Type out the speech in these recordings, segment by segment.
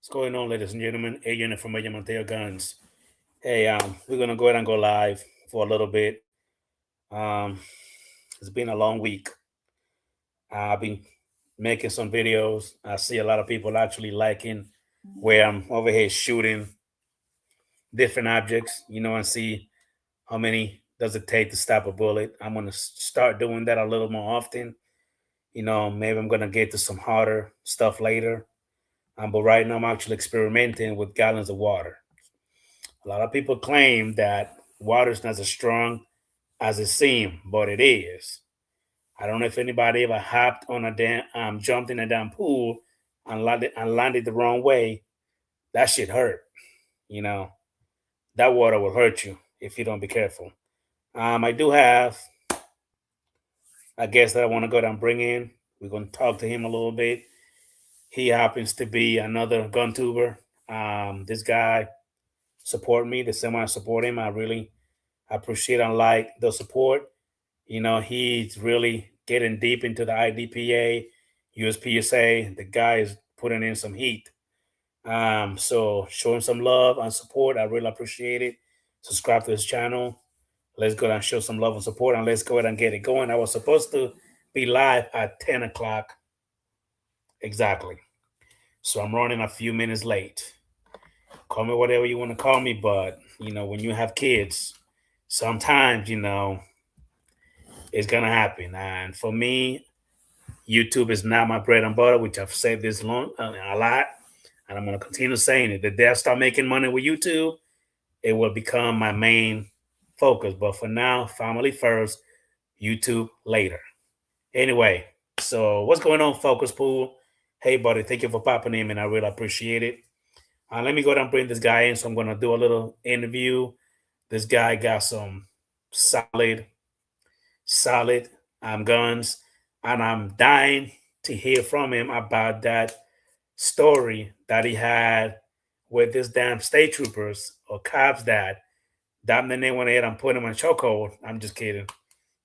What's going on, ladies and gentlemen? Agent from Agent Monteo Guns. Hey, we're gonna go ahead and go live for a little bit. Um, it's been a long week. I've been making some videos. I see a lot of people actually liking where I'm over here shooting different objects, and see how many does it take to stop a bullet. I'm gonna start doing that a little more often. Maybe I'm gonna get to some harder stuff later. But right now I'm actually experimenting with gallons of water. A lot of people claim that water is not as strong as it seems, but it is. I don't know if anybody ever hopped on a damn, jumped in a damn pool and landed the wrong way. That shit hurt. You know, that water will hurt you if you don't be careful. I do have a guest that I want to go down and bring in. We're going to talk to him a little bit. He happens to be another gun tuber. This guy support me the same way I support him. I really appreciate and like the support. He's really getting deep into the IDPA, USPSA. The guy is putting in some heat. So show him some love and support. I really appreciate it. Subscribe to his channel. Let's go and show some love and support, and let's go ahead and get it going. I was supposed to be live at 10 o'clock exactly. So I'm running a few minutes late. Call me whatever you want to call me, but when you have kids, sometimes it's gonna happen. And for me, YouTube is not my bread and butter, which I've said this a lot, and I'm gonna continue saying it. The day I start making money with YouTube, it will become my main focus. But for now, family first, YouTube later. Anyway, so what's going on, Focus Pool? Hey, buddy, thank you for popping in, and I really appreciate it. Let me go down and bring this guy in. So I'm gonna do a little interview. This guy got some solid guns, and I'm dying to hear from him about that story that he had with this damn state troopers or cops that then they went ahead and put him on chokehold. I'm just kidding.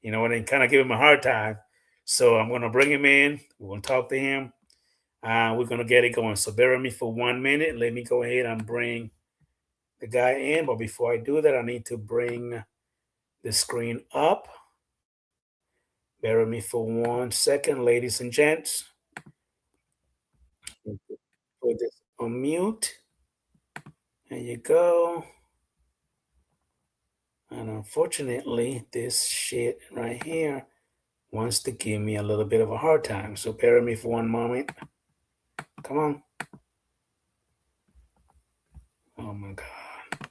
And they kind of give him a hard time. So I'm gonna bring him in. We're gonna talk to him. We're gonna get it going. So bear with me for 1 minute. Let me go ahead and bring the guy in. But before I do that, I need to bring the screen up. Bear with me for 1 second, ladies and gents. Put this on mute. There you go. And unfortunately, this shit right here wants to give me a little bit of a hard time. So bear with me for one moment. Come on. Oh my God.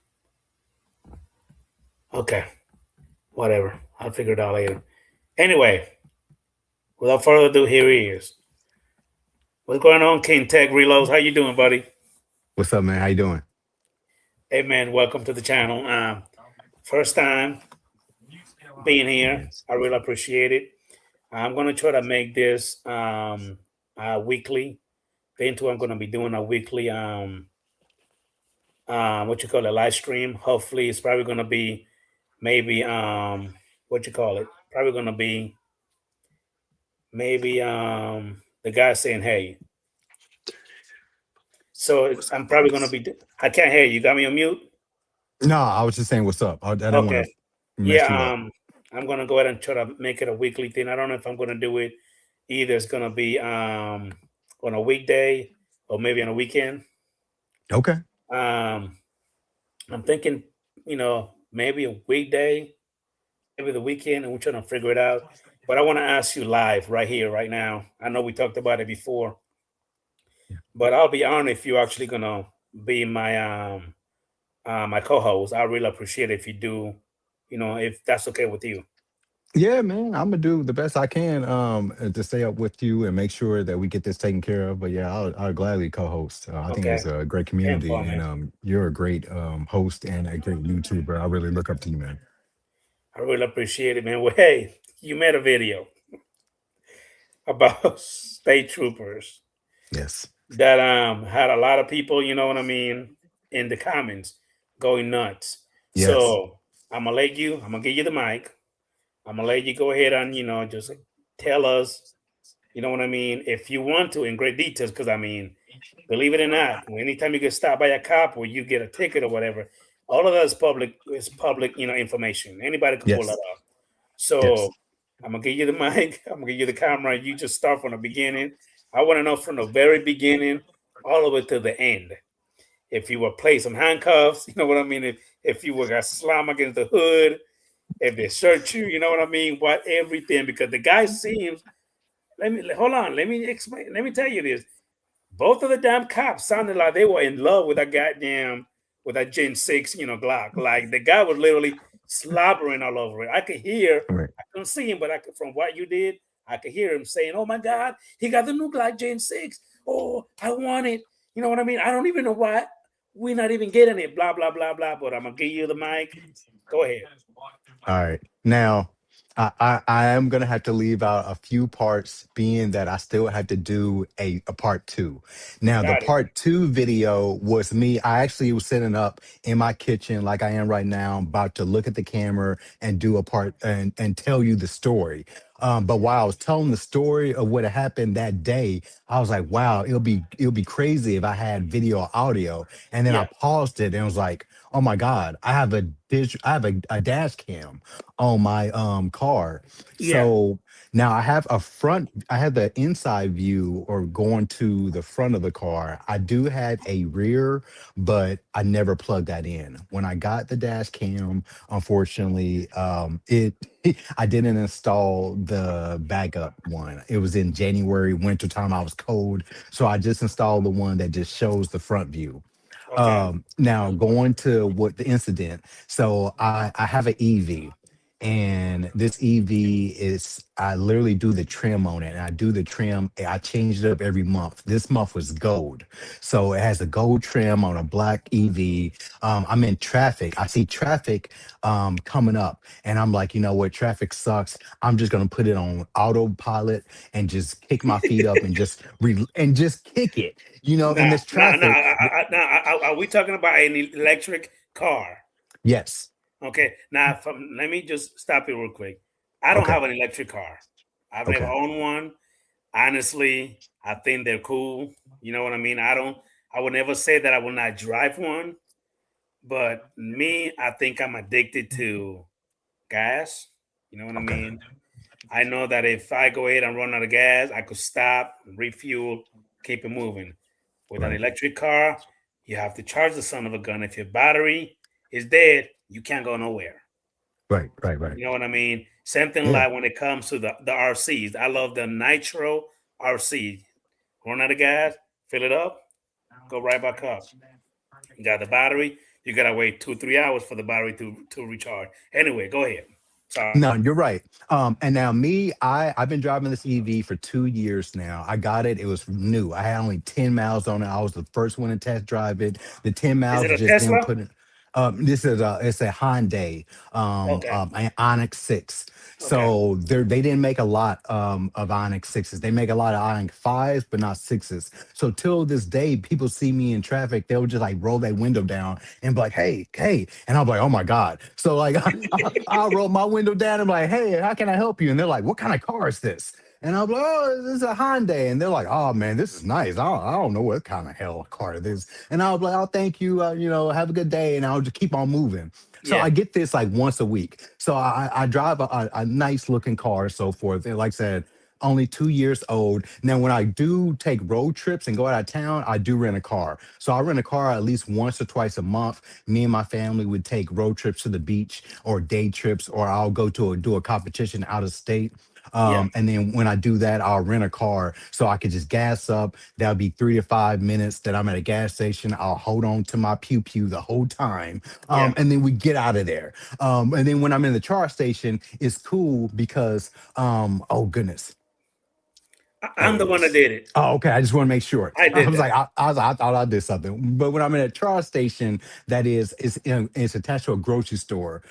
Okay. Whatever. I'll figure it out later. Anyway, without further ado, here he is. What's going on, King Tech Reloads? How you doing, buddy? What's up, man? How you doing? Hey, man. Welcome to the channel. First time being here. Yes. I really appreciate it. I'm gonna try to make this weekly. Then too, I'm gonna be doing a weekly what you call it, live stream. Hopefully, it's probably gonna be maybe what you call it. Probably gonna be maybe the guy saying hey. So I'm probably gonna be. I can't hear you. You got me on mute. No, I was just saying what's up. I didn't want Okay. to mess you Yeah. up. I'm gonna go ahead and try to make it a weekly thing. I don't know if I'm gonna do it either. It's gonna be on a weekday or maybe on a weekend. Okay. Um, I'm thinking, maybe a weekday, maybe the weekend, and we're trying to figure it out. But I want to ask you live right here, right now. I know we talked about it before, Yeah. but I'll be honored if you're actually gonna be my co-host. I really appreciate it if you do, if that's okay with you. Yeah, man. I'm gonna do the best I can to stay up with you and make sure that we get this taken care of. But yeah, I'll gladly co-host. I think Okay, it's a great 10 community, for and me. you're a great host and a great YouTuber. I really look up to you, man. I really appreciate it, man. Well, hey, you made a video about state troopers Yes. that had a lot of people, you know what I mean, in the comments going nuts. Yes. So I'm gonna give you the mic. I'm gonna let you go ahead and just tell us, you know what I mean, if you want to in great details, because I mean Believe it or not, anytime you get stopped by a cop or you get a ticket or whatever, all of that is public, information. Anybody could pull that Yes. up. So Yes. I'm gonna give you the mic. I'm gonna give you the camera. You just start from the beginning. I want to know from the very beginning all the way to the end. If you were placed some handcuffs, you know what I mean. If you were got slam against the hood, if they search you, you know what I mean. What everything because the guy seems. Let me hold on. Let me explain. Let me tell you this. Both of the damn cops sounded like they were in love with that goddamn with that Gen 6, Glock. Like the guy was literally slobbering all over it. I could hear, Right. I couldn't see him, but I could from what you did, I could hear him saying, "Oh my God, he got the new Glock Gen 6. Oh, I want it." You know what I mean? I don't even know why we're not even getting it. Blah blah blah blah. But I'm gonna give you the mic. Go ahead. All right. Now, I am gonna have to leave out a few parts, being that I still have to do a part two. Now, the Got it. part two video was me. I actually was sitting up in my kitchen like I am right now, about to look at the camera and do a part and tell you the story. But while I was telling the story of what had happened that day, I was like, wow, it'll be crazy if I had video or audio. And then I Yeah. paused it and was like, oh my God, I have a dash cam on my car. Yeah. So now I have the inside view or going to the front of the car. I do have a rear, but I never plugged that in. When I got the dash cam, unfortunately, it I didn't install the backup one. It was in January, wintertime. I was cold. So I just installed the one that just shows the front view. Okay. Now going to what the incident. So I have an EV, and this EV is I literally do the trim on it, and I do the trim. I change it up every month. This month was gold, so it has a gold trim on a black EV. I'm in traffic. I see traffic coming up, and I'm like, you know what? Traffic sucks. I'm just gonna put it on autopilot and just kick my feet up and and just kick it. In Now, this now, now, traffic. are we talking about an electric car? Yes. Okay. Now, let me just stop you real quick. I don't Okay. have an electric car. I've never Okay. owned one. Honestly, I think they're cool. You know what I mean? I don't. I would never say that I will not drive one. But me, I think I'm addicted to gas. You know what I Okay. mean? I know that if I go ahead and run out of gas, I could stop, refuel, keep it moving. With an Right. electric car, you have to charge the son of a gun. If your battery is dead, you can't go nowhere. Right. Right. Right. You know what I mean? Same thing Yeah. like when it comes to the RCs. I love the Nitro RC. Run out of gas, fill it up, go right back up. You got the battery. You gotta wait 2 3 hours for the battery to recharge. Anyway, go ahead. Sorry. No, you're right. And now me, I've been driving this EV for 2 years now. I got it. It was new. I had only 10 miles on it. I was the first one to test drive it. The 10 Is miles it a is just them Tesla? putting. This is it's a Hyundai, Okay. an Onyx 6. Okay. So they didn't make a lot of Onyx 6s. They make a lot of Onyx 5s, but not 6s. So till this day, people see me in traffic, they'll just like roll that window down and be like, hey, hey. And I'm like, oh my God. So like I'll roll my window down and be like, hey, how can I help you? And they're like, what kind of car is this? And I'm like, oh, this is a Hyundai. And they're like, oh man, this is nice. I don't know what kind of hell car it is. And I was like, oh, thank you. Have a good day. And I'll just keep on moving. So Yeah. I get this like once a week. So I drive a nice looking car, and so forth. And like I said, only 2 years old. Now, when I do take road trips and go out of town, I do rent a car. So I rent a car at least once or twice a month. Me and my family would take road trips to the beach or day trips, or I'll go to do a competition out of state. Yeah. And then when I do that, I'll rent a car so I could just gas up. That'll be 3 to 5 minutes that I'm at a gas station. I'll hold on to my pew pew the whole time. Yeah. And then we get out of there. And then when I'm in the charge station, it's cool because, oh goodness, I'm the one that did it. Okay. I just want to make sure. I I did was that. like, I thought I did something. But when I'm in a charge station, that is, it's attached to a grocery store.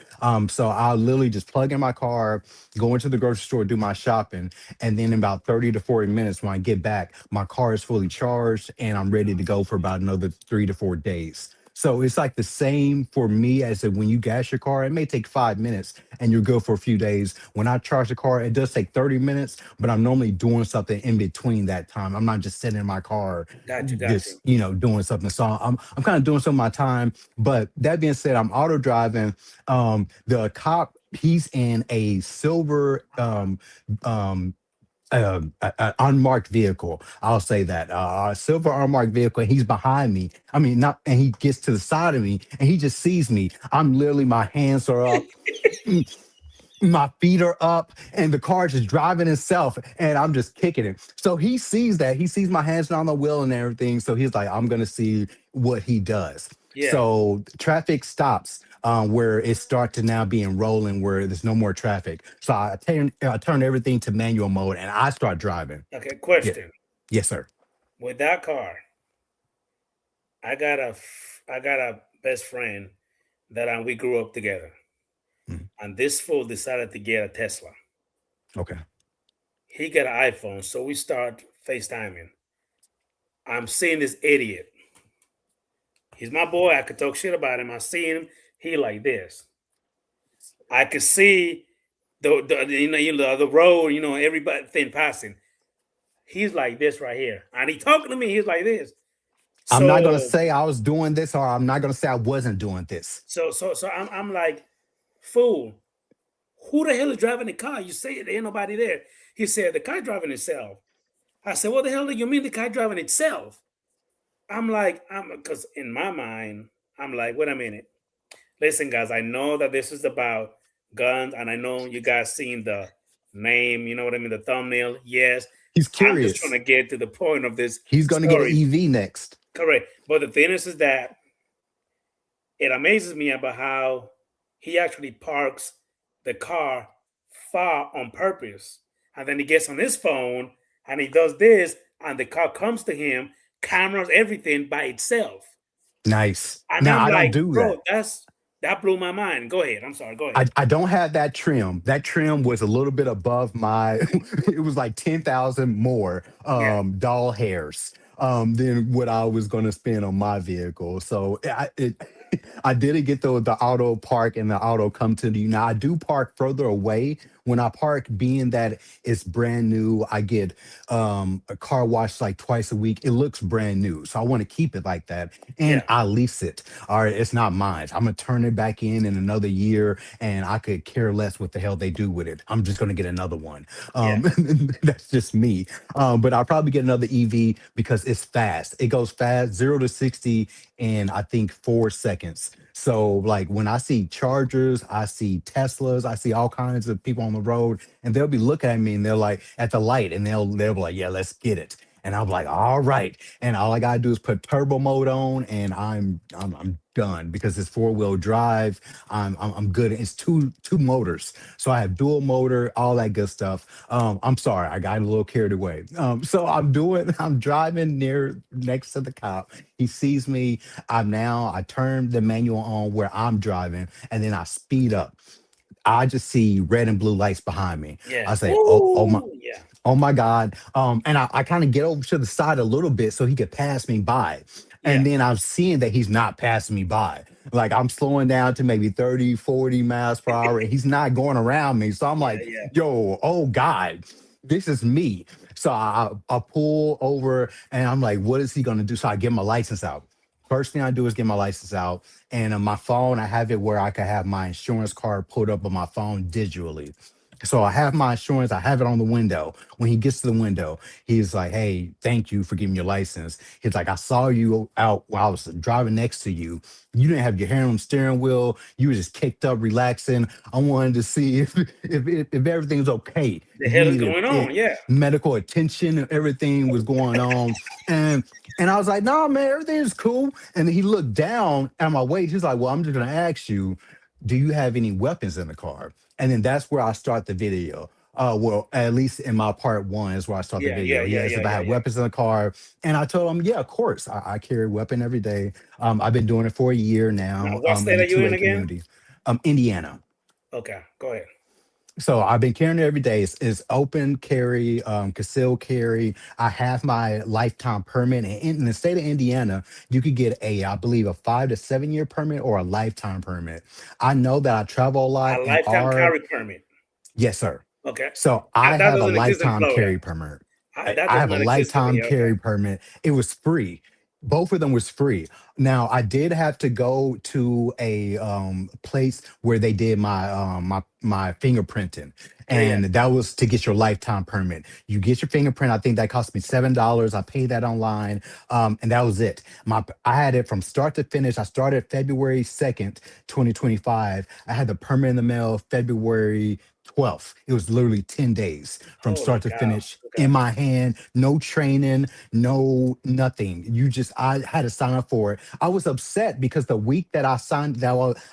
So I'll literally just plug in my car, go into the grocery store, do my shopping, and then in about 30 to 40 minutes, when I get back, my car is fully charged and I'm ready to go for about another 3 to 4 days. So it's like the same for me as when you gas your car. It may take 5 minutes and you're good for a few days. When I charge the car, it does take 30 minutes, but I'm normally doing something in between that time. I'm not just sitting in my car, Got you, got you. just, doing something. So I'm kind of doing some of my time. But that being said, I'm auto driving. The cop, he's in a silver um unmarked vehicle. I'll say that a silver unmarked vehicle. And he's behind me. I mean, not, and he gets to the side of me, and he just sees me. I'm literally, my hands are up, my feet are up, and the car just driving itself, and I'm just kicking it. So he sees that. He sees my hands on the wheel and everything. So he's like, I'm gonna see what he does. Yeah. So traffic stops. Where it starts to now being rolling, where there's no more traffic. So I turn everything to manual mode, and I start driving. Okay, Yeah, question. yes, sir. With that car, I got a best friend that we grew up together, Mm, and this fool decided to get a Tesla. okay. He got an iPhone, so we start FaceTiming. I'm seeing this idiot. He's my boy. I could talk shit about him. I see him. He like this. I could see the road. Everybody thing passing. He's like this right here, and he talking to me. He's like this. I'm not gonna So say I was doing this, or I'm not gonna say I wasn't doing this. I'm like, fool. Who the hell is driving the car? You say there ain't nobody there. He said the car driving itself. I said, what the hell do you mean the car driving itself? I'm like, because in my mind, I'm like, wait a minute. Listen, guys, I know that this is about guns, and I know you guys seen the name, you know what I mean, the thumbnail. Yes, He's I'm just trying curious. to get to the point of this He's gonna get an story. EV next. Correct. But the thing is that it amazes me about how he actually parks the car far on purpose. And then he gets on his phone and he does this, and the car comes to him, cameras everything by itself. Nice. And Now I'm I don't like, do bro, that. that blew my mind. Go ahead. I'm sorry. Go ahead. I don't have that trim. That trim was a little bit above my. It was like 10,000 more Yeah, doll hairs than what I was going to spend on my vehicle. So I didn't get the auto park and the auto come to you. Now I do park further away. When I park, being that it's brand new, I get a car wash like twice a week. It looks brand new, so I want to keep it like that, and yeah, I lease it. All right, it's not mine. I'm gonna turn it back in another year, and I could care less what the hell they do with it. I'm just gonna get another one. yeah, That's just me. But I'll probably get another EV because it's fast. It goes fast, 0 to 60 in I think 4 seconds. So like when I see Chargers, I see Teslas, I see all kinds of people on the road, and they'll be looking at me and they're like at the light, and they'll be like, yeah, let's get it. And I'm like, all right. And all I gotta do is put turbo mode on, and I'm done because it's 4-wheel drive. I'm good. It's two motors, so I have dual motor, all that good stuff. I'm sorry, I got a little carried away. So I'm driving near next to the cop. He sees me. I turn the manual on where I'm driving, and then I speed up. I just see red and blue lights behind me. yeah. I say, Ooh, yeah, oh my God. And I kind of get over to the side a little bit so he could pass me by. yeah, And then I'm seeing that he's not passing me by. Like I'm slowing down to maybe 30, 40 miles per hour, and he's not going around me. So I'm yeah, like, yeah, yo, oh God, this is me. So I pull over and I'm like, what is he going to do? So I get my license out. First thing I do is get my license out. And on my phone, I have it where I can have my insurance card pulled up on my phone digitally. So I have my insurance, I have it on the window. When he gets to the window, he's like, hey, thank you for giving your license. He's like, I saw you out while I was driving next to you. You didn't have your hand on the steering wheel. You were just kicked up, relaxing. I wanted to see if everything's okay. the If you hell is needed going on? Yeah, medical attention, and everything was going on. And and I was like, nah, man, everything's cool. And he looked down at my waist. He's like, well, I'm just gonna ask you, do you have any weapons in the car? And then that's where I start the video. Well, at least in my part one is where I start the yeah, yeah, video. He yeah, asked yeah, if I yeah, had yeah. weapons in the car, and I told him, yeah, of course, I carry a weapon every day. I've been doing it for a year Now, now what in state the are you two in A again? community, Indiana. Okay, go ahead. So I've been carrying it every day. It's open carry, concealed carry. I have my lifetime permit. And in the state of Indiana, you could get I believe, a 5 to 7 year permit or a lifetime permit. I know that I travel a A lot and lifetime carry permit. yes, sir. Okay. So I That have a doesn't exist in lifetime Florida. carry permit. That I does have a not exist over lifetime here. Okay. carry permit. It was free. Both of them was free. Now I did have to go to a place where they did my fingerprinting, Yeah, yeah. and that was to get your lifetime permit. You get your fingerprint. I think that cost me $7. I paid that online, and that was it. I had it from start to finish. I started February 2nd, 2025. I had the permit in the mail February 12th. It was literally 10 days from Holy start to cow. finish Okay. in my hand. No training, no nothing. I had to sign up for it. I was upset because the week that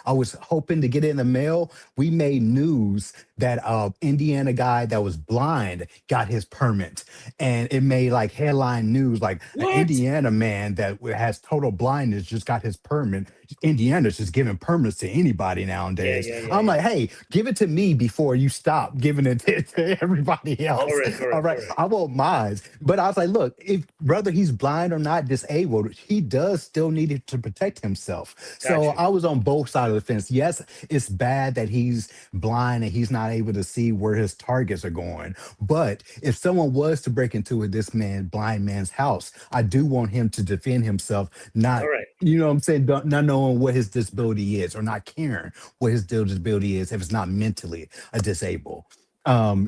I was hoping to get it in the mail, we made news that Indiana guy that was blind got his permit. And it made like headline news, like an What? Indiana man that has total blindness just got his permit. Indiana's just giving permits to anybody Yeah, nowadays. yeah, yeah, I'm yeah. like, hey, give it to me before you stop giving it to everybody else. Correct, All correct, right, correct. I won't mind. But I was like, look, if whether he's blind or not disabled, he does still need it to protect himself. Got So you. I was on both sides of the fence. Yes, it's bad that he's blind and he's not able to see where his targets are going. But if someone was to break into blind man's house, I do want him to defend himself, not, Correct. you know what I'm saying, not knowing what his disability is or not caring what his disability is if it's not mentally a disabled.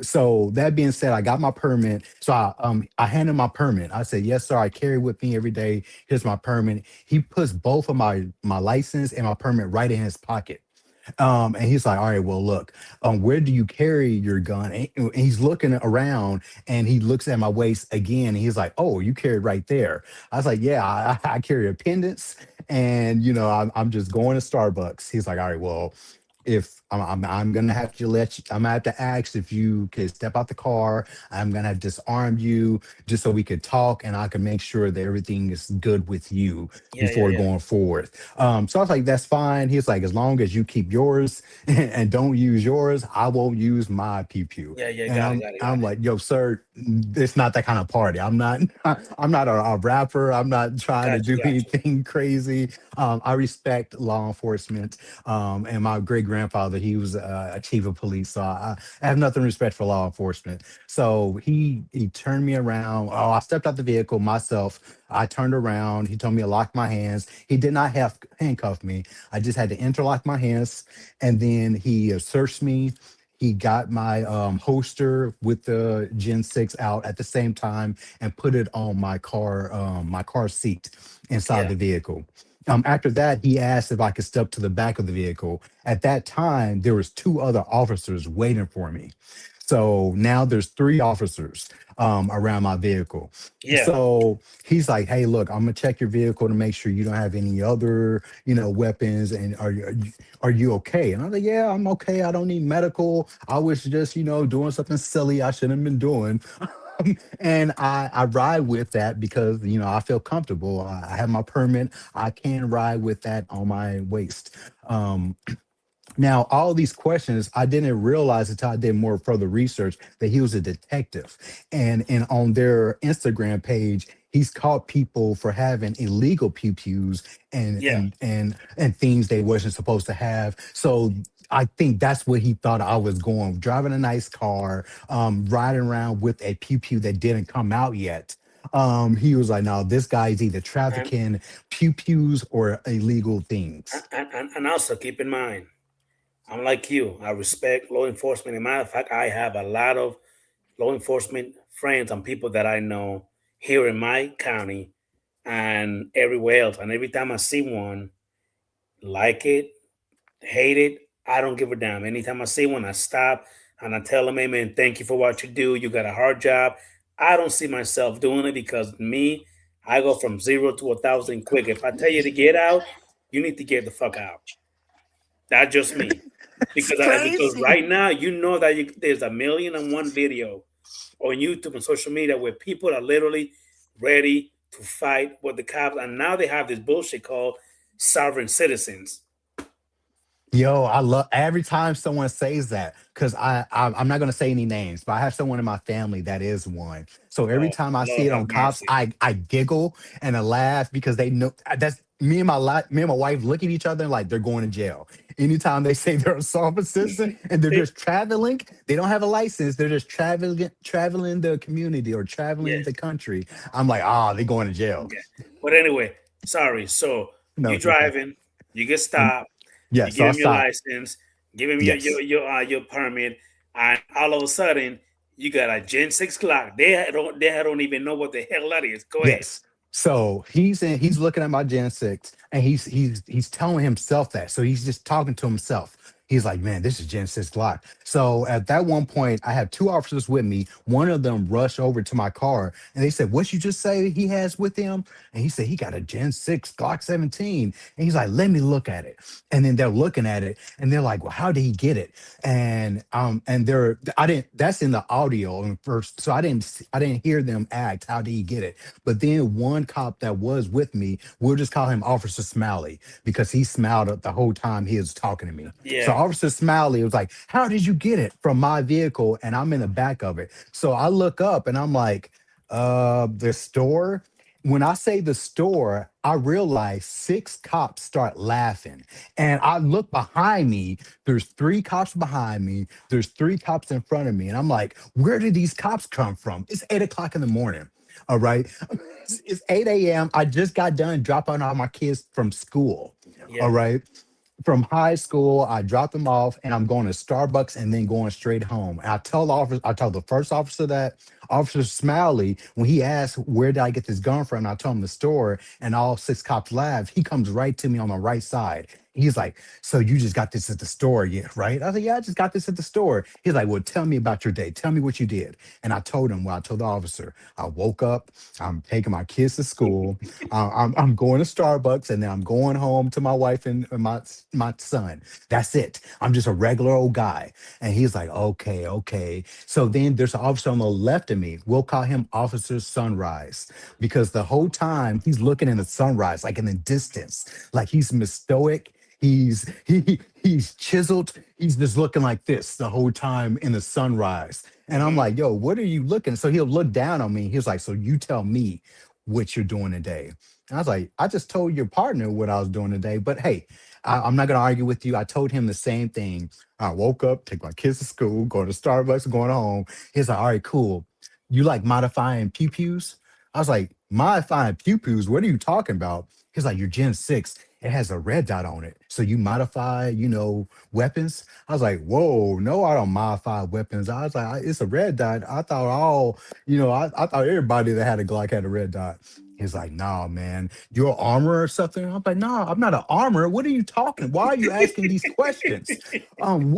So that being said, I got my permit. So I handed my permit. I said, yes, sir, I carry with me every day. Here's my permit. He puts both of my license and my permit right in his pocket. And he's like, all right, well, look, where do you carry your gun? And he's looking around and he looks at my waist again. And he's like, oh, you carry it right there. I was like, yeah, I carry a pendants and, I'm just going to Starbucks. He's like, all right, well, if I'm gonna have to I'm gonna have to ask if you could step out the car. I'm gonna have disarmed you just so we could talk and I can make sure that everything is good with you Yeah, yeah, before yeah. going forward. So I was like, that's fine. He's like, as long as you keep yours and don't use yours, I won't use my pew pew. Yeah, yeah. And Got it, I'm got it, got I'm it. like, yo, sir, it's not that kind of party. I'm not I'm not a rapper. I'm not trying to Got you, do got you. anything crazy. I respect law enforcement. And my great grandfather, he was a chief of police, so I have nothing respect for law enforcement. So he turned me around. Oh, I stepped out the vehicle myself. I turned around. He told me to lock my hands. He did not have handcuff me. I just had to interlock my hands, and then he searched me. He got my holster with the Gen 6 out at the same time and put it on my car seat inside Yeah, the vehicle. After that, he asked if I could step to the back of the vehicle. At that time, there was two other officers waiting for me. So now there's three officers around my vehicle. yeah, So he's like, "Hey, look, I'm gonna check your vehicle to make sure you don't have any other, weapons. And are you okay?" And I'm like, "Yeah, I'm okay. I don't need medical. I was just, doing something silly I shouldn't have been doing." And I ride with that because I feel comfortable. I have my permit. I can ride with that on my waist. Um, Now, all these questions, I didn't realize until I did more further research that he was a detective. And on their Instagram page, he's caught people for having illegal pew pews yeah. and things they wasn't supposed to have. So I think that's what he thought I was going, driving a nice car, riding around with a pew pew that didn't come out yet. He was like, no, this guy's either And trafficking pew pews or illegal things. and also keep in mind, I'm like you. I respect law enforcement. As a matter of fact, I have a lot of law enforcement friends and people that I know here in my county and everywhere else. And every time I see one, like it, hate it, I don't give a damn. Anytime I see one, I stop and I tell them, hey man, thank you for what you do. You got a hard job. I don't see myself doing it because me, I go from 0 to 1,000 quick. If I tell you to get out, you need to get the fuck out. That's just me. It's Because crazy. right now you know that there's a million and one video on YouTube and social media where people are literally ready to fight with the cops, and now they have this bullshit called sovereign citizens. Yo, I love every time someone says that because I'm not gonna say any names, but I have someone in my family that is one. So every Oh, time I see Lord it have on cops, mercy. I giggle and I laugh because they know that's me and my wife look at each other like they're going to jail. Anytime they say they're a soft assistant and they're just traveling, they don't have a license, they're just traveling the community or traveling Yes. the country. I'm like, ah, they're going to jail. Okay. But anyway, sorry. So No, you it's okay. driving, you get And stopped, yeah, you so give I him your stopped. license, give him Yes. your permit, and all of a sudden you got a Gen 6 clock. They don't even know what the hell that is. Go ahead. Yes. So he's looking at my Gen 6 and he's telling himself that. So he's just talking to himself. He's like, man, this is Gen 6 Glock. So at that one point, I had two officers with me. One of them rushed over to my car and they said, what you just say he has with him? And he said he got a Gen 6 Glock 17. And he's like, let me look at it. And then they're looking at it and they're like, well, how did he get it? And they're I didn't that's in the audio first. So I didn't hear them ask, how did he get it? But then one cop that was with me, we'll just call him Officer Smiley because he smiled the whole time he was talking to me. So Yeah. Officer Smiley was like, how did you get it from my vehicle? And I'm in the back of it. So I look up and I'm like, the store. When I say the store, I realize six cops start laughing. And I look behind me. There's three cops behind me. There's three cops in front of me. And I'm like, where did these cops come from? It's 8 o'clock in the morning. All right. It's 8 a.m. I just got done dropping all my kids from school. All Yeah. right. From high school, I dropped them off and I'm going to Starbucks and then going straight home. And I tell the first officer that Officer Smiley, when he asked where did I get this gun from, I told him the store and all six cops laughed. He comes right to me on the right side. He's like, so you just got this at the store, yeah, right? I said, yeah, I just got this at the store. He's like, well, tell me about your day. Tell me what you did. And I told him, well, I told the officer, I woke up, I'm taking my kids to school, I'm going to Starbucks, and then I'm going home to my wife and my son. That's it. I'm just a regular old guy. And he's like, okay, okay. So then there's an officer on the left of me. We'll call him Officer Sunrise because the whole time he's looking in the sunrise, like in the distance, like he's stoic. He's chiseled. He's just looking like this the whole time in the sunrise. And I'm Hmm. like, yo, what are you looking? So he'll look down on me. He's like, so you tell me what you're doing today. And I was like, I just told your partner what I was doing today. But hey, I'm not gonna argue with you. I told him the same thing. I woke up, take my kids to school, go to Starbucks, going home. He's like, all right, cool. You like modifying pew pews? I was like, modifying pew pews? What are you talking about? He's like, your Gen 6, it has a red dot on it. So you modify, weapons? I was like, whoa, no, I don't modify weapons. I was like, it's a red dot. I thought I thought everybody that had a Glock had a red dot. He's like, nah, man, you're armor or something. I'm like, nah, I'm not an armor. What are you talking? Why are you asking these questions? Am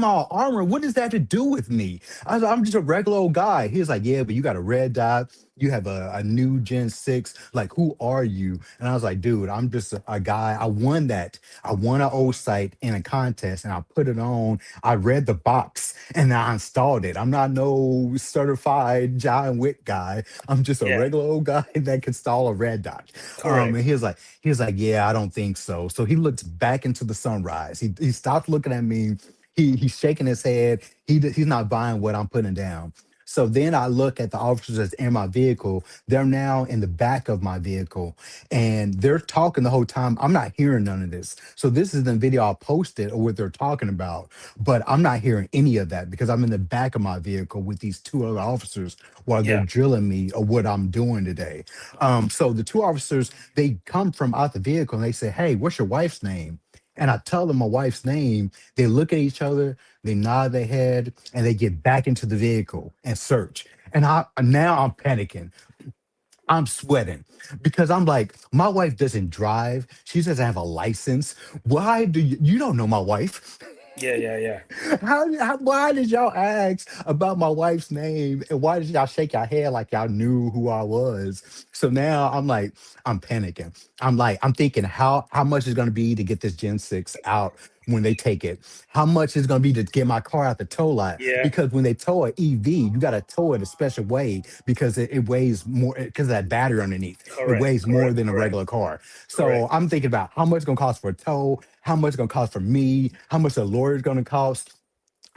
I an armor? What does that have to do with me? I'm just a regular old guy. He's like, yeah, but you got a red dot. You have a new Gen 6. Like, who are you? And I was like, dude, I'm just a guy. I won that. I won an old site in a contest and I put it on. I read the box and I installed it. I'm not no certified John Wick guy. I'm just a Yeah. regular old guy that can install a red dot. Correct. And he was like, yeah, I don't think so. So he looks back into the sunrise. He stopped looking at me. He's shaking his head. He's not buying what I'm putting down. So then I look at the officers that's in my vehicle. They're now in the back of my vehicle and they're talking the whole time. I'm not hearing none of this. So this is the video I posted or what they're talking about, but I'm not hearing any of that because I'm in the back of my vehicle with these two other officers while they're Yeah. drilling me of what I'm doing today. So the two officers, they come from out the vehicle and they say, hey, what's your wife's name? And I tell them my wife's name. They look at each other, they nod their head, and they get back into the vehicle and search. And now I'm panicking. I'm sweating because I'm like, my wife doesn't drive. She doesn't have a license. Why do you don't know my wife? Yeah. Yeah. Yeah. Why did y'all ask about my wife's name and why did y'all shake your head like y'all knew who I was? So now I'm like, I'm panicking. I'm thinking how much is gonna be to get this Gen 6 out when they take it? How much is gonna be to get my car out the tow lot? Yeah. Because when they tow an EV, you gotta tow it a special way because it weighs more because of that battery underneath. It Correct. weighs more Correct. than a Correct. regular car. Correct. So I'm thinking about how much it's gonna cost for a tow, how much it's gonna cost for me, how much the lawyer's gonna cost,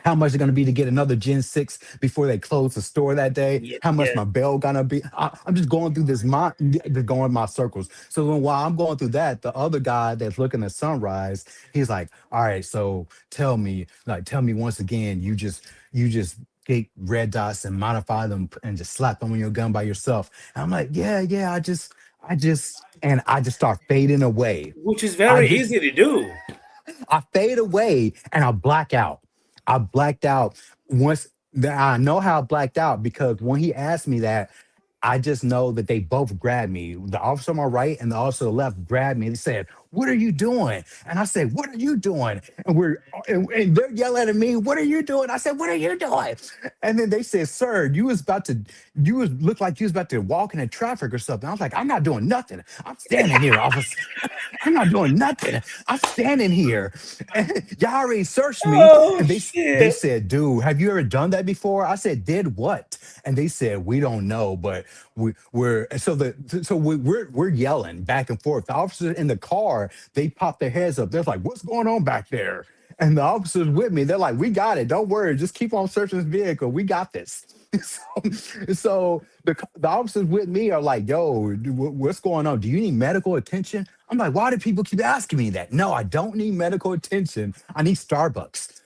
how much it's going to be to get another Gen 6 before they close the store that day, Yeah, how much yeah. my bill going to be. I'm just going through just going in my circles. So then while I'm going through that, the other guy that's looking at sunrise, he's like, all right, so tell me once again, you just take red dots and modify them and just slap them on your gun by yourself. And I'm like, yeah, and I just start fading away. Which is I very just easy to do. I fade away and I black out. I blacked out once that I know how I blacked out because when he asked me that, I just know that they both grabbed me. The officer on my right and the officer on the left grabbed me. They said, "What are you doing?" And I said, "What are you doing?" And they're yelling at me, "What are you doing?" I said, "What are you doing?" And then they said, "Sir, you was looked like you was about to walk into traffic or something." I was like, "I'm not doing nothing. I'm standing here, officer. I'm not doing nothing. I'm standing here. And y'all already searched me." Oh And they shit. said, "Dude, have you ever done that before?" I said, "Did what?" And they said, "We don't know, but we're yelling back and forth. The officers in the car, they pop their heads up. They're like, "What's going on back there?" And the officers with me, they're like, "We got it. Don't worry. Just keep on searching this vehicle. We got this." So the officers with me are like, "Yo, what's going on? Do you need medical attention?" I'm like, "Why do people keep asking me that?" No, I don't need medical attention. I need Starbucks.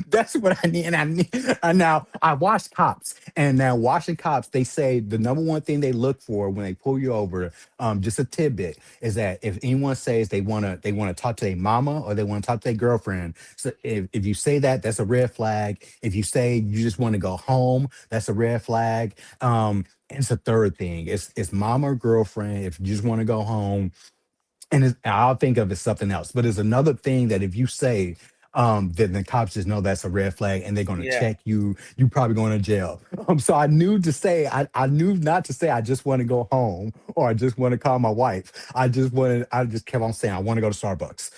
That's what I need. And now I watch cops, and now watching cops, they say the number one thing they look for when they pull you over, just a tidbit, is that if anyone says they wanna talk to their mama or they want to talk to their girlfriend. So if you say that, that's a red flag. If you say you just want to go home, that's a red flag. And it's a third thing. It's mama or girlfriend. If you just want to go home, and I'll think of it as something else. But there's another thing that if you say, then the cops just know that's a red flag, and they're going to Yeah. check you. You probably going to jail. So I knew not to say I just want to go home or I just want to call my wife. I just kept on saying I want to go to Starbucks.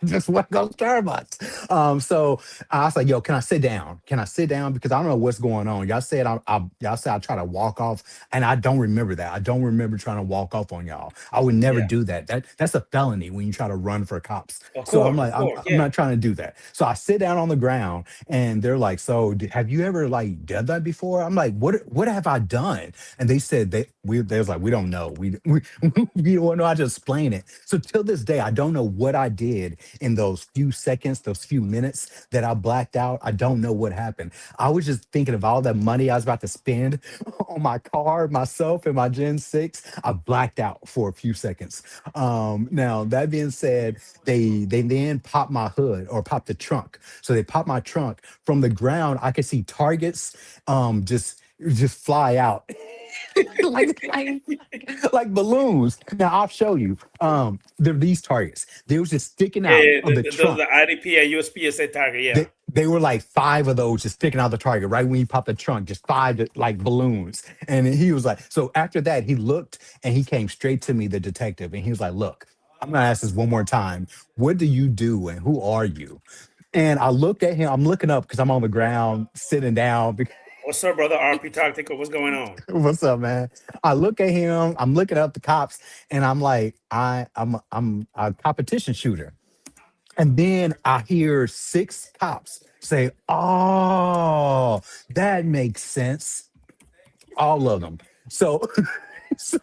Just want to go to Starbucks. So I was like, "Yo, can I sit down? Can I sit down? Because I don't know what's going on." Y'all said I try to walk off, and I don't remember that. I don't remember trying to walk off on y'all. I would never Yeah. do that. That's a felony when you try to run for cops. Of So I'm course, like, of I'm, course. I'm Yeah. not trying to do that. So I sit down on the ground, and they're like, "So have you ever like done that before?" I'm like, "What have I done?" And they was like, "We don't know. We don't know how to explain it." So till this day, I don't know what I did in those few seconds, those few minutes that I blacked out. I don't know what happened. I was just thinking of all that money I was about to spend on my car, myself, and my Gen 6. I blacked out for a few seconds. Now, that being said, they then popped my hood or popped the trunk. So they popped my trunk. From the ground, I could see targets just fly out like, like like balloons. Now I'll show you. They're these targets. They was just sticking Yeah, out yeah. of the Those are trunk. the IDP and USPSA target. Yeah. They were like five of those just sticking out the target right when you pop the trunk, just five like balloons. And he was like, so after that, he looked and he came straight to me, the detective, and he was like, "Look, I'm gonna ask this one more time. What do you do and who are you?" And I looked at him. I'm looking up because I'm on the ground, sitting down. What's up, brother? RP Tactical. What's going on? What's up, man? I look at him. I'm looking up the cops, and I'm like, I'm a competition shooter. And then I hear six cops say, "Oh, that makes sense." All of them. So, so,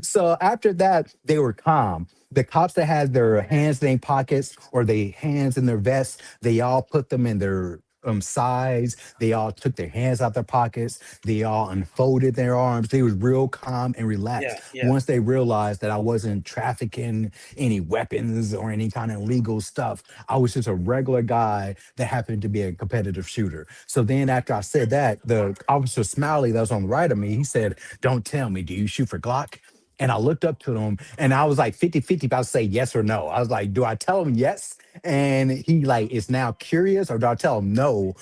so after that, they were calm. The cops that had their hands in their pockets or their hands in their vests, they all put them in their sides. They all took their hands out their pockets. They all unfolded their arms. They was real calm and Yeah, relaxed yeah. once they realized that I wasn't trafficking any weapons or any kind of illegal stuff. I was just a regular guy that happened to be a competitive shooter. So then after I said that, the officer Smiley that was on the right of me, he said, "Don't tell me, do you shoot for Glock?" And I looked up to him and I was like 50-50 about to say yes or no. I was like, do I tell him yes? And he like is now curious or do I tell him no?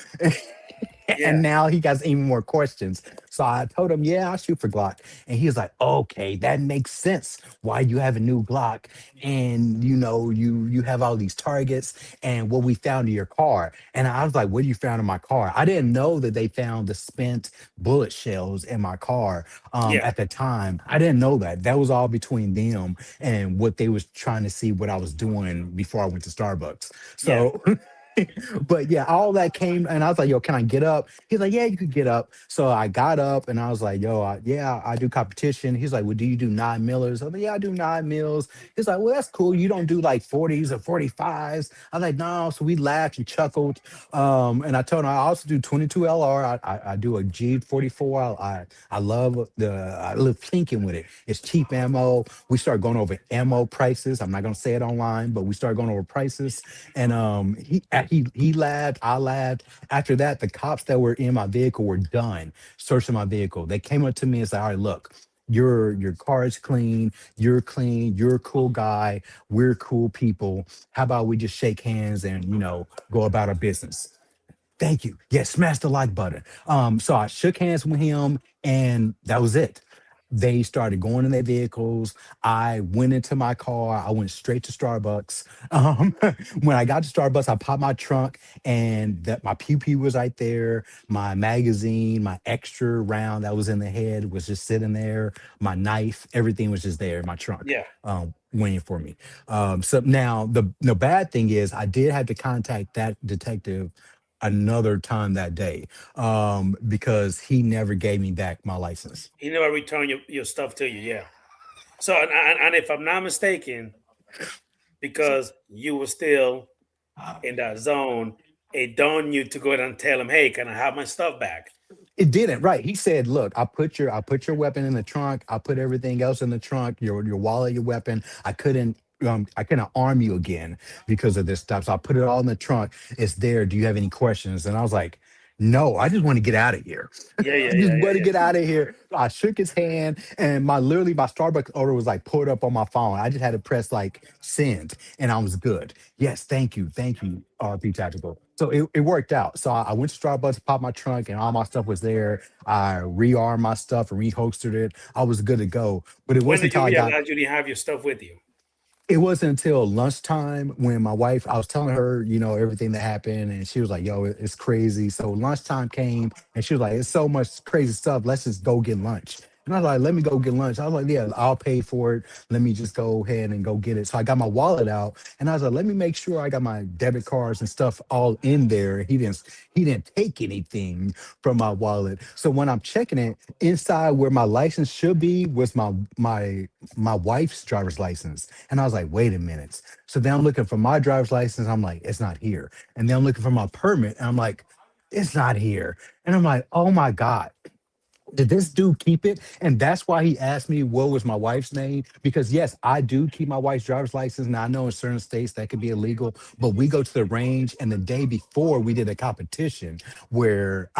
And Yeah, now he got even more questions. So I told him, yeah, I'll shoot for Glock. And he was like, okay, that makes sense why you have a new Glock. And you have all these targets and what we found in your car. And I was like, what you found in my car? I didn't know that they found the spent bullet shells in my car yeah, at the time. I didn't know that. That was all between them and what they was trying to see what I was doing before I went to Starbucks. yeah. So but yeah, all that came, and I was like, "Yo, can I get up?" He's like, "Yeah, you could get up." So I got up, and I was like, "Yo, yeah, I do competition." He's like, "Well, do you do 9 millers?" I'm like, "Yeah, I do 9 mils." He's like, "Well, that's cool. You don't do like 40s or 45s." I'm like, "No." So we laughed and chuckled, and I told him I also do 22 LR. I do a G44. I love thinking with it. It's cheap ammo. We start going over ammo prices. I'm not gonna say it online, but we start going over prices, and he laughed, I laughed. After that, the cops that were in my vehicle were done searching my vehicle. They came up to me and said, "All right, look, your car is clean. You're clean. You're a cool guy. We're cool people. How about we just shake hands and go about our business?" Thank you. Yes, smash the like button. So I shook hands with him, and that was it. They started going in their vehicles. I went into my car. I went straight to Starbucks. Um, when I got to Starbucks, I popped my trunk, and that my pew pew was right there. My magazine, my extra round that was in the head was just sitting there. My knife, everything was just there in my trunk, Yeah. waiting for me. So now the bad thing is, I did have to contact that detective another time that day because he never gave me back my license. He never returned your stuff to you. Yeah. So, and if I'm not mistaken, because you were still in that zone, it dawned you to go ahead and tell him, "Hey, can I have my stuff back?" It didn't, right? He said, "Look, I put your weapon in the trunk. I put everything else in the trunk. Your wallet, your weapon. I couldn't arm you again because of this stuff. So I put it all in the trunk. It's there. Do you have any questions?" And I was like, "No, I just want to get out of here. Yeah, yeah, I just yeah, want to yeah, get out of here." So I shook his hand, and my Starbucks order was like pulled up on my phone. I just had to press like send, and I was good. Yes, thank you, RP Tactical. So it worked out. So I went to Starbucks, popped my trunk, and all my stuff was there. I rearmed my stuff and reholstered it. I was good to go. But it yeah. When wasn't did you until I got realize you didn't have your stuff with you? it wasn't until lunchtime when my wife, I was telling her, everything that happened, and she was like, "Yo, it's crazy." So lunchtime came, and she was like, "It's so much crazy stuff. Let's just go get lunch." And I was like, "Let me go get lunch." I was like, "Yeah, I'll pay for it. Let me just go ahead and go get it." So I got my wallet out, and I was like, "Let me make sure I got my debit cards and stuff all in there." He didn't take anything from my wallet. So when I'm checking it, inside where my license should be was my wife's driver's license. And I was like, wait a minute. So then I'm looking for my driver's license. I'm like, it's not here. And then I'm looking for my permit. And I'm like, it's not here. And I'm like, oh my God, did this dude keep it? And that's why he asked me what was my wife's name. Because yes, I do keep my wife's driver's license. Now I know in certain states that could be illegal, but we go to the range, and the day before we did a competition where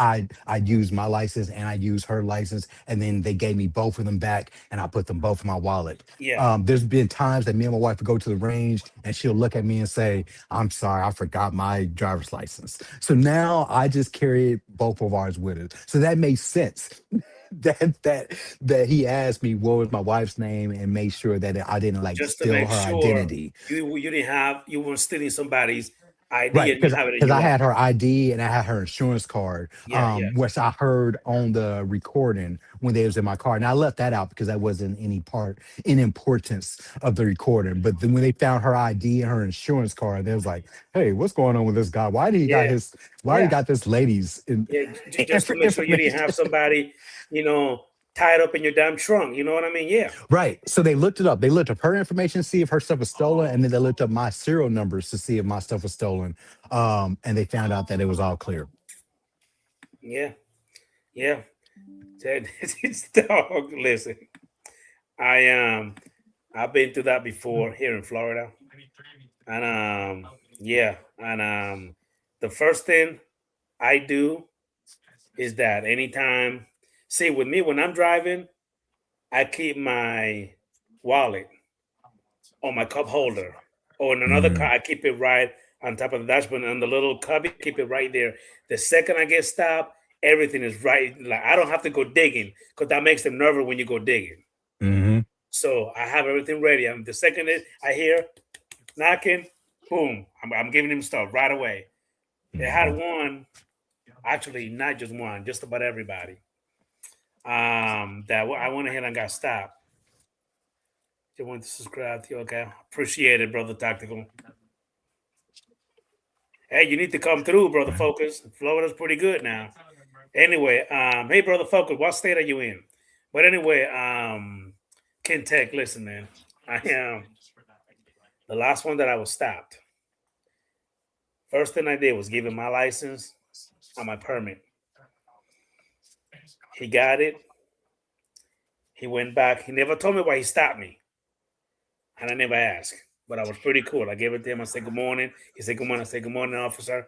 I used my license and I used her license, and then they gave me both of them back, and I put them both in my wallet. Yeah, There's been times that me and my wife would go to the range, and she'll look at me and say, "I'm sorry, I forgot my driver's license." So now I just carry both of ours with us. So that makes sense that he asked me what was my wife's name and made sure that I didn't like just to steal make her sure identity. you weren't stealing somebody's ID Right, and you because have it in because your I had wallet. her ID and I had her insurance card, Yeah, yeah, which I heard on the recording when they was in my car, and I left that out because that wasn't any part in importance of the recording. But then when they found her ID and her insurance card, they was like, "Hey, what's going on with this guy? yeah, Why he yeah, got this lady's yeah. Just to make sure you didn't information?" have somebody, you know, tied up in your damn trunk. You know what I mean? Yeah, Right. So they looked it up. They looked up her information to see if her stuff was stolen, and then they looked up my serial numbers to see if my stuff was stolen. And they found out that it was all clear. yeah, yeah. Said it's dog. Listen, I I've been through that before here in Florida, and yeah, and the first thing I do is that anytime, see, with me when I'm driving, I keep my wallet on my cup holder, or in another car, Mm, I keep it right on top of the dashboard on the little cubby. I keep it right there. The second I get stopped, everything is right. Like I don't have to go digging because that makes them nervous when you go digging. Mm-hmm. So I have everything ready. The second I hear knocking, boom, I'm giving him stuff right away. They had Mm-hmm. one, actually not just one, just about everybody. That I went ahead and got stopped. You want to subscribe to you, okay? Appreciate it, brother Tactical. Hey, you need to come through, brother Right. Focus. Florida's pretty good now. Anyway, hey, brother Focus, what state are you in? But anyway, Kentech, listen, man. I am the last one that I was stopped. First thing I did was give him my license and my permit. He got it. He went back. He never told me why he stopped me, and I never asked. But I was pretty cool. I gave it to him. I said, "Good morning." He said, "Good morning." I said, "Good morning, officer."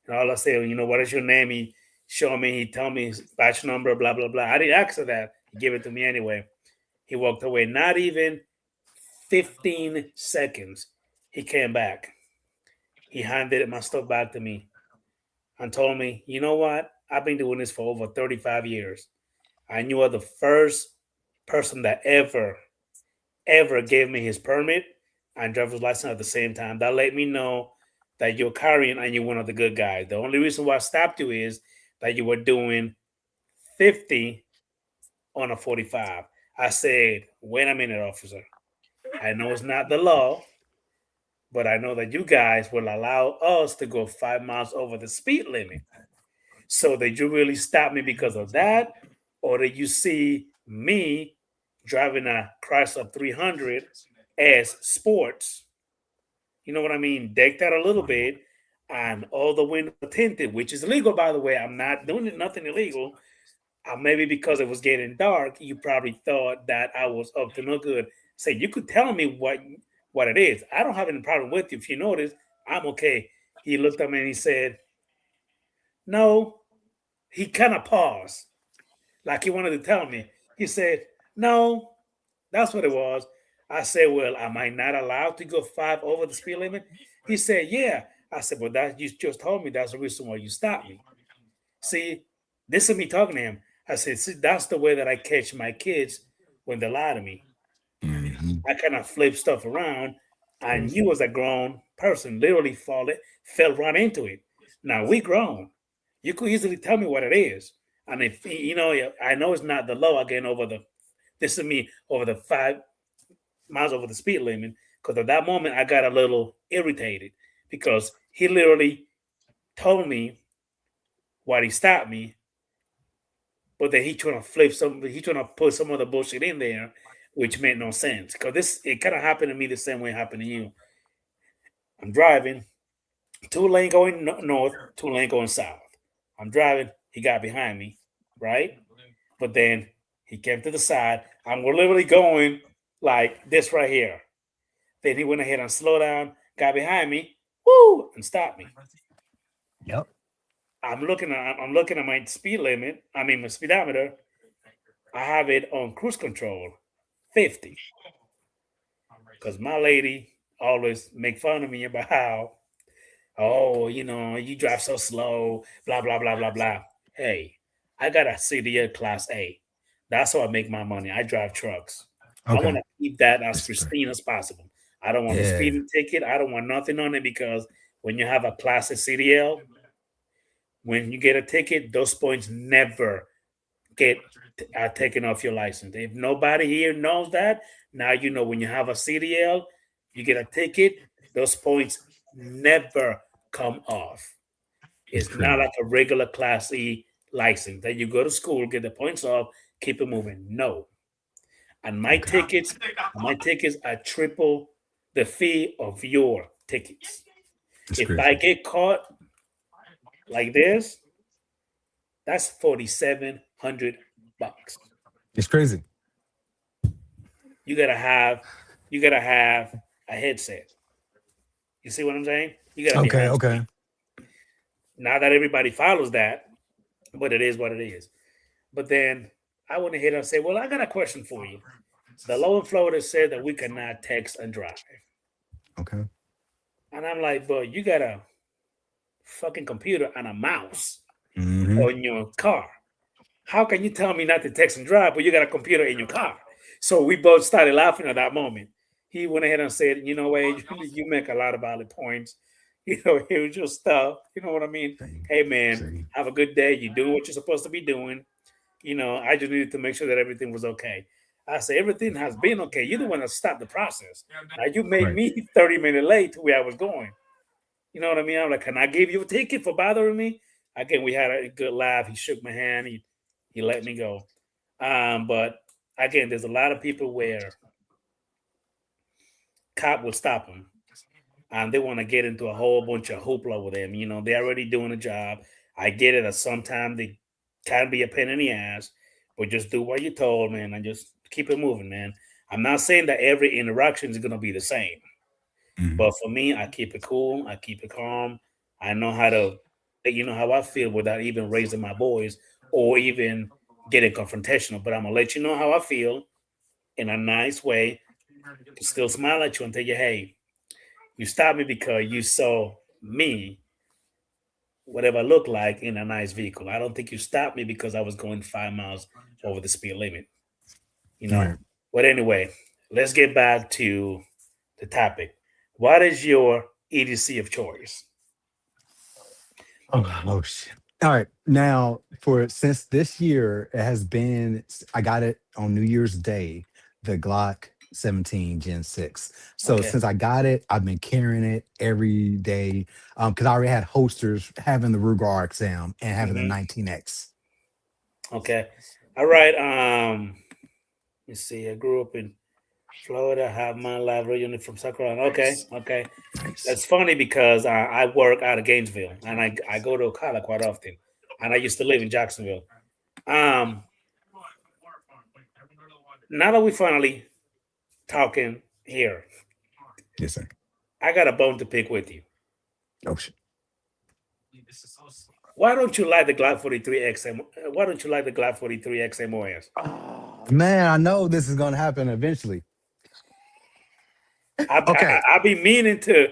And all I said, "What is your name?" He showed me. He told me his batch number, blah blah blah. I didn't ask for that. He gave it to me anyway. He walked away. Not even 15 seconds. He came back. He handed my stuff back to me and told me, "You know what? I've been doing this for over 35 years. And you are the first person that ever gave me his permit and driver's license at the same time. That let me know that you're carrying and you're one of the good guys. The only reason why I stopped you is that you were doing 50 on a 45." I said, "Wait a minute, officer. I know it's not the law, but I know that you guys will allow us to go 5 miles over the speed limit. So did you really stop me because of that? Or did you see me driving a Chrysler 300 as sports? You know what I mean? Decked out a little bit and all the windows tinted, which is illegal, by the way. I'm not doing it, nothing illegal. Maybe because it was getting dark, you probably thought that I was up to no good. Say, you could tell me what it is. I don't have any problem with you. If you notice, I'm okay." He looked at me and he said, "No." He kind of paused, like he wanted to tell me. He said, "No, that's what it was." I said, "Well, am I not allowed to go five over the speed limit?" He said, "Yeah." I said, "Well, that you just told me that's the reason why you stopped me." See, this is me talking to him. I said, "See, that's the way that I catch my kids when they lie to me. Mm-hmm. I kind of flip stuff around, and you, as a grown person, literally fell right into it. Now we grown. You could easily tell me what it is, and if I know it's not the law again over the. This is me over the 5 miles over the speed limit, because at that moment I got a little irritated because he literally told me why he stopped me, but then he trying to flip some. He trying to put some other bullshit in there, which made no sense. Because this it kind of happened to me the same way it happened to you. I'm driving, two lane going north, two lane going south. I'm driving. He got behind me, right? But then he came to the side. I'm literally going like this right here. Then he went ahead and slowed down, got behind me, woo, and stopped me. Yep. I'm looking at my speed limit. I mean my speedometer. I have it on cruise control, 50. Because my lady always make fun of me about how, "Oh, you drive so slow, blah, blah, blah, blah, blah." Hey, I got a CDL Class A. That's how I make my money. I drive trucks. I want Okay. to keep that as That's great. pristine as possible. I don't want a Yeah. speeding ticket. I don't want nothing on it because when you have a Class A CDL, when you get a ticket, those points never get taken off your license. If nobody here knows that, now you know when you have a CDL, you get a ticket, those points never come off. It's It's not true. like a regular Class E license that you go to school, get the points off, keep it moving. No. And Okay. my tickets are triple the fee of your tickets. It's If I crazy. get caught like this, that's $4,700. It's crazy. You gotta have you gotta have a headset. You see what I'm saying? You gotta be Okay. hands free. Okay. Not that everybody follows that, but it is what it is. But then I went ahead and said, "Well, I got a question for you. The law in Florida said that we cannot text and drive." Okay. And I'm like, "But you got a fucking computer and a mouse. Hmm. on your car. How can you tell me not to text and drive, but you got a computer in your car? So we both started laughing at that moment. He went ahead and said, you know, Wade, you make a lot of valid points. You know, here's your stuff. You know what I mean? See, Hey, man, see, have a good day. You do what you're supposed to be doing. You know, I just needed to make sure that everything was okay. I said, everything has been okay. You're the one that stopped the process. Now, you made right, me 30 minutes late to where I was going. You know what I mean? I'm like, can I give you a ticket for bothering me? Again, we had a good laugh. He shook my hand. He let me go. But again, there's a lot of people where cop will stop them and they want to get into a whole bunch of hoopla with them. You know, they're already doing a job. I get it. That sometimes they can be a pain in the ass, but just do what you're told, man, and just keep it moving, man. I'm not saying that every interaction is gonna be the same, mhm, but for me, I keep it cool. I keep it calm. I know how to, you know, how I feel without even raising my voice or even getting confrontational. But I'm gonna let you know how I feel in a nice way. Can still smile at you and tell you, hey, you stopped me because you saw me, whatever I look like, in a nice vehicle. I don't think you stopped me because I was going 5 miles over the speed limit, you know. right. But anyway, let's get back to the topic. What is your EDC of choice? Oh shit. All right. Now, for since this year, it has been, I got it on New Year's Day, the Glock 17 Gen 6. So Okay. since I got it, I've been carrying it every day. Because I already had holsters having the Ruger exam and having the Hmm. 19X. Okay. All right. Let's see. I grew up in Florida. Have my live originally from Sacramento. Okay. Nice. Okay. Nice. That's funny because I work out of Gainesville and I go to Ocala quite often, and I used to live in Jacksonville. Um, Now that we finally talking here, Yes, sir. I got a bone to pick with you. Oh shit. Why don't you like the Glock 43 XM? Why don't you like the Glock 43 XMOS? Oh, man, I know this is gonna happen eventually. Okay. I've been meaning to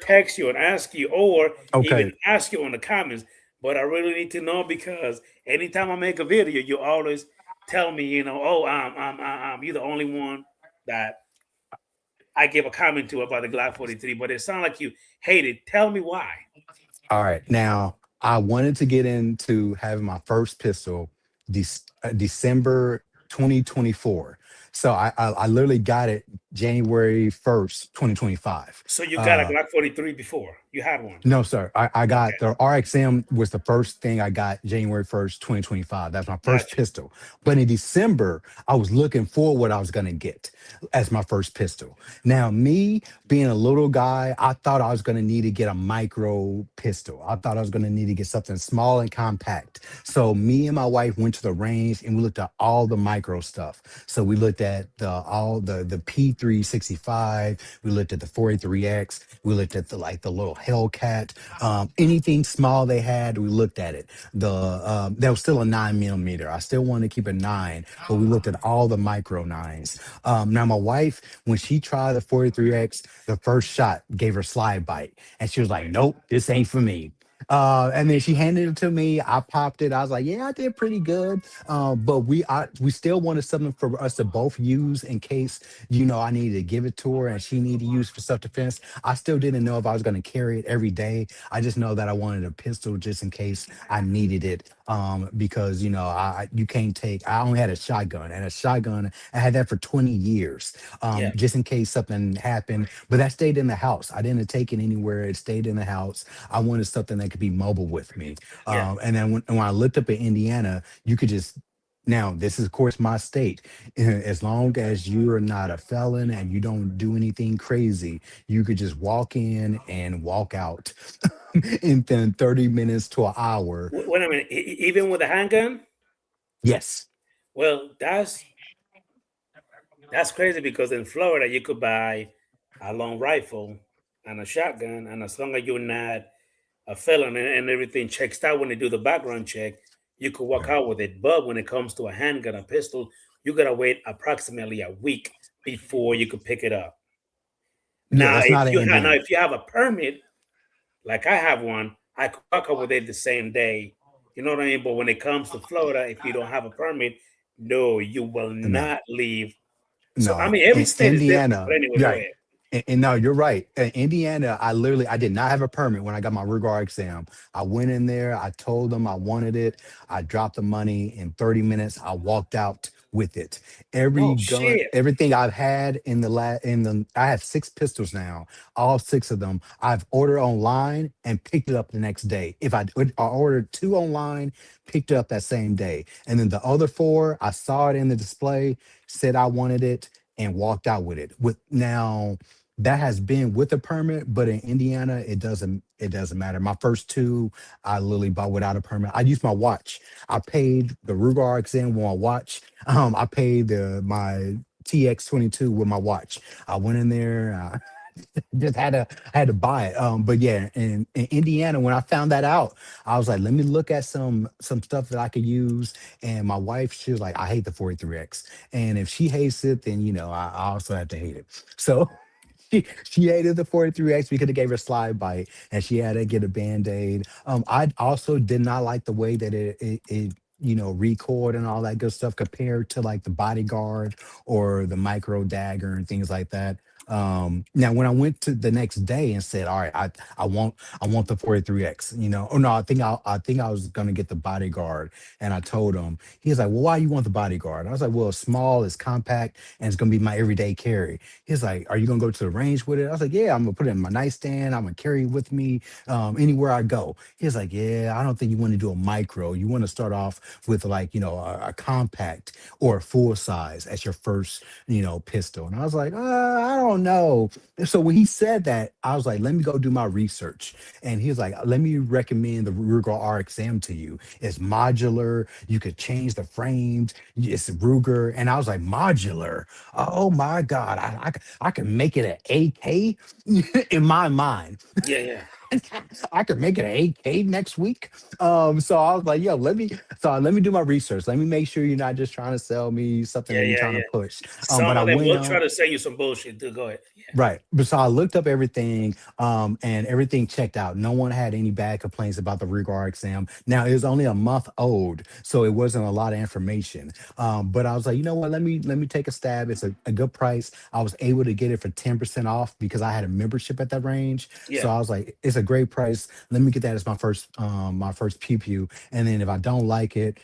text you and ask you, or even Okay. ask you on the comments, but I really need to know because anytime I make a video, you always tell me, you know, oh, you're the only one that I give a comment to about the Glock 43, but it sounds like you hate it. Tell me why. All right. Now, I wanted to get into having my first pistol December 2024. So I literally got it January 1st, 2025. So you got a Uh, Glock 43 before? You had one? no, sir. I got Okay, the RXM was the first thing I got January 1st, 2025. That's my first gotcha. pistol. But in December, I was looking for what I was gonna get as my first pistol. Now, me being a little guy, I thought I was gonna need to get a micro pistol. I thought I was gonna need to get something small and compact. So me and my wife went to the range and we looked at all the micro stuff. So we looked at the P365, we looked at the 43X, we looked at the little Hellcat, anything small they had, we looked at it. There was still a 9 millimeter. I still wanted to keep a nine, but we looked at all the micro nines. Now my wife, when she tried the 43X, the first shot gave her slide bite, and she was like, "Nope, this ain't for me." And then she handed it to me. I popped it. I was like, "Yeah, I did pretty good." But we still wanted something for us to both use in case I needed to give it to her and she needed to use for self defense. I still didn't know if I was going to carry it every day. I just know that I wanted a pistol just in case I needed it. Because you can't take. I only had a shotgun, and a shotgun I had that for 20 years. Yeah, Just in case something happened. But that stayed in the house. I didn't take it anywhere. It stayed in the house. I wanted something that could be mobile with me. yeah, And then when I looked up in Indiana, you could just now, this is, of course, my state. As long as you are not a felon and you don't do anything crazy, you could just walk in and walk out in 30 minutes to an hour. Wait a minute. Even with a handgun? Yes. Well, that's crazy because in Florida you could buy a long rifle and a shotgun, and as long as you're not a felon and everything checks out when they do the background check, you could walk Right. out with it. But when it comes to a handgun, a pistol, you gotta wait approximately a week before you could pick it up. Yeah, Now, that's not an if Indiana. you have a permit, like I have one, I could walk up with it the same day. You know what I mean? But when it comes to Florida, if you don't have a permit, no, you will No, not leave. So I no. mean, every In state is different. Indiana, But anyway, go right. ahead. And no, you're right. In Indiana, I did not have a permit when I got my rigor exam. I went in there, I told them I wanted it. I dropped the money in 30 minutes. I walked out with it. Every No gun, shit. everything I've had I have 6 pistols now. All 6 of them I've ordered online and picked it up the next day. I ordered 2 online, picked it up that same day. And then the other 4, I saw it in the display, said I wanted it and walked out with it. With now that has been with a permit, but in Indiana, it doesn't matter. My first 2, I literally bought without a permit. I used my watch. I paid the Ruger exam with my watch. I paid my TX22 with my watch. I went in there. Just had to buy it. But yeah, in Indiana, when I found that out, I was like, let me look at some stuff that I could use. And my wife, she was like, I hate the 43X, and if she hates it, then I also have to hate it. So she hated the 43X because it gave her a slide bite, and she had to get a band-aid. I also did not like the way that it recoiled and all that good stuff compared to like the bodyguard or the micro dagger and things like that. Now when I went to the next day and said, all right, I want the 43X, oh no, I think I was gonna get the bodyguard. And I told him, he was like, well, why you want the bodyguard? I was like, well, it's small, it's compact, and it's gonna be my everyday carry. He's like, are you gonna go to the range with it? I was like, yeah, I'm gonna put it in my nightstand, I'm gonna carry it with me anywhere I go. He's like, yeah, I don't think you want to do a micro. You want to start off with like, a compact or a full size as your first, pistol. And I was like, I don't know. So when he said that, I was like, let me go do my research. And he was like, let me recommend the Ruger RXM to you. It's modular. You could change the frames. It's Ruger. And I was like, modular. Oh my God. I can make it an AK in my mind. Yeah, yeah, I could make it an 8K next week. So I was like, yo, let me do my research. Let me make sure you're not just trying to sell me something yeah, that you're yeah, trying to yeah. push. But Some I of them went will try on. to sell you some bullshit. Do go ahead. Right. But so I looked up everything, and everything checked out. No one had any bad complaints about the Ruger exam. Now it was only a month old, so it wasn't a lot of information. But I was like, you know what? Let me take a stab. It's a good price. I was able to get it for 10% off because I had a membership at that range. Yeah, So I was like, it's a great price. Let me get that as my first pew pew. And then if I don't like it,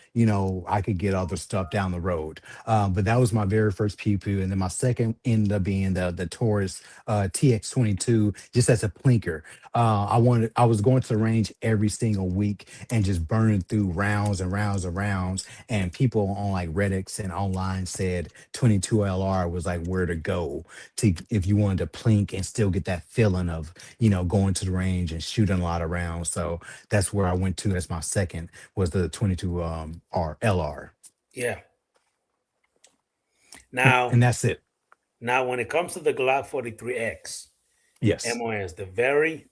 I could get other stuff down the road. But that was my very first pew pew, and then my second ended up being the Taurus TX22, just as a plinker. I was going to the range every single week and just burning through rounds and rounds and rounds. And people on like Reddit and online said 22 LR was like where to go to if you wanted to plink and still get that feeling of going to the range and shooting a lot of rounds. So that's where I went to as my second was the 22 R LR, yeah. and, Now, and that's it. now, when it comes to the Glock 43X Yes. MOS, the very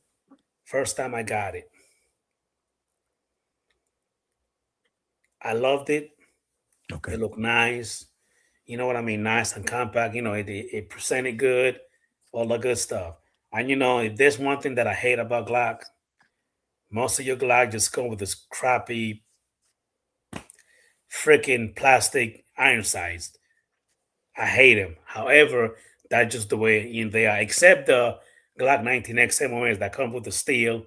first time I got it, I loved it. Okay. It looked nice. You know what I mean? Nice and compact. It presented good, all the good stuff. And if there's one thing that I hate about Glock, most of your Glock just come with this crappy freaking plastic iron sights. I hate them. However, that's just the way they are. Except the Glock 19X MOS that come with the steel.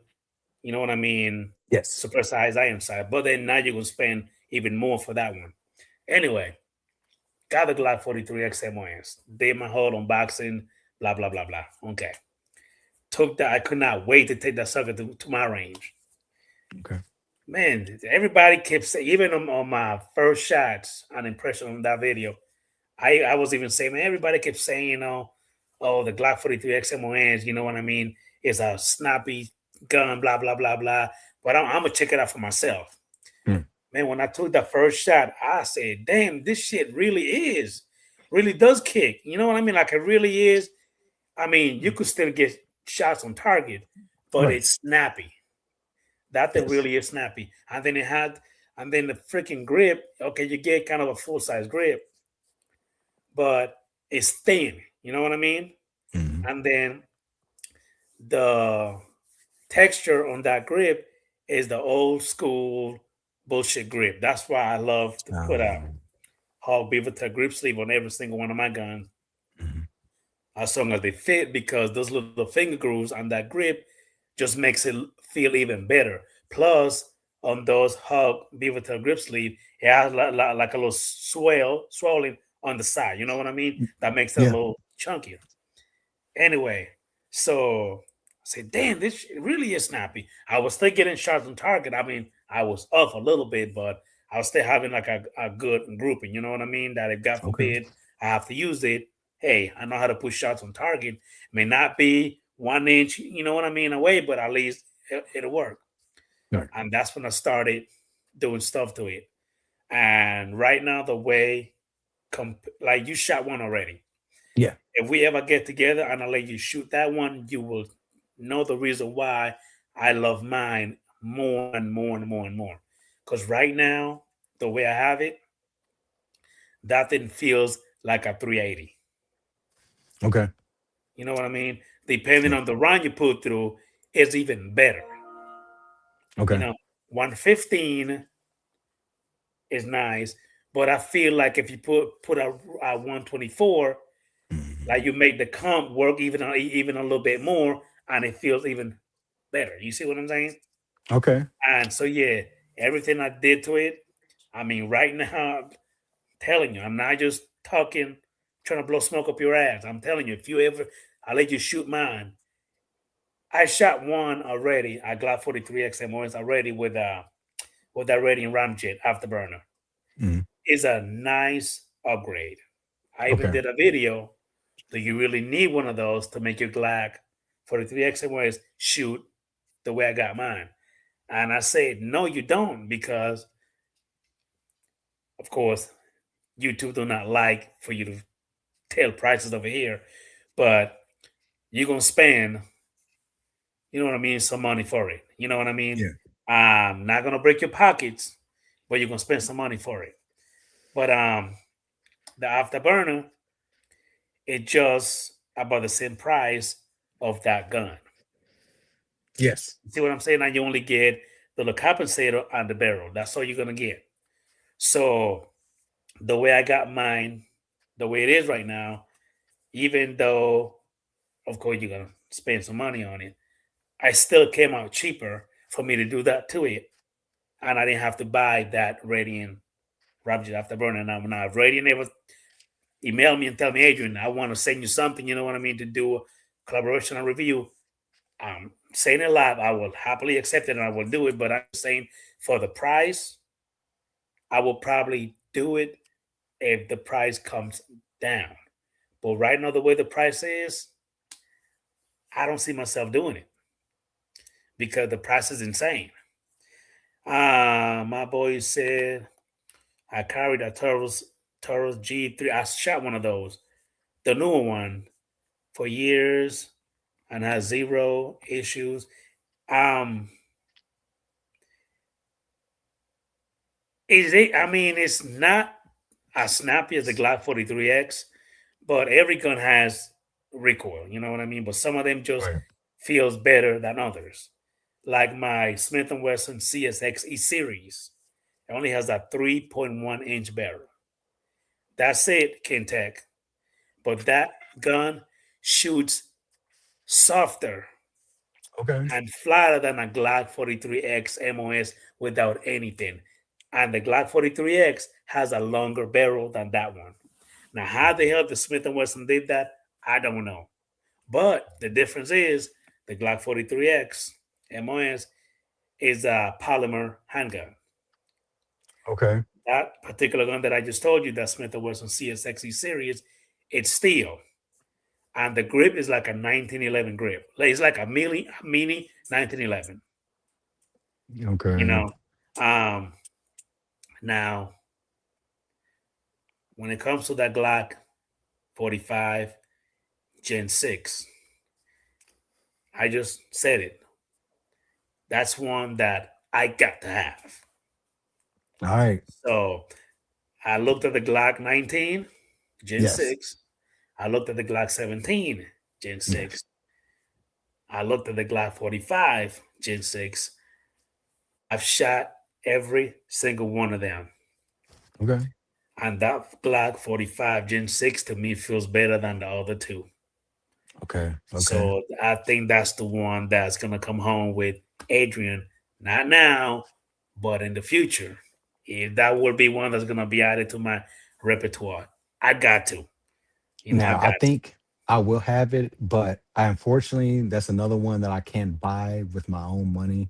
You know what I mean? Yes. Super size iron sight. But then now you're gonna spend even more for that one. Anyway, got the Glock 43X MOS. Did my whole unboxing. Blah blah blah blah. Okay. Took that. I could not wait to take that sucker to my range. Okay. Man, everybody kept saying, even on my first shots on impression on that video, I was even saying, man, everybody kept saying, oh, the Glock 43 XMONs, you know what I mean? Is a snappy gun, blah, blah, blah, blah. But I'm going to check it out for myself. Mm. Man, when I took that first shot, I said, damn, this shit really does kick. You know what I mean? Like it really is. I mean, you could still get shots on target, but Right. it's snappy. That thing Yes. really is snappy. And then the freaking grip, okay, you get kind of a full size grip, but it's thin. You know what I mean? Mhm. And then the texture on that grip is the old school bullshit grip. That's why I love to put a Um, hog beaver tail grip sleeve on every single one of my guns mhm. as long as they fit, because those little finger grooves on that grip just makes it feel even better. Plus, on those hug beaver tail grip sleeve, it has like a little swelling on the side. You know what I mean? That makes it a Yeah. little chunkier. Anyway, so I said, damn, this shit really is snappy. I was still getting shots on target. I mean, I was off a little bit, but I was still having like a good grouping. You know what I mean? That if God Okay. forbid I have to use it, hey, I know how to put shots on target. May not be 1 inch, you know what I mean, away, but at least it'll work. Right. And that's when I started doing stuff to it. And right now, the way, like you shot one already. Yeah. If we ever get together and I let you shoot that one, you will know the reason why I love mine more and more and more and more. Because right now, the way I have it, that thing feels like a 380. Okay. You know what I mean? Depending Yeah. on the round you put through, it's even better. You Okay. know, 115 is nice, but I feel like if you put a 124, Mhm. like you make the comp work even a little bit more, and it feels even better. You see what I'm saying? Okay. And so yeah, everything I did to it. I mean, right now, I'm telling you, I'm not just talking, trying to blow smoke up your ass. I'm telling you, if you ever, I let you shoot mine. I shot one already. I got 43 XMOs already with that Radiant Ramjet afterburner. Mhm. It's a nice upgrade. I even Okay. did a video. Do you really need one of those to make your Glock 43 XMOs shoot the way I got mine? And I said, no, you don't, because of course YouTube do not like for you to tell prices over here, but you're gonna spend, you know what I mean, some money for it. You know what I mean? Yeah. I'm not gonna break your pockets, but you're gonna spend some money for it. But the afterburner, it just about the same price of that gun. Yes. See what I'm saying? Now you only get the little compensator on the barrel. That's all you're gonna get. So the way I got mine, the way it is right now, even though of course you're gonna spend some money on it, I still came out cheaper for me to do that to it, and I didn't have to buy that Radiant Robjet Afterburner. Now if Radiant ever email me and tell me, Adrian, I want to send you something, you know what I mean, to do a collaboration or review, saying it live, I will happily accept it and I will do it. But I'm saying for the price, I will probably do it if the price comes down. But right now, the way the price is, I don't see myself doing it because the price is insane. My boy said I carried a Taurus G3. I shot one of those, the newer one, for years and has zero issues. Um, is it? I mean, it's not as snappy as the Glock 43X, but every gun has recoil. You know what I mean? But some of them just Right. feels better than others. Like my Smith and Wesson CSX E series, it only has a 3.1-inch barrel. That's it, Kintech. But that gun shoots softer Okay. and flatter than a Glock 43X MOS without anything. And the Glock 43X has a longer barrel than that one. Now, how the hell the Smith and Wesson did that, I don't know. But the difference is the Glock 43X MOS is a polymer handgun. Okay. That particular gun that I just told you, that Smith and Wesson CSXE series, it's steel, and the grip is like a 1911 grip. Like, it's like a mini 1911. You Okay. know, um, now when it comes to that Glock 45 Gen 6, I just said it. That's one that I got to have. All right. So I looked at the Glock 19 Gen Yes. 6. I looked at the Glock 17 Gen Yes. 6. I looked at the Glock 45 Gen 6. I've shot every single one of them. Okay. And that Glock 45 Gen 6 to me feels better than the other two. Okay. Okay. So I think that's the one that's gonna come home with Adrian, not now, but in the future. If that will be one that's gonna be added to my repertoire, I got to. I Now, I got to. think I will have it, but I, unfortunately, that's another one that I can't buy with my own money.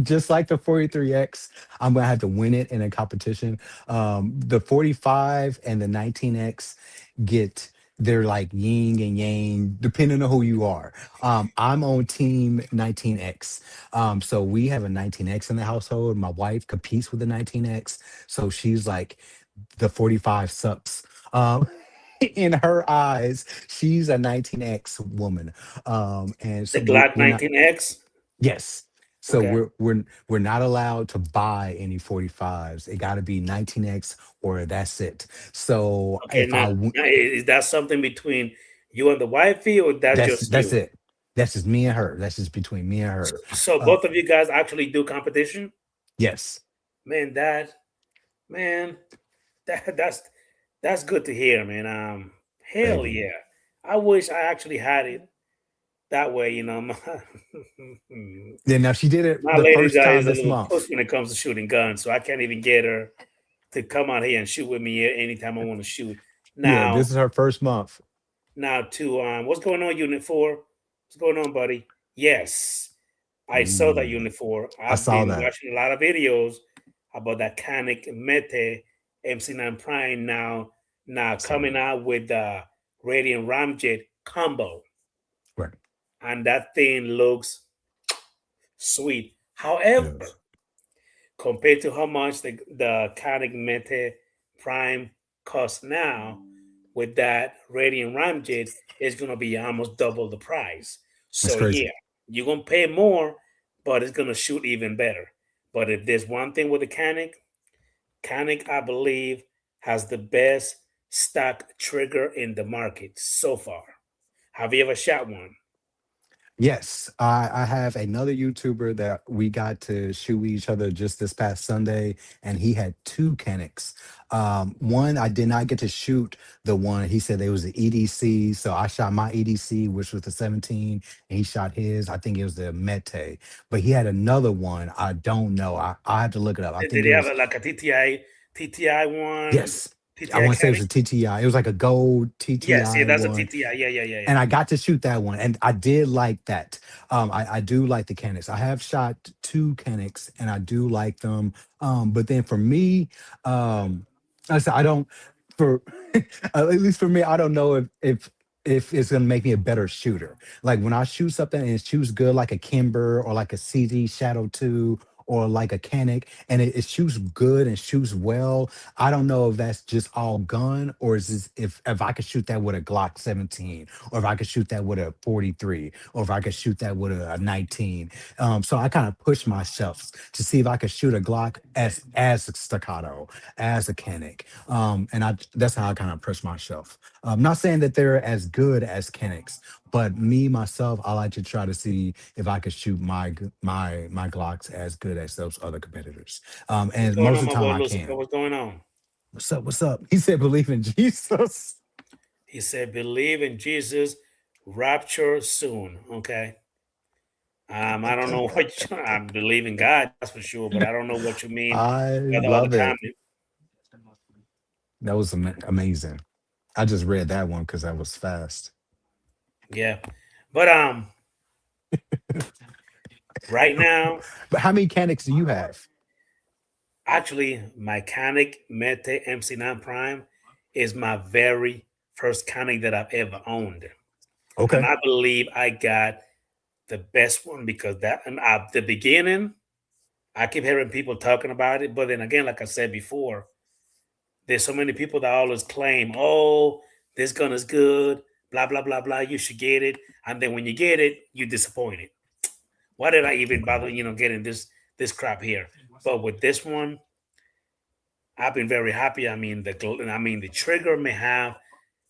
Just like the 43X, I'm gonna have to win it in a competition. The 45 and the 19X get they're like yin and yang, depending on who you are. I'm on team 19X. So we have a 19X in the household. My wife competes with the 19X, so she's like, the 45 sucks. In her eyes, she's a 19X woman. And The so Glock we're not, 19X. yes. So Okay. we're not allowed to buy any 45s. It got to be 19X or that's it. So Okay. if Now, I w- now, is that something between you and the wifey, or that's just that's you? it. That's just me and her. That's just between me and her. So Uh both of you guys actually do competition? yes. Man, man, that that's good to hear, man. Thank Hell you. yeah. I wish I actually had it that way, Then now she did it my the lady first guy time is a this little month. puss when it comes to shooting guns, so I can't even get her to come out here and shoot with me anytime I want to shoot. Yeah, Now, this is her first month. now to what's going on, Unit 4? What's going on, buddy? Yes, I saw that Ooh, Unit 4. I I've saw been that. watching a lot of videos about that Canic Mete MC9 Prime now I saw coming that. out with the Radiant Ramjet combo. Right. And that thing looks sweet. However, Yes. compared to how much the Canic Mete Prime costs now, with that Radiant Ramjet, it's gonna be almost double the price. That's So yeah, crazy. you're gonna pay more, but it's gonna shoot even better. But if there's one thing with the Canic, I believe, has the best stock trigger in the market so far. Have you ever shot one? Yes, I have another YouTuber that we got to shoot with each other just this past Sunday, and he had two Canics. One I did not get to shoot the one. He said it was the EDC, so I shot my EDC, which was the 17, and he shot his. I think it was the Mete, but he had another one. I don't know. I have to look it up. I Did think they it have was like a TTI one? yes. I TTI want to say it was Canic? a TTI. It was like a gold Yes, yeah, TTI that's a one, TTI. Yeah. and I got to shoot that one, and I did like that. I do like the Canics. I have shot two Canics, and I do like them. But then for me, I said I don't for at least for me, I don't know if it's gonna make me a better shooter. Like when I shoot something and it shoots good, like a Kimber or like a CD Shadow 2 or like a Canic, and it shoots good and shoots well. I don't know if that's just all gun or is this, if I could shoot that with a Glock 17 or if I could shoot that with a 43 or if I could shoot that with a 19. So I kind of push myself to see if I could shoot a Glock as a staccato, as a Canic. And I that's how I kind of push myself. Not saying that they're as good as Canics, but me myself, I like to try to see if I could shoot my Glocks as good as those other competitors. What's And going most on, of the my time boy I Lucifer? can. What's going on? What's up? What's up? He said, believe in Jesus. He said, believe in Jesus, rapture soon. Okay. I don't know I believe in God, that's for sure, but I don't know what you mean I by the other love it. comment. That was amazing. I just read that one because that was fast. Yeah. But right now, But how many mechanics do you have? actually, my Canic Mete MC9 Prime is my very first Canic that I've ever owned. And Okay. I believe I got the best one because that and at the beginning, I keep hearing people talking about it. But then again, like I said before, there's so many people that always claim, oh, this gun is good, blah, blah, blah, blah. You should get it. And then when you get it, you're disappointed. Why did I even Okay. bother, getting this crap here? But with this one, I've been very happy. I mean, the trigger may have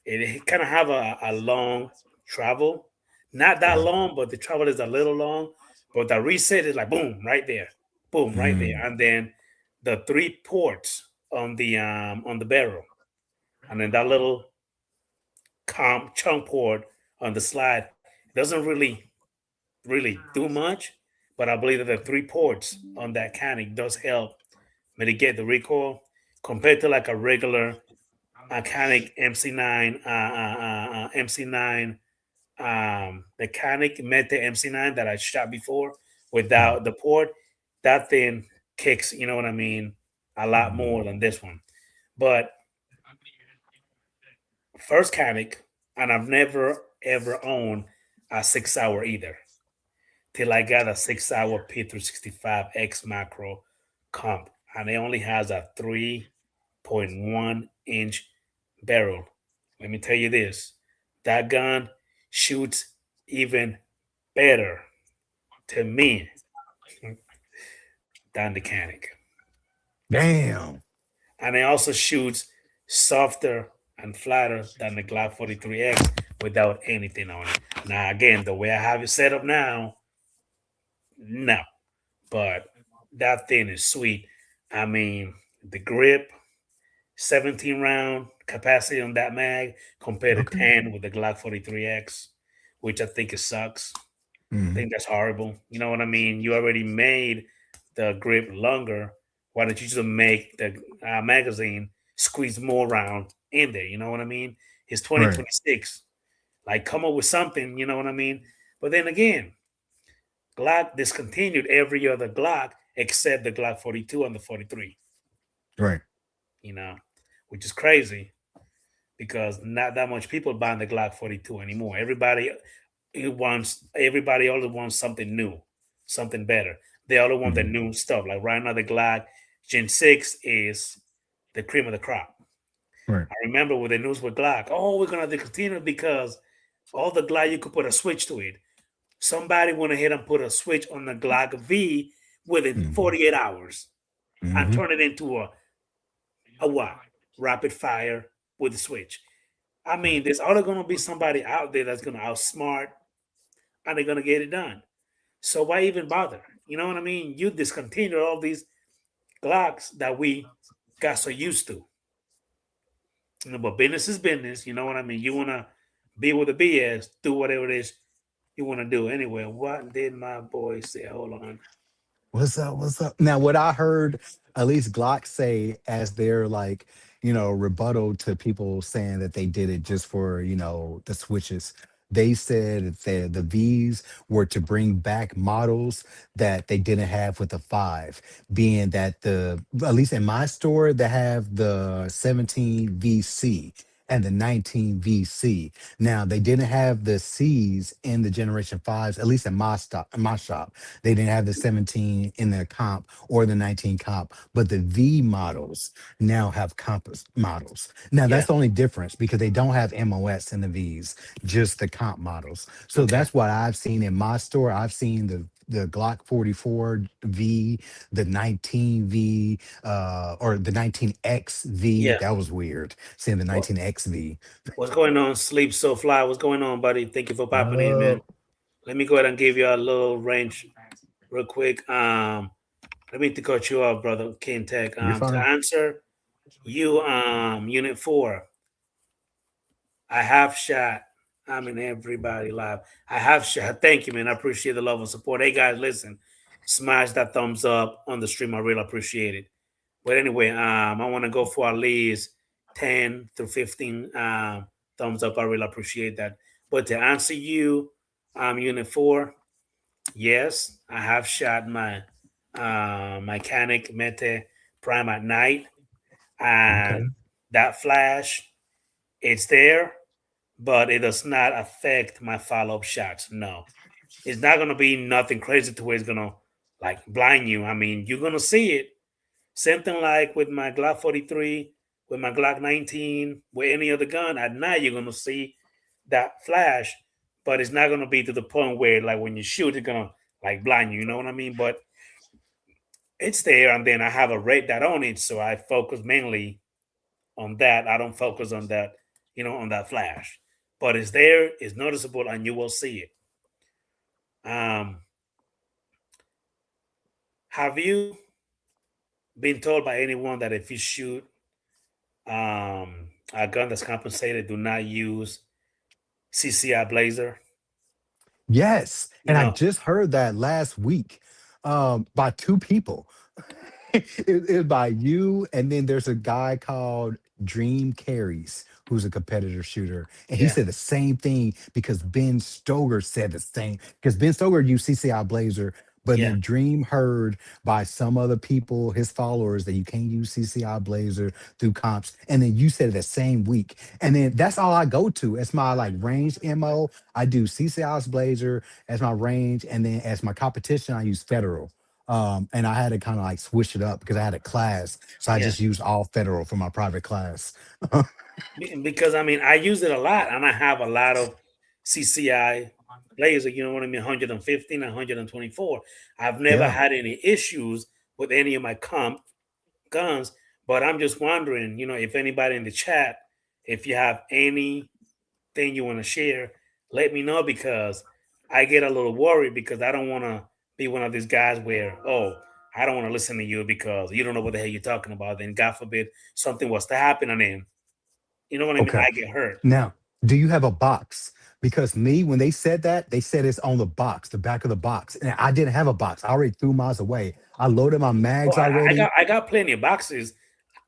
it kind of have a long travel. Not that Okay. long, but the travel is a little long. But the reset is like boom, right there. boom, right there, Mm. and then the three ports on the barrel, and then that little chunk port on the slide doesn't really do much, but I believe that the three ports on that canic does help mitigate the recoil compared to like a regular mechanic MC9 MC9 mechanic Mete MC9 that I shot before Mm. without the port. That thing kicks, you know what I mean, a lot more Mm. than this one. But first canic, and I've never ever owned a 6 hour either till I got a 6 hour P365X macro comp, and it only has a 3.1 inch barrel. Let me tell you this, that gun shoots even better to me than the Canic. Damn. And it also shoots softer and flatter than the Glock 43X without anything on it. Now, again, the way I have it set up now, no, but that thing is sweet. I mean, the grip, 17 round capacity on that mag compared to Okay. 10 with the Glock 43X, which I think it sucks. I Mm. think that's horrible. You know what I mean? You already made the grip longer. Why don't you just make the magazine squeeze more round in there? You know what I mean? It's Right. 2026. Like, come up with something. You know what I mean? But then again, Glock discontinued every other Glock except the Glock 42 and the 43. Right. You know, which is crazy because not that much people buying the Glock 42 anymore. Everybody always wants something new, something better. They all want the Mm. new stuff. Like right now, the Glock Gen 6 is the cream of the crop. Right. I remember with the news with Glock, oh, we're gonna discontinue because all the Glock you could put a switch to it. Somebody went ahead and put a switch on the Glock V within Mm. 48 hours and Hmm. turn it into a what? Rapid fire with a switch. I Right. mean, there's always gonna be somebody out there that's gonna outsmart and they're gonna get it done. So why even bother? You know what I mean? You discontinue all these Glocks that we got so used to. You know, but business is business. You know what I mean? You wanna be with the BS, do whatever it is you wanna do. Anyway, what did my boy say? Hold on. What's up? What's up? Now, what I heard, at least Glock say as their like, rebuttal to people saying that they did it just for, the switches. They said that the V's were to bring back models that they didn't have with the five, being that at least in my store, they have the 17 VC and the 19 VC. Now, they didn't have the C's in the Generation 5s, at least in my shop. They didn't have the 17 in their comp or the 19 comp, but the V models now have compass models. Now Yeah. that's the only difference because they don't have MOS in the V's, just the comp models. So Okay. that's what I've seen in my store. I've seen the Glock 44 V, the 19 V, or the 19X V. Yeah. That was weird seeing the What 19X V. what's going on? Sleep so fly. What's going on, buddy? Thank you for What popping in, man. up? Let me go ahead and give you a little range real quick. Let me to cut you off, brother King Tech. You're To fine. answer you, Unit 4, I have shot. I mean, everybody live. I have shot. Thank you, man. I appreciate the love and support. Hey, guys, listen, smash that thumbs up on the stream. I really appreciate it. But anyway, I want to go for at least 10 through 15 thumbs up. I really appreciate that. But to answer you, Unit 4, yes, I have shot my Canic Mete Prime at night, Okay. and that flash, it's there, but it does not affect my follow up shots. No, it's not gonna be nothing crazy to where it's gonna like blind you. I mean, you're gonna see it. Same thing like with my Glock 43, with my Glock 19, with any other gun. At night, you're gonna see that flash, but it's not gonna be to the point where like when you shoot, it's gonna like blind you. You know what I mean? But it's there, and then I have a red dot on it, so I focus mainly on that. I don't focus on that, on that flash. But it's there, it's noticeable, and you will see it. Um, Have you been told by anyone that if you shoot a gun that's compensated, do not use CCI Blazer? Yes, You and I know, just heard that last week by two people. It's by you, and then there's a guy called Dream Carries who's a competitor shooter, and he yeah, said the same thing because Ben Stoger said the same because Ben Stoger used CCI Blazer, but yeah, then Dream heard by some other people, his followers, that you can't use CCI Blazer through comps, and then you said it the same week, and then that's all I go to. It's my like range MO. I do CCI Blazer as my range, and then as my competition, I use Federal. And I had to kind of like switch it up because I had a class, so I yeah. just used all Federal for my private class. Because I mean, I use it a lot, and I have a lot of CCI Blazer. You know what I mean? 115, 124. I've never Yeah. had any issues with any of my comp guns, but I'm just wondering, if anybody in the chat, if you have anything you want to share, let me know because I get a little worried because I don't want to be one of these guys where, oh, I don't want to listen to you because you don't know what the hell you're talking about. Then, God forbid, something was to happen, and then, you know what I mean? Okay. I get hurt. Now, do you have a box? Because me, when they said that, they said it's on the box, the back of the box, and I didn't have a box. I already threw mine away. I loaded my Oh, mags I already. got plenty of boxes.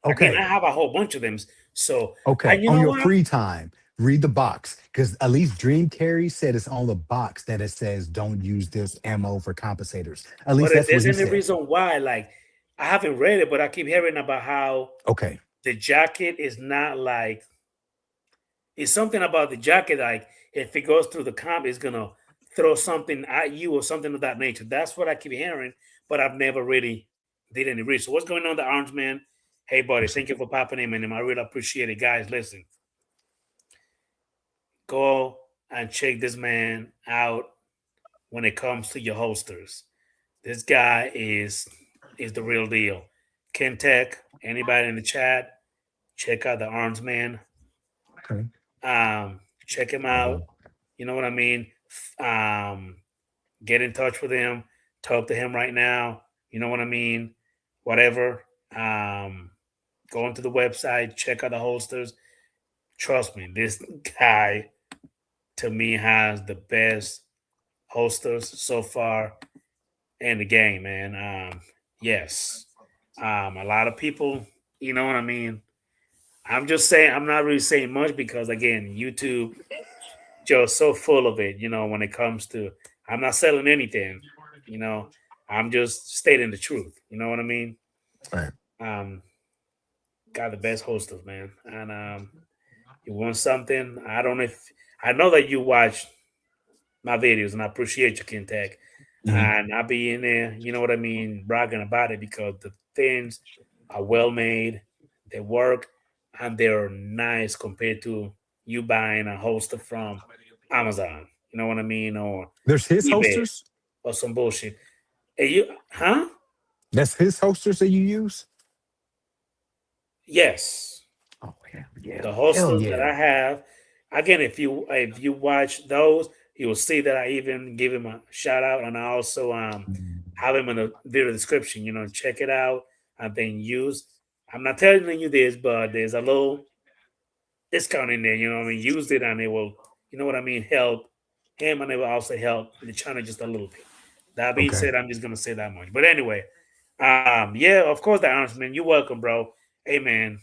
Again, I Okay. have a whole bunch of them. So, Okay. and you On know your what? free time, read the box because at least Dream Carry said it's on the box that it says don't use this ammo for compensators. At But least if that's what there's he any said. reason why, like, I haven't read it, but I keep hearing about how Okay. the jacket is not like it's something about the jacket, like if it goes through the comp, it's gonna throw something at you or something of that nature. That's what I keep hearing, but I've never really did any research. So what's going on, the arms man? Hey, buddy, thank you for popping in, man. I really appreciate it, guys. Listen, go and check this man out when it comes to your holsters. This guy is the real deal. Ken Tech, anybody in the chat, check out the arms man. Okay. Check him out. You know what I mean? Um, get in touch with him. Talk to him right now. You know what I mean? Whatever. Um, go into the website. Check out the holsters. Trust me, this guy to me has the best holsters so far in the game, man. Yes. A lot of people, you know what I mean? I'm just saying, I'm not really saying much because, again, YouTube just so full of it, when it comes to, I'm not selling anything, you know, I'm just stating the truth. You know what I mean? Right. Um, got the best hostess, man. And you want something? I don't know if I know that you watch my videos, and I appreciate you, Kintech. Mhm. And I'll be in there, you know what I mean, bragging about it because the things are well made, they work, and they're nice compared to you buying a holster from Amazon, you know what I mean, or There's his eBay holsters. or some bullshit. Hey, huh? That's his holsters that you use. Yes. Oh hell yeah, The hell hostels that yeah. I have, again, if you watch those, you'll see that I even give him a shout out, and I also have him in the video description. Check it out and then use. I'm not telling you this, but there's a little discount in there. You know what I mean? Use it, and it will. You know what I mean? Help him, and it will also help the channel just a little bit. That being Okay. said, I'm just gonna say that much. But anyway, yeah, of course, the honest man. You're welcome, bro. Hey, man.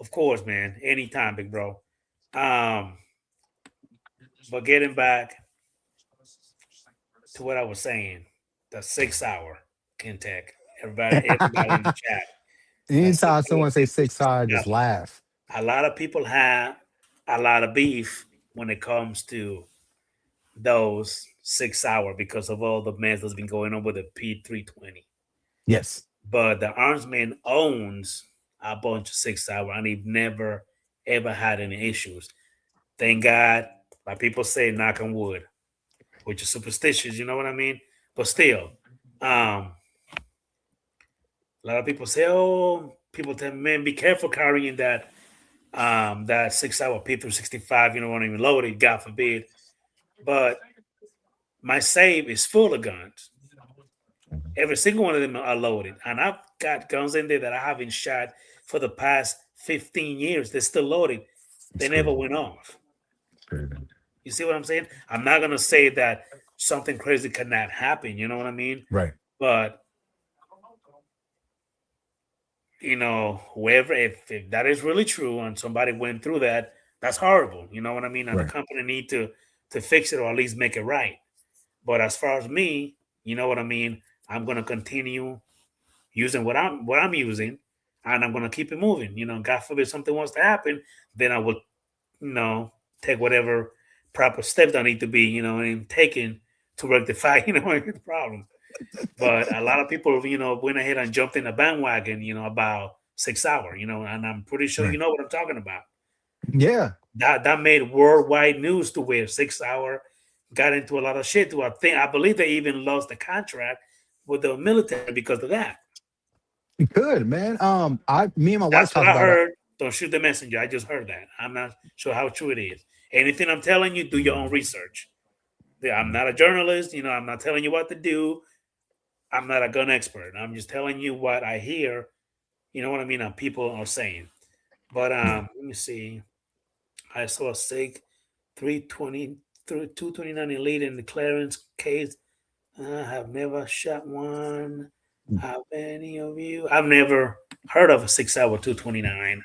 Of course, man. Anytime, big bro. Um, but getting back to what I was saying, the 6 hour Kintech. Everybody in the chat. The six Anytime hour someone say pistol. 6 hours, I Now, just laugh. a lot of people have a lot of beef when it comes to those 6 hour because of all the mess that's been going on with the P320. Yes. But the Armsman owns a bunch of 6 hour and he've never ever had any issues. Thank God. Like people say, knock on wood, which is superstitious, you know what I mean? But still, a lot of people say, "Oh, people tell me, man, be careful carrying that 6 hour P through 65. You know what I mean? Loaded, God forbid." But my save is full of guns. Every single one of them are loaded, and I've got guns in there that I haven't shot for the past 15 years. They're still loaded. They It's never crazy. went off. It's crazy. You see what I'm saying? I'm not gonna say that something crazy cannot happen. You know what I mean? Right. But whoever, if that is really true and somebody went through that, that's horrible. You know what I mean? And the Right. company need to fix it or at least make it right. But as far as me, you know what I mean? I'm gonna continue using what I'm using, and I'm gonna keep it moving. God forbid something wants to happen, then I will, you know, take whatever proper steps that need to be, and taken to rectify, the problem. But a lot of people, went ahead and jumped in a bandwagon, about 6 hour, and I'm pretty sure Right. you know what I'm talking about. Yeah. That made worldwide news to where 6 hour got into a lot of shit. To I believe they even lost the contract with the military because of that. Good, man. Me and my wife That's what talk I about it. heard. Don't shoot the messenger. I just heard that. I'm not sure how true it is. Anything I'm telling you, do your own research. I'm not a journalist. I'm not telling you what to do. I'm not a gun expert. I'm just telling you what I hear. You know what I mean? And people are saying. But Yeah. let me see. I saw a SIG 320 through 229 elite in the clearance case. I have never shot one. Have any of you? I've never heard of a 6 hour 229.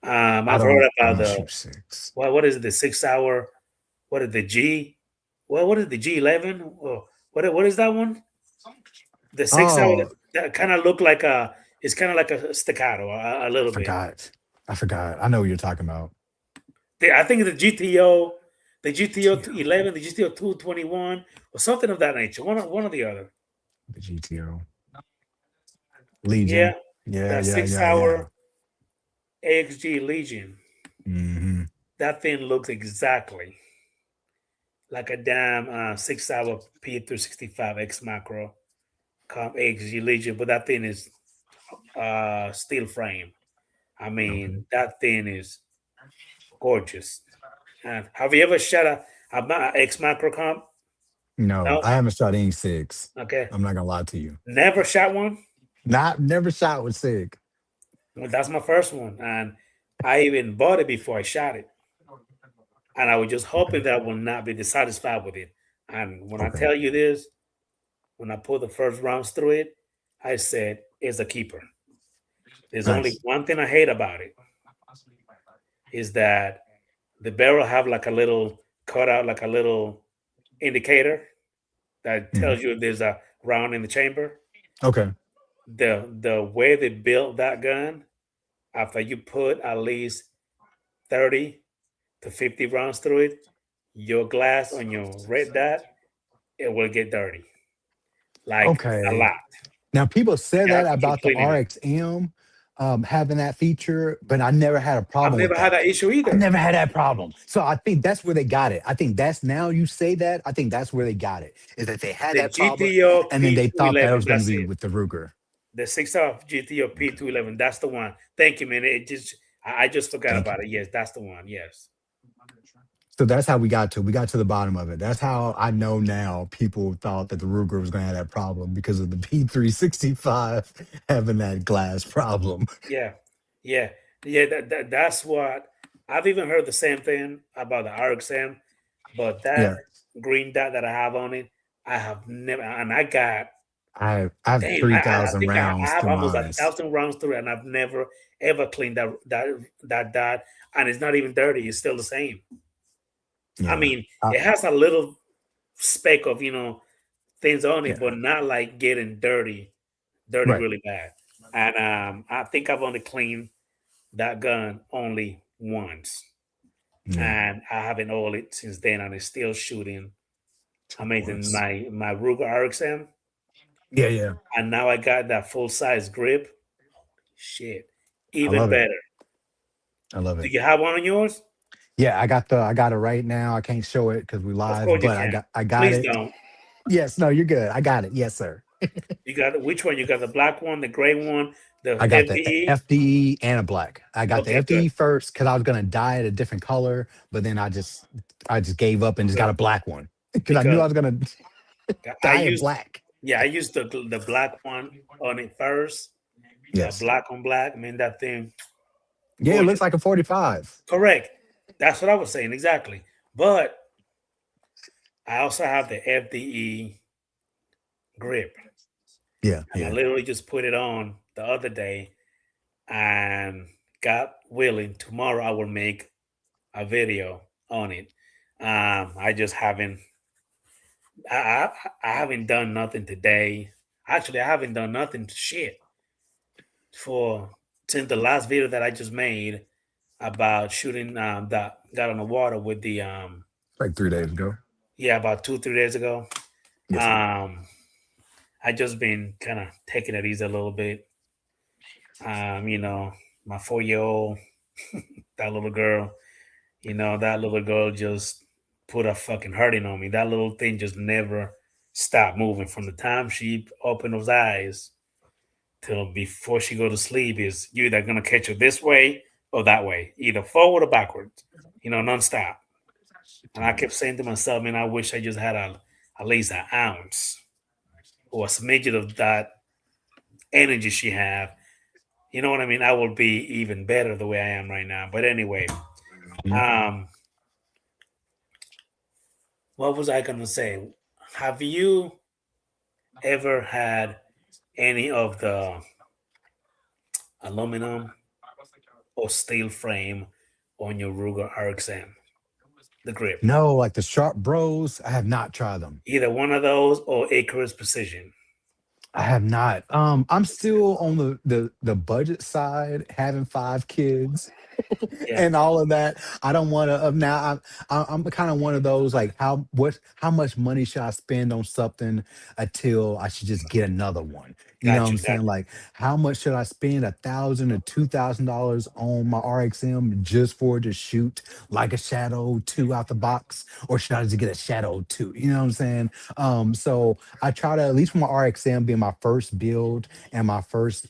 I I've heard I about don't the shoot six. what is it? The 6 hour. What is the G? What is the G11? Oh, what is that one? The 6 hour Oh, that kind of look like a. It's kind of like a staccato a I little bit. forgot. I forgot. I know what you're talking about. I think the GTO GTO. 11, the GTO 221, or something of that nature. One or the other. The GTO. Yeah, Legion. Yeah, that yeah, six yeah, yeah. hour AXG Legion. Hmm. That thing looks exactly like a damn 6 hour P365 X macro comp AXG Legion, but that thing is steel frame. I Okay. mean, that thing is gorgeous. And have you ever shot a X macro comp? No, No. I haven't shot any six. Okay. I'm not gonna lie to you. Never shot one. Not never shot with sig. Well, that's my first one, and I even bought it before I shot it, and I was just Okay. hoping that I will not be dissatisfied with it. And when I Okay. tell you this, when I put the first rounds through it, I said it's a keeper. There's only Nice. one thing I hate about it is that the barrel have like a little cutout, like a little indicator that Mhm. tells you if there's a round in the chamber. Okay. The way they built that gun, after you put at least 30 to 50 rounds through it, your glass on your red dot, it will get dirty. Like a Okay. lot. Now people said You have that to keep about the cleaning it. RXM having that feature, but I never had a I've problem with never had that. that issue I either. never had that problem. So I think that's where they got it. I think that's now you say that. I think that's where they got it. Is that they had The that problem GTO and then they thought that it P211, was going to that's be it. with the Ruger. The 6 off GTO Okay. P211, that's the one. Thank you, man. I just forgot Thank you. about it. Yes, that's the one. Yes. So that's how we got to the bottom of it. That's how I know now people thought that the Ruger was going to have that problem because of the P365 having that glass problem. Yeah. Yeah. Yeah. That's what I've even heard the same thing about the RXM, but that Yeah. green dot that I have on it, I have never, and I got, I have damn, I 3,000 think I rounds have through almost a mine. thousand rounds through it, and I've never ever cleaned that dot, and it's not even dirty. It's still the same. I Yeah. mean, it has a little speck of things on it, Yeah. but not like getting dirty Right. really bad. And I think I've only cleaned that gun only once, Yeah. and I haven't oiled it since then, and it's still shooting Of amazing. course. My Ruger RXM, Yeah. Yeah. and now I got that full size grip. Shit, I even love it. better. I love Do it. you have one on yours? Yeah. I got it right now. I can't show it because we Of live, course you but can. I got Please it. don't. Yes. No, you're good. I got it. Yes, sir. You got which one? You got the black one, the gray one, the I got the FDE. FDE and a black. I got the Okay, good, FDE first because I was gonna dye it a different color, but then I just gave up and just got good. a black one because I knew Because I was gonna I dye it used black. Yeah, I used the black one on it first. Yes. Black on black. Man, that thing. Yeah, it Boy, looks like a 45. correct. That's what I was saying exactly. But I also have the FDE grip, Yeah, and I yeah. literally just put it on the other day. And God willing, tomorrow I will make a video on it. I just haven't. I haven't done nothing today. Actually, I haven't done nothing shit for since the last video that I just made about shooting that got on the water with the Like 3 days ago. yeah, about 2 3 days ago. Yes, sir. um I just been kind of taking it easy a little bit. You know, my 4 year old, that little girl, that little girl just put a fucking hurting on me. That little thing just never stopped moving from the time she opened those eyes till before she go to sleep. Is you either gonna catch her this way or that way, either forward or backwards, nonstop. And I kept saying to myself, man, I wish I just had at least an ounce or a smidget of that energy she have. You know what I mean? I will be even better the way I am right now. But anyway, Mhm. um, what was I gonna say? Have you ever had any of the aluminum or steel frame on your Ruger RXM? The grip. No, like the Sharp Bros, I have not tried them. Either one of those or Icarus Precision. I have not. I'm still on the budget side, having 5 kids Yeah, and all of that. I don't want to. Now I'm kind of one of those like how much money should I spend on something until I should just get another one? You know what got I'm you, got saying? Like how much should I spend $1,000 or $2,000 on my RXM just for it to shoot like a Shadow 2 out the box, or should I just get a Shadow 2? You know what I'm saying? So I try to at least for my RXM being my first build and my first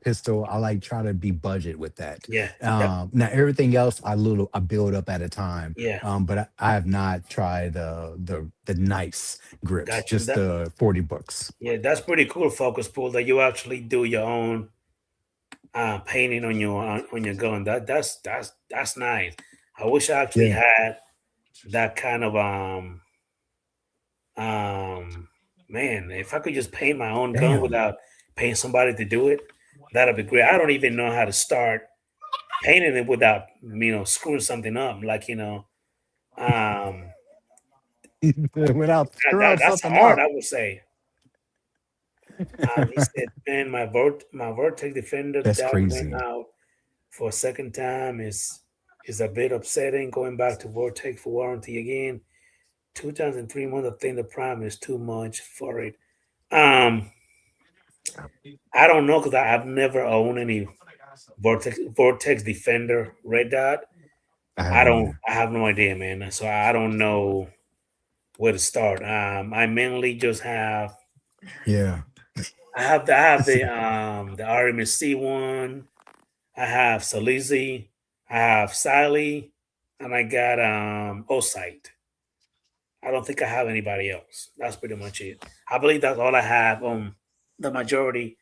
pistol, I like try to be budget with that. yeah, yep, Now everything else I build up at a time. yeah, But I have not tried the nice grips, got you. just the 40 bucks. Yeah, that's pretty cool, Focus Pool, that you actually do your own painting on your gun. That's nice. I wish I actually Yeah. had that kind of um man. If I could just paint my own gun Damn. without paying somebody to do it, that'd be great. I don't even know how to start painting it without screwing something up. Like um Without screwing that's something hard. up. I would say. He said, "Man, my Vortex Defender That's that went crazy. out for a second time is a bit upsetting. Going back to Vortex for warranty again. 2,003 months. I think the prime is too much for it. Um, I don't know because I've never owned any Vortex Defender Red Dot. I haven't either. I have no idea, man. So I don't know where to start. I mainly just have Yeah. I have the RMSC one. I have Salizi, I have Sally, and I got Osite. I don't think I have anybody else. That's pretty much it. I believe that's all I have on the majority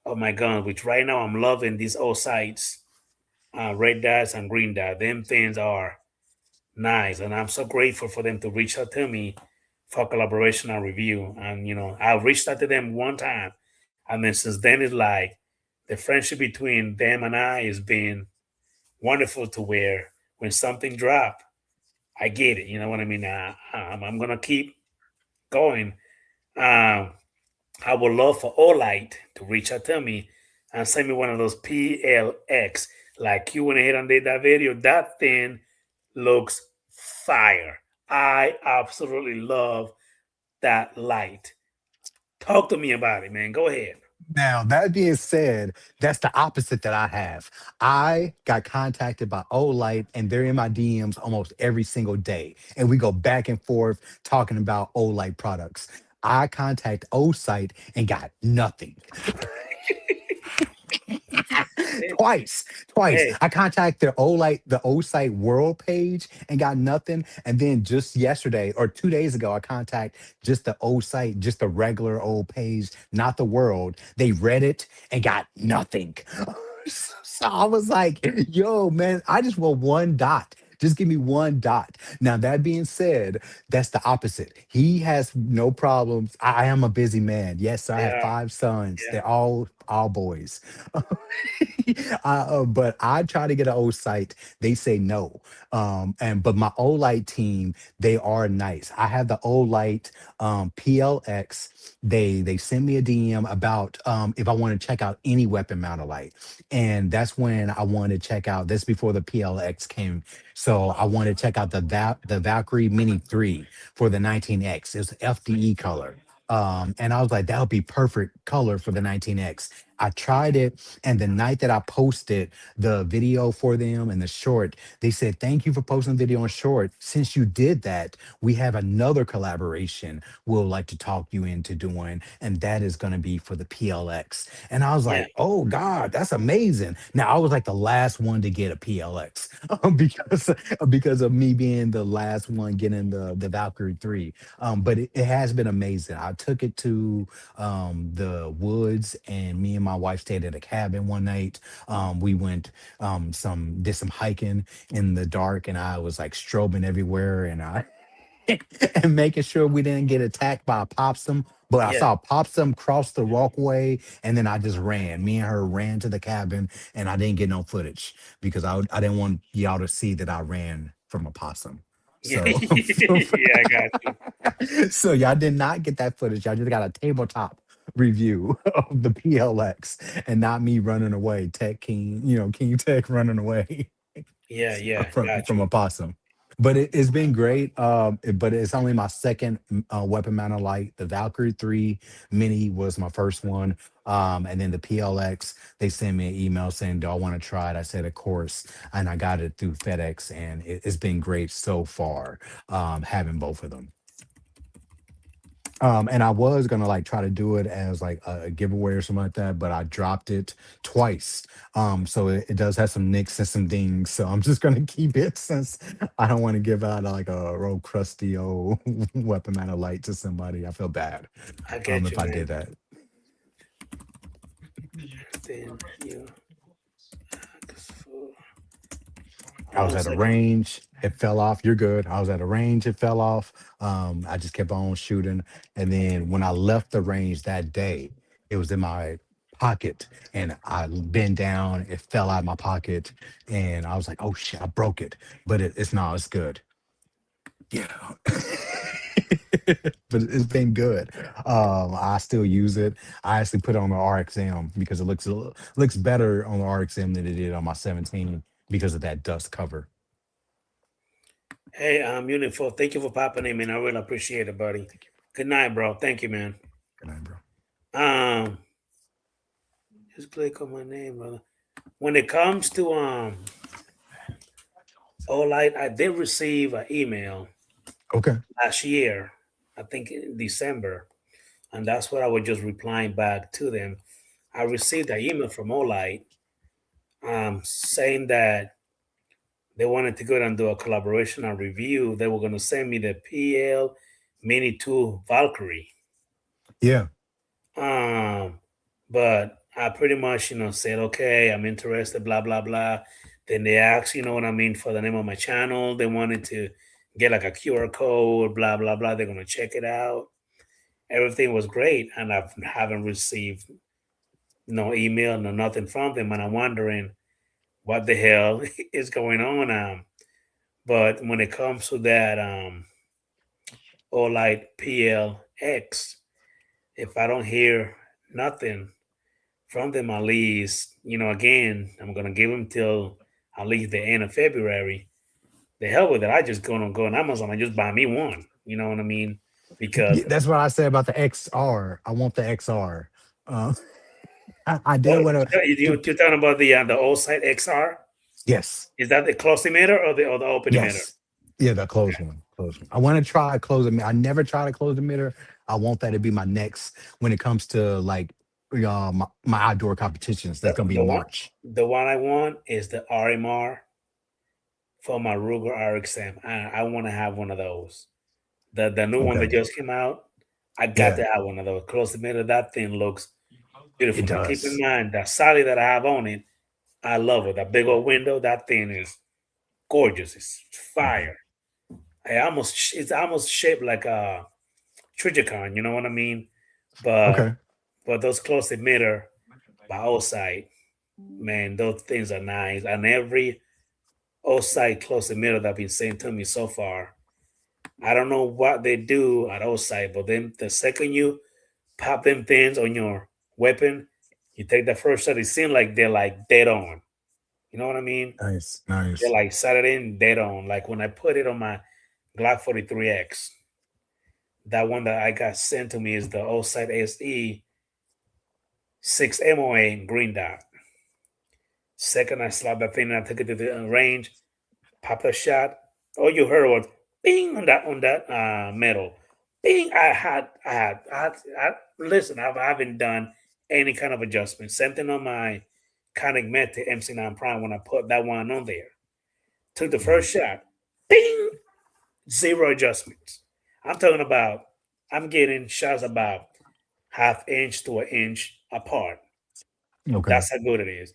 of my guns. Which right now I'm loving these Osites, red dots and green dot. Them things are nice, and I'm so grateful for them to reach out to me for collaboration and review. And I reached out to them one time, and then since then it's like the friendship between them and I has been wonderful. To where when something drop, I get it. You know what I mean? I'm gonna keep going. Um, I would love for Olight to reach out to me and send me one of those PLX like you went ahead and did that video. That thing looks fire. I absolutely love that light. Talk to me about it, man. Go ahead. Now, that being said, that's the opposite that I have. I got contacted by Olight and they're in my DMs almost every single day. And we go back and forth talking about Olight products. I contact O site and got nothing. Twice, twice. Hey, I contacted the old site world page and got nothing. And then just yesterday or 2 days ago, I contact just the old site, just the regular old page, not the world. They read it and got nothing. So I was like, yo, man, I just want one dot. Just give me one dot. Now, that being said, that's the opposite. He has no problems. I am a busy man. Yes, I have yeah, 5 sons. yeah, They're all boys. But I try to get an old site. They say no. And but my old light team, they are nice. I have the old light PLX. They sent me a DM about if I want to check out any weapon mounted light, and that's when I wanted to check out. This before the PLX came, so I wanted to check out the Valkyrie Mini 3 for the 19X. It's FDE color. And I was like, that would be perfect color for the 19X. I tried it, and the night that I posted the video for them and the short, they said, "Thank you for posting the video and short. Since you did that, we have another collaboration we'll like to talk you into doing, and that is going to be for the PLX." And I was yeah, like, "Oh God, that's amazing!" Now I was like the last one to get a PLX because of me being the last one getting the Valkyrie 3. But it has been amazing. I took it to the woods, and me and my wife stayed at a cabin one night. We went some did some hiking in the dark, and I was like strobing everywhere, and I and making sure we didn't get attacked by a possum. But I yeah, saw a possum cross the walkway, and then I just ran. Me and her ran to the cabin, and I didn't get no footage because I didn't want y'all to see that I ran from a possum. yeah, So yeah. I got you. so y'all did not get that footage. Y'all just got a tabletop review of the PLX and not me running away, Tech King, King Tech running away Yeah, yeah, got from you. a possum. But it's been great. But it's only my second weapon mounted light. The Valkyrie 3 Mini was my first one. And then the PLX, they sent me an email saying, "Do I want to try it?" I said, "Of course." And I got it through FedEx, and it's been great so far, having both of them. And I was gonna like try to do it as like a giveaway or something like that, but I dropped it twice. So it does have some nicks and some dings. So I'm just gonna keep it since I don't want to give out like a real crusty old weapon man of light to somebody. I feel bad I get if you, I man. did that. Then you ask for. I Hold was on a at a second. range, it fell off. You're good. I was at a range, it fell off. I just kept on shooting. And then when I left the range that day, it was in my pocket, and I bent down, it fell out of my pocket, and I was like, oh shit, I broke it. But it's not, it's good. Yeah. But it's been good. I still use it. I actually put it on the RXM because it looks better on the RXM than it did on my 17 because of that dust cover. Hey, Uniform. Thank you for popping in, man. I really appreciate it, buddy. Good night, bro. Thank you, man. Good night, bro. Um, just click on my name, brother. When it comes to Olight, I did receive an email Okay. last year, I think in December, and that's what I was just replying back to them. I received an email from Olight saying that they wanted to go and do a collaboration and review. They were going to send me the PL Mini 2 Valkyrie. Yeah. Um, but I pretty much, said, okay, I'm interested, blah, blah, blah. Then they asked, what I mean, for the name of my channel. They wanted to get like a QR code, blah, blah, blah. They're going to check it out. Everything was great. And I haven't received no email, no nothing from them. And I'm wondering what the hell is going on. But when it comes to that Olight PLX, if I don't hear nothing from them at least, again, I'm gonna give them till at least the end of February. The hell with it. I just gonna go on Amazon and just buy me one. You know what I mean? Because Yeah, that's what I said about the XR. I want the XR. Uh, I did what want you're talking about the old site XR? yes, Is that the close emitter or the open emitter? yes, yeah, the closed one, closed one. I want to try a close emitter. I never tried a closed emitter. I want that to be my next when it comes to like. my outdoor competitions. That's The gonna be the in one March. the one I want is the RMR for my Ruger RXM. I want to have one of those. The new one that Okay. just came out. I got Yeah, to have one of those. Close to middle, that thing looks beautiful, it man. Keep in does. mind that Sally that I have on it, I love it. That big old window, that thing is gorgeous. It's Mhm. fire. It's almost shaped like a Trigicon, you know what I mean? But Okay. those close emitter by outside, man, those things are nice. And every outside close emitter that been saying to me so far, I don't know what they do at outside, but then the second you pop them things on your weapon, you take the first shot, it seems like they're like dead on. You know what I mean? Nice, They're nice. like set it in dead on. Like when I put it on my Glock 43X, that one that I got sent to me is the outside SE 6 MOA green dot. Second, I slapped that thing and I took it to the range, popped a shot. All you heard was bing on that metal. Bing! Listen, I haven't done any kind of adjustment. Same thing on my Conic Meta MC9 Prime when I put that one on there. Took the Mhm. first shot. Bing! Zero adjustments. I'm talking about I'm getting shots about half inch to an inch apart. Okay. That's how good it is.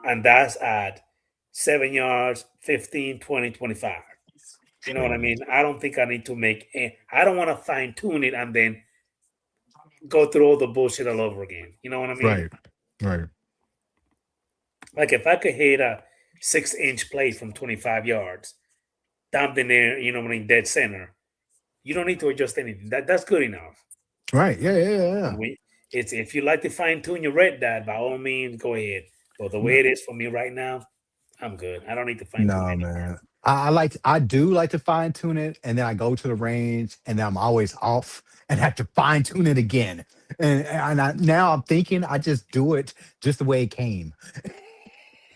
And that's at 7 yards, 15, 20, 25. You know what I Right. mean? I don't think I need to I don't want to fine tune it and then go through all the bullshit all over again. You know what I mean? Right. Right. Like if I could hit a 6 inch play from 25 yards, dumped in there, you know what I mean, dead center, you don't need to adjust anything. That's good enough. Right. Yeah. Yeah. Yeah. And Yeah. it's if you like to fine tune your red dot, by all means, go ahead. But the No, way it is for me right now, I'm good. I don't need to fine tune no, anymore. man. I do like to fine tune it, and then I go to the range, and then I'm always off, and have to fine tune it again. Now I'm thinking I just do it just the way it came.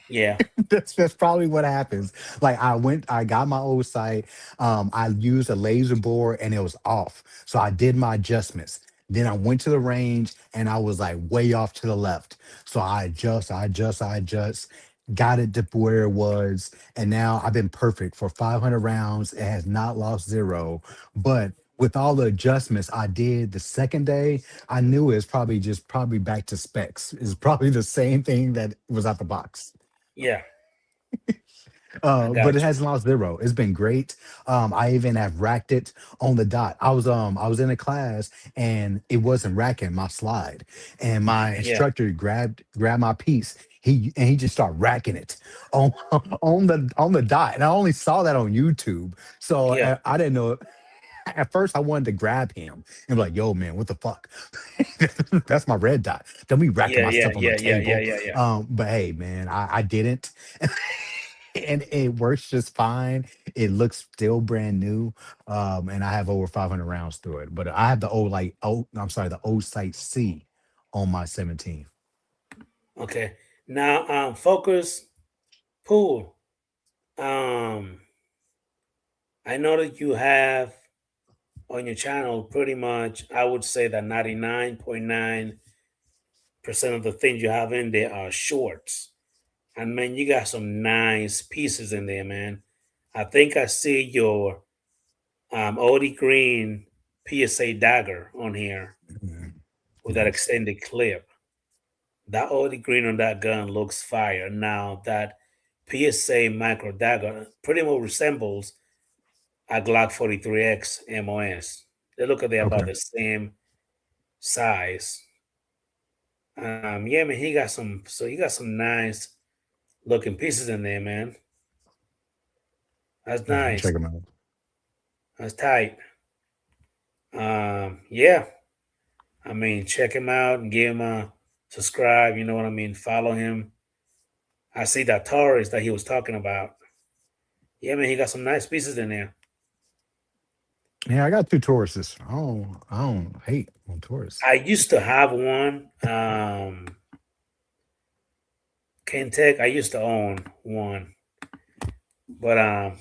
Yeah, That's probably what happens. Like I got my old sight. I used a laser bore and it was off. So I did my adjustments. Then I went to the range and I was like way off to the left. So I adjust, got it to where it was. And now I've been perfect for 500 rounds. It has not lost zero. But with all the adjustments I did the second day, I knew it was probably back to specs. It's probably the same thing that was out the box. yeah, I But it got you. hasn't lost zero. It's been great. I even have racked it on the dot. I was in a class and it wasn't racking my slide, and my Yeah, instructor grabbed my piece. He just started racking it on on the dot, and I only saw that on YouTube, so yeah, I didn't know. At first, I wanted to grab him and be like, "Yo, man, what the fuck? That's my red dot. Don't be racking yeah, my yeah, stuff on the yeah, yeah, yeah, table." yeah, yeah. But hey, man, I didn't. And it works just fine. It looks still brand new. And I have over 500 rounds through it. But I have the old like I'm sorry, the old Sight C on my 17. Okay. Now, focus pool. Um, I know that you have on your channel pretty much. I would say that 99.9% of the things you have in there are shorts. And man, you got some nice pieces in there, man. I think I see your OD Green PSA dagger on here Mhm. with that Nice. extended clip. That OD Green on that gun looks fire. Now that PSA micro dagger pretty much resembles a Glock 43X MOS. They look at they about Okay. the same size. Yeah, man, he got some nice looking pieces in there, man. That's Yeah, I'll nice. check them out. That's tight. Yeah. I mean, check him out and give him a subscribe. You know what I mean? Follow him. I see that Taurus that he was talking about. Yeah, man, he got some nice pieces in there. Yeah, I got two Tauruses. I don't hate on Taurus. I used to have one. Kentech. I used to own one, but I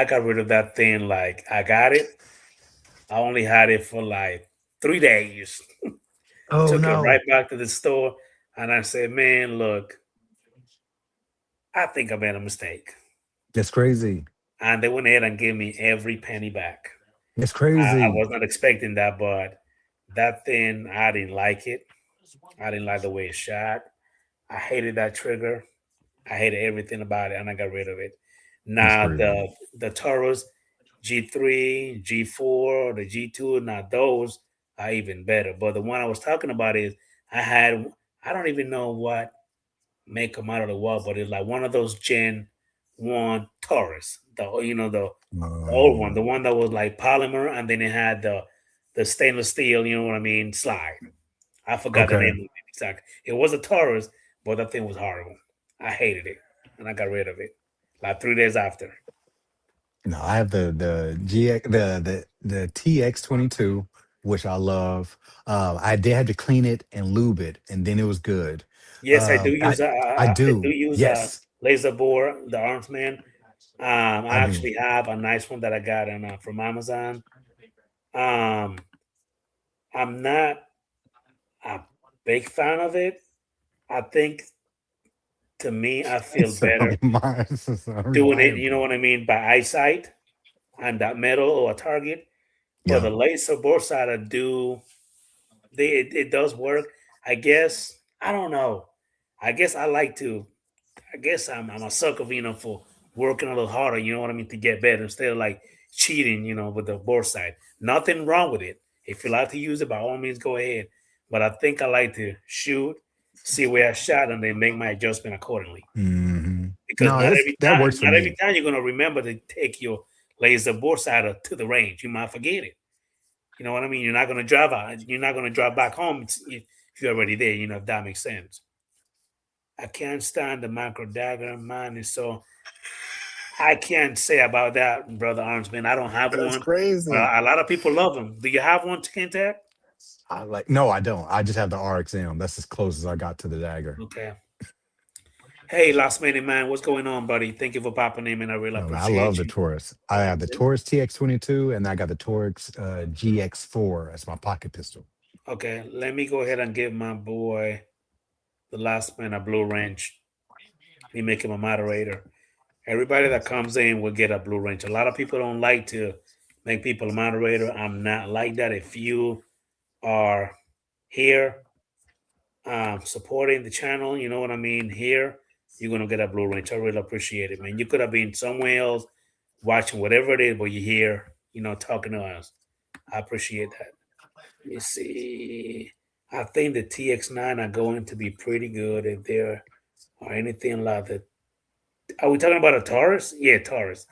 got rid of that thing. Like I got it. I only had it for like 3 days. Oh Took it right no, back to the store, and I said, "Man, look, I think I made a mistake." that's crazy. And they went ahead and gave me every penny back. That's I crazy. was not expecting that, but that thing, I didn't like it. I didn't like the way it shot. I hated that trigger. I hated everything about it, and I got rid of it. That's Now crazy. the Taurus G3, G4, the G2, now those are even better. But the one I was talking about is I had I don't even know what make them out of the wall, but it's like one of those Gen One Taurus, the old one, the Um, one that was like polymer, and then it had the stainless steel. You know what I mean? Slide. I forgot the okay. name of it exactly. It was a Taurus, but that thing was horrible. I hated it, and I got rid of it like 3 days after. No, I have the GX the TX22, which I love. I did have to clean it and lube it, and then it was good. Yes, I do I use I I do do. use a Yes, laser bore, the arms man. I I do. actually have a nice one that I got from Amazon. Um, I'm not a big fan of it. I think to me, I feel It's better it's doing it. You know unreliable. what I mean, by eyesight on that metal or a target. But Yeah. the laser bore side, I do. It does work. I guess I don't know. I guess I like to. I guess I'm a sucker, for working a little harder. You know what I mean, to get better instead of like cheating. With the bore side. Nothing wrong with it. If you like to use it, by all means, go ahead. But I think I like to shoot, see where I shot, and then make my adjustment accordingly. Hmm. Because No, that works for not every me. time you're gonna remember to take your laser bore sighter to the range. You might forget it. You know what I mean? You're not gonna drive out. You're not gonna drive back home if you're already there. If that makes sense. I can't stand the macro dagger. Mine is so. I can't say about that, brother Armsman. I don't have That's one. crazy. A lot of people love them. Do you have one, Kent? I like no, I don't. I just have the RXM. That's as close as I got to the dagger. Okay. Hey, last minute man, what's going on, buddy? Thank you for popping in, and I really No, man, I love appreciate the you. Taurus. I have the Taurus TX22 and I got the Taurus GX4 as my pocket pistol. Okay, let me go ahead and give my boy the last man a blue wrench. Me make him a moderator. Everybody that comes in will get a blue wrench. A lot of people don't like to make people a moderator. I'm not like that. If you are here supporting the channel, you know what I mean, here, you're gonna get a blue wrench. I really appreciate it, man. You could have been somewhere else watching whatever it is, but you're here, talking to us. I appreciate that. Let me see. I think the TX9 are going to be pretty good if there are anything like that. Are we talking about a Taurus? Yeah, Taurus.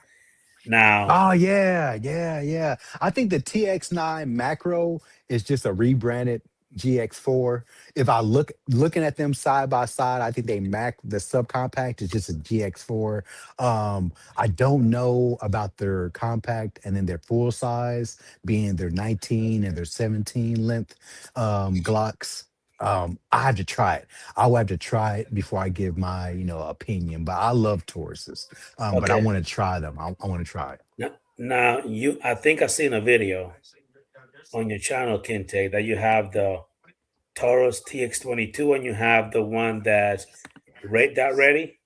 Now, Oh yeah, yeah, yeah. I think the TX9 macro is just a rebranded GX4. If I looking at them side by side, I think the subcompact is just a GX4. I don't know about their compact and then their full size being their 19 and their 17 length Glocks. I have to try it. I will have to try it before I give my, opinion. But I love Tauruses. But I okay. want to try them. I want to try it. Now, I think I seen a video on your channel, Kente, that you have the Taurus TX22 and you have the one that's red dot ready.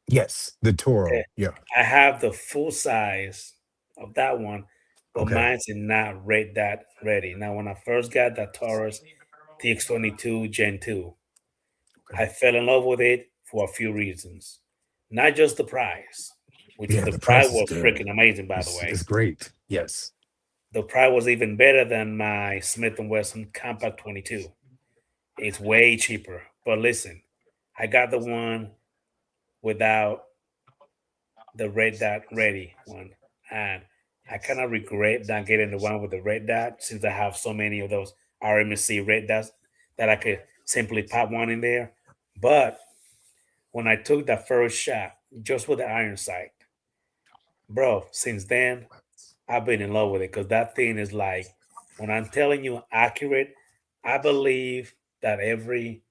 Yes, the Okay. Toro. Yeah. I have the full size of that one, but Okay. mine's is not red dot ready. Now, when I first got that Taurus TX22 Gen 2, Okay. I fell in love with it for a few reasons. Not just the price, which Yeah, the the price price is was good. freaking amazing, by the It's way. great. Yes. The price was even better than my Smith& Wesson Compact 22. It's way cheaper. But listen, I got the one without the red dot ready one. And I kind of regret not getting the one with the red dot since I have so many of those RMC red dots that I could simply pop one in there. But when I took that first shot just with the iron sight, bro, since then I've been in love with it because that thing is like, when I'm telling you accurate, I believe that every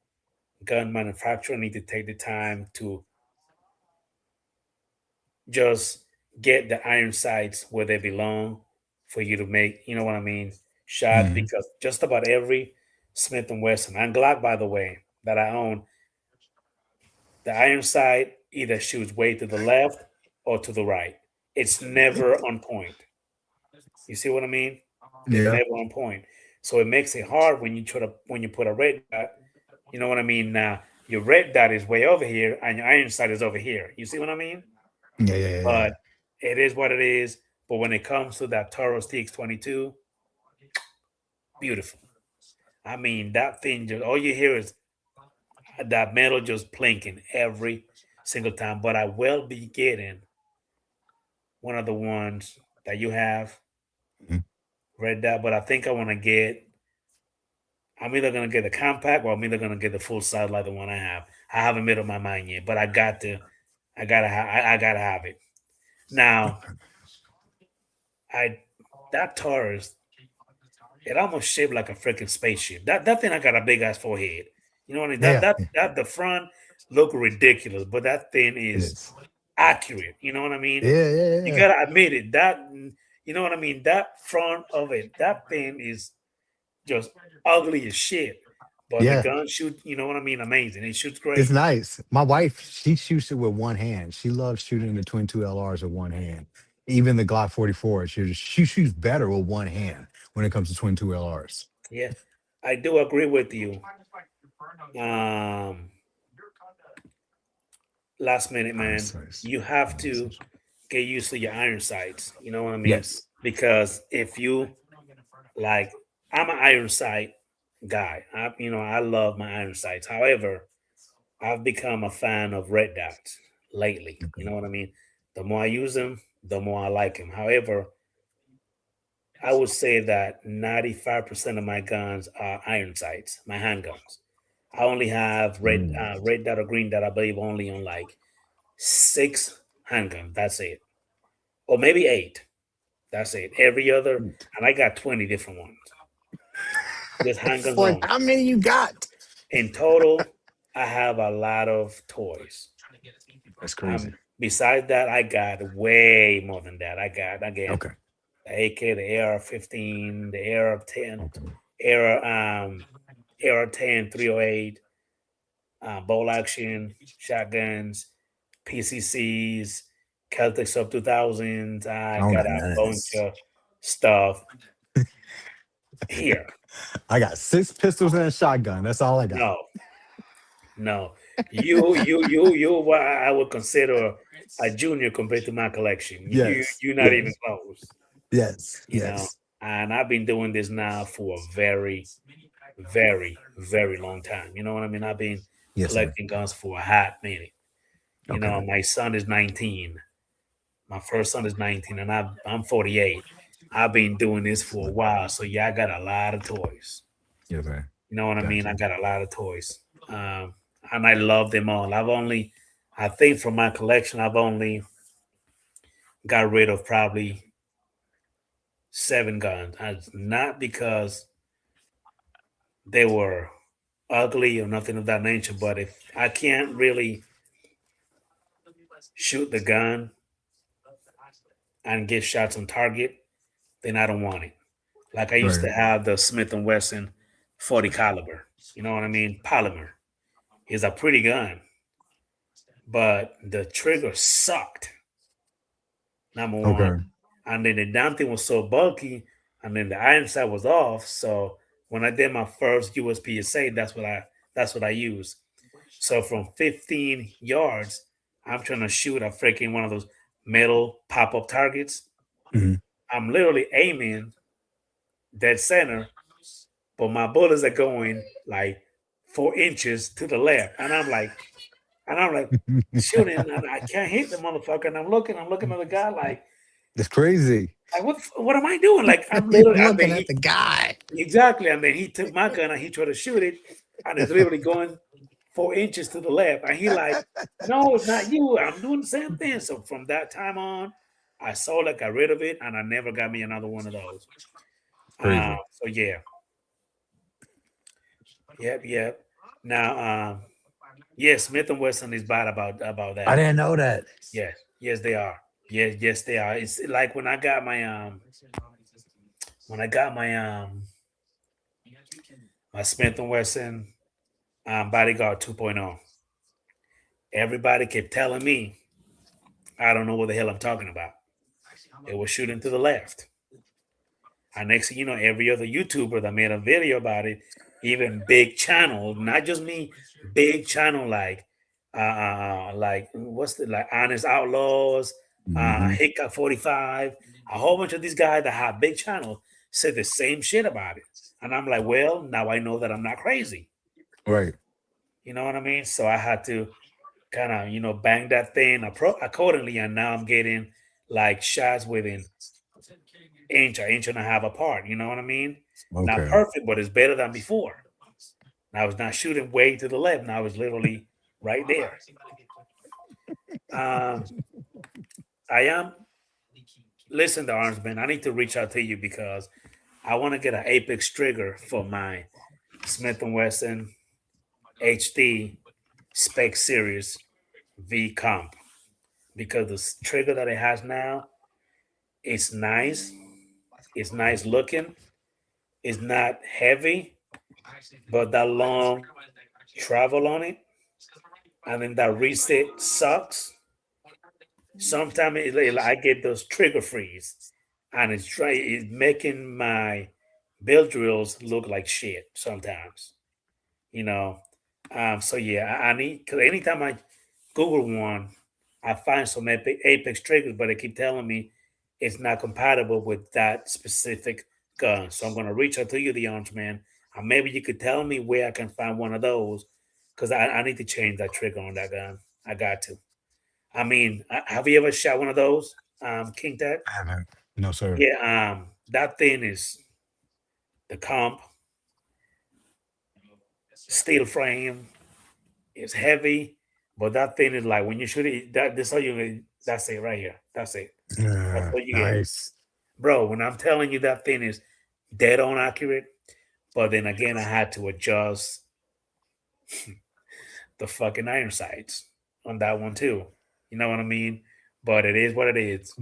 gun manufacturer need to take the time to just get the iron sights where they belong for you to make, you know what I mean, shots Hmm. because just about every Smith and Wesson and Glock, by the way, that I own, the iron sight either shoots way to the left or to the right. It's never on point. You see what I mean? It's Yeah. never on point. So it makes it hard when you try to when you put a red dot. You know what I mean? Now your red dot is way over here and your iron sight is over here. You see what I mean? Yeah. Yeah. Yeah. But Yeah. it is what it is. But when it comes to that Taurus TX22, beautiful. I mean, that thing just all you hear is that metal just plinking every single time. But I will be getting one of the ones that you have, Mhm. red dot. But I think I want to get. I'm either gonna get the compact or I'm either gonna get the full size like the one I have. I haven't made up my mind yet, but I got to. I gotta have it now. I that Taurus, it almost shaped like a freaking spaceship. That thing I got a big ass forehead. You know what I mean? That Yeah. that that the front look ridiculous, but that thing It is is. accurate. You know what I mean? Yeah. Yeah. You Yeah. gotta admit it. You know what I mean? That front of it, that thing is just ugly as shit. But the Yeah. gun shoot, you know what I mean? Amazing. It shoots It's great. nice. My wife, she shoots it with one hand. She loves shooting the twin two LRs with one hand. Even the Glock 44, she shoots better with one hand when it comes to twin two LRs. Yeah, I do agree with you. Um, Last minute, Iron man, sights. you have to get used to your iron sights. You know what I mean? Yes. Because if you like, I'm an iron sight guy. I love my iron sights. However, I've become a fan of red dots lately. You Okay. know what I mean? The more I use them, the more I like them. However, I would say that 95% of my guns are iron sights, my handguns. I only have Mm. red dot or green dot, I believe, only on like six handguns. That's it. Or maybe eight. That's it. Every other, and I got 20 different ones. Just handguns Like, only. how many you got? In total, I have a lot of toys. That's crazy. Besides that, I got way more than that. I got again Okay. the AK, the AR-15, the AR-10, Okay. AR-10 308, bolt action shotguns, PCCs, Celtic Sub 2000s. I I don't got got a none of bunch this. of stuff here. I got six pistols and a shotgun. That's all I got. No, no, you. What I would consider a junior compared to my collection. Yes. You're not even Yes. close. Yes. You know, Yes. and I've been doing this now for a very, very, very long time. You know what I mean? I've been Yes, sir. collecting guns for a hot minute. You know, Okay. my son is 19. My first son is 19, and I'm 48. I've been doing this for a while, so yeah, I got a lot of toys. Yes, sir. You know what I mean? I Gotcha. got a lot of toys, and I love them all. I think from my collection, I've only got rid of probably seven guns. Not because they were ugly or nothing of that nature, but if I can't really shoot the gun and get shots on target, then I don't want it. Like I used Right. to have the Smith and Wesson 40 caliber. You know what I mean? Polymer is a pretty gun, but the trigger sucked. Number one, Okay. and then the damn thing was so bulky, and then the iron sight was off. So when I did my first USPSA, that's what I used. So from 15 yards, I'm trying to shoot a freaking one of those metal pop up targets. Mhm. I'm literally aiming dead center, but my bullets are going like 4 inches to the left, and I'm like shooting, and I can't hit the motherfucker. And I'm looking at the guy It's crazy. what am I doing? Like I'm You're literally, and then looking at the guy. exactly, and then he took my gun and he tried to shoot it, and it's literally going 4 inches to the left, and he like, no, it's not you. I'm doing the same thing. So from that time on, I sold it, got rid of it, and I never got me another one of those. Crazy. So yeah, yep. Now, yes, Smith and Wesson is bad about I that. didn't know that. Yes, they are. Yes, they are. It's like when I got my my Smith& and Wesson Bodyguard 2.0. Everybody kept telling me I don't know what the hell I'm talking about. It was shooting to the left. And next thing you know, every other YouTuber that made a video about it, even big channel, not just me, big channel like what's the like Honest Outlaws, Hmm. Hiccup 45, a whole bunch of these guys that have big channel said the same shit about it. And I'm like, well, now I know that I'm not crazy. Right. You know what I mean? So I had to kind of, bang that thing accordingly. And now I'm getting like shots within inch and a half apart. You know what I mean? Not Okay. perfect, but it's better than before. Now it's not shooting way to the left. Now it's literally right there. Um, I am. Listen, the Armsman, I need to reach out to you because I want to get an Apex trigger for my Smith& and Wesson HD Spec Series V Comp because the trigger that it has now is nice. It's nice looking. It's not heavy, but that long travel on it, and then that reset sucks. Sometimes I get those trigger freeze, and it's making my build drills look like shit sometimes. You know, so yeah, I need because anytime I Google one, I find some Apex triggers, but they keep telling me it's not compatible with that specific gun. So I'm gonna reach out to you, the arms man, and maybe you could tell me where I can find one of those because I need to change that trigger on that gun. I got to. I mean, have you ever shot one of those, King Tech? I haven't. No, sir. Yeah, that thing is the comp steel frame. It's heavy, but that thing is like when you shoot it. This how you. That's it right here. That's it. That's Yeah, what you get, nice. bro. When I'm telling you that thing is dead on accurate, but then again, I had to adjust the fucking iron sights on that one too. You know what I mean? But it is what it is.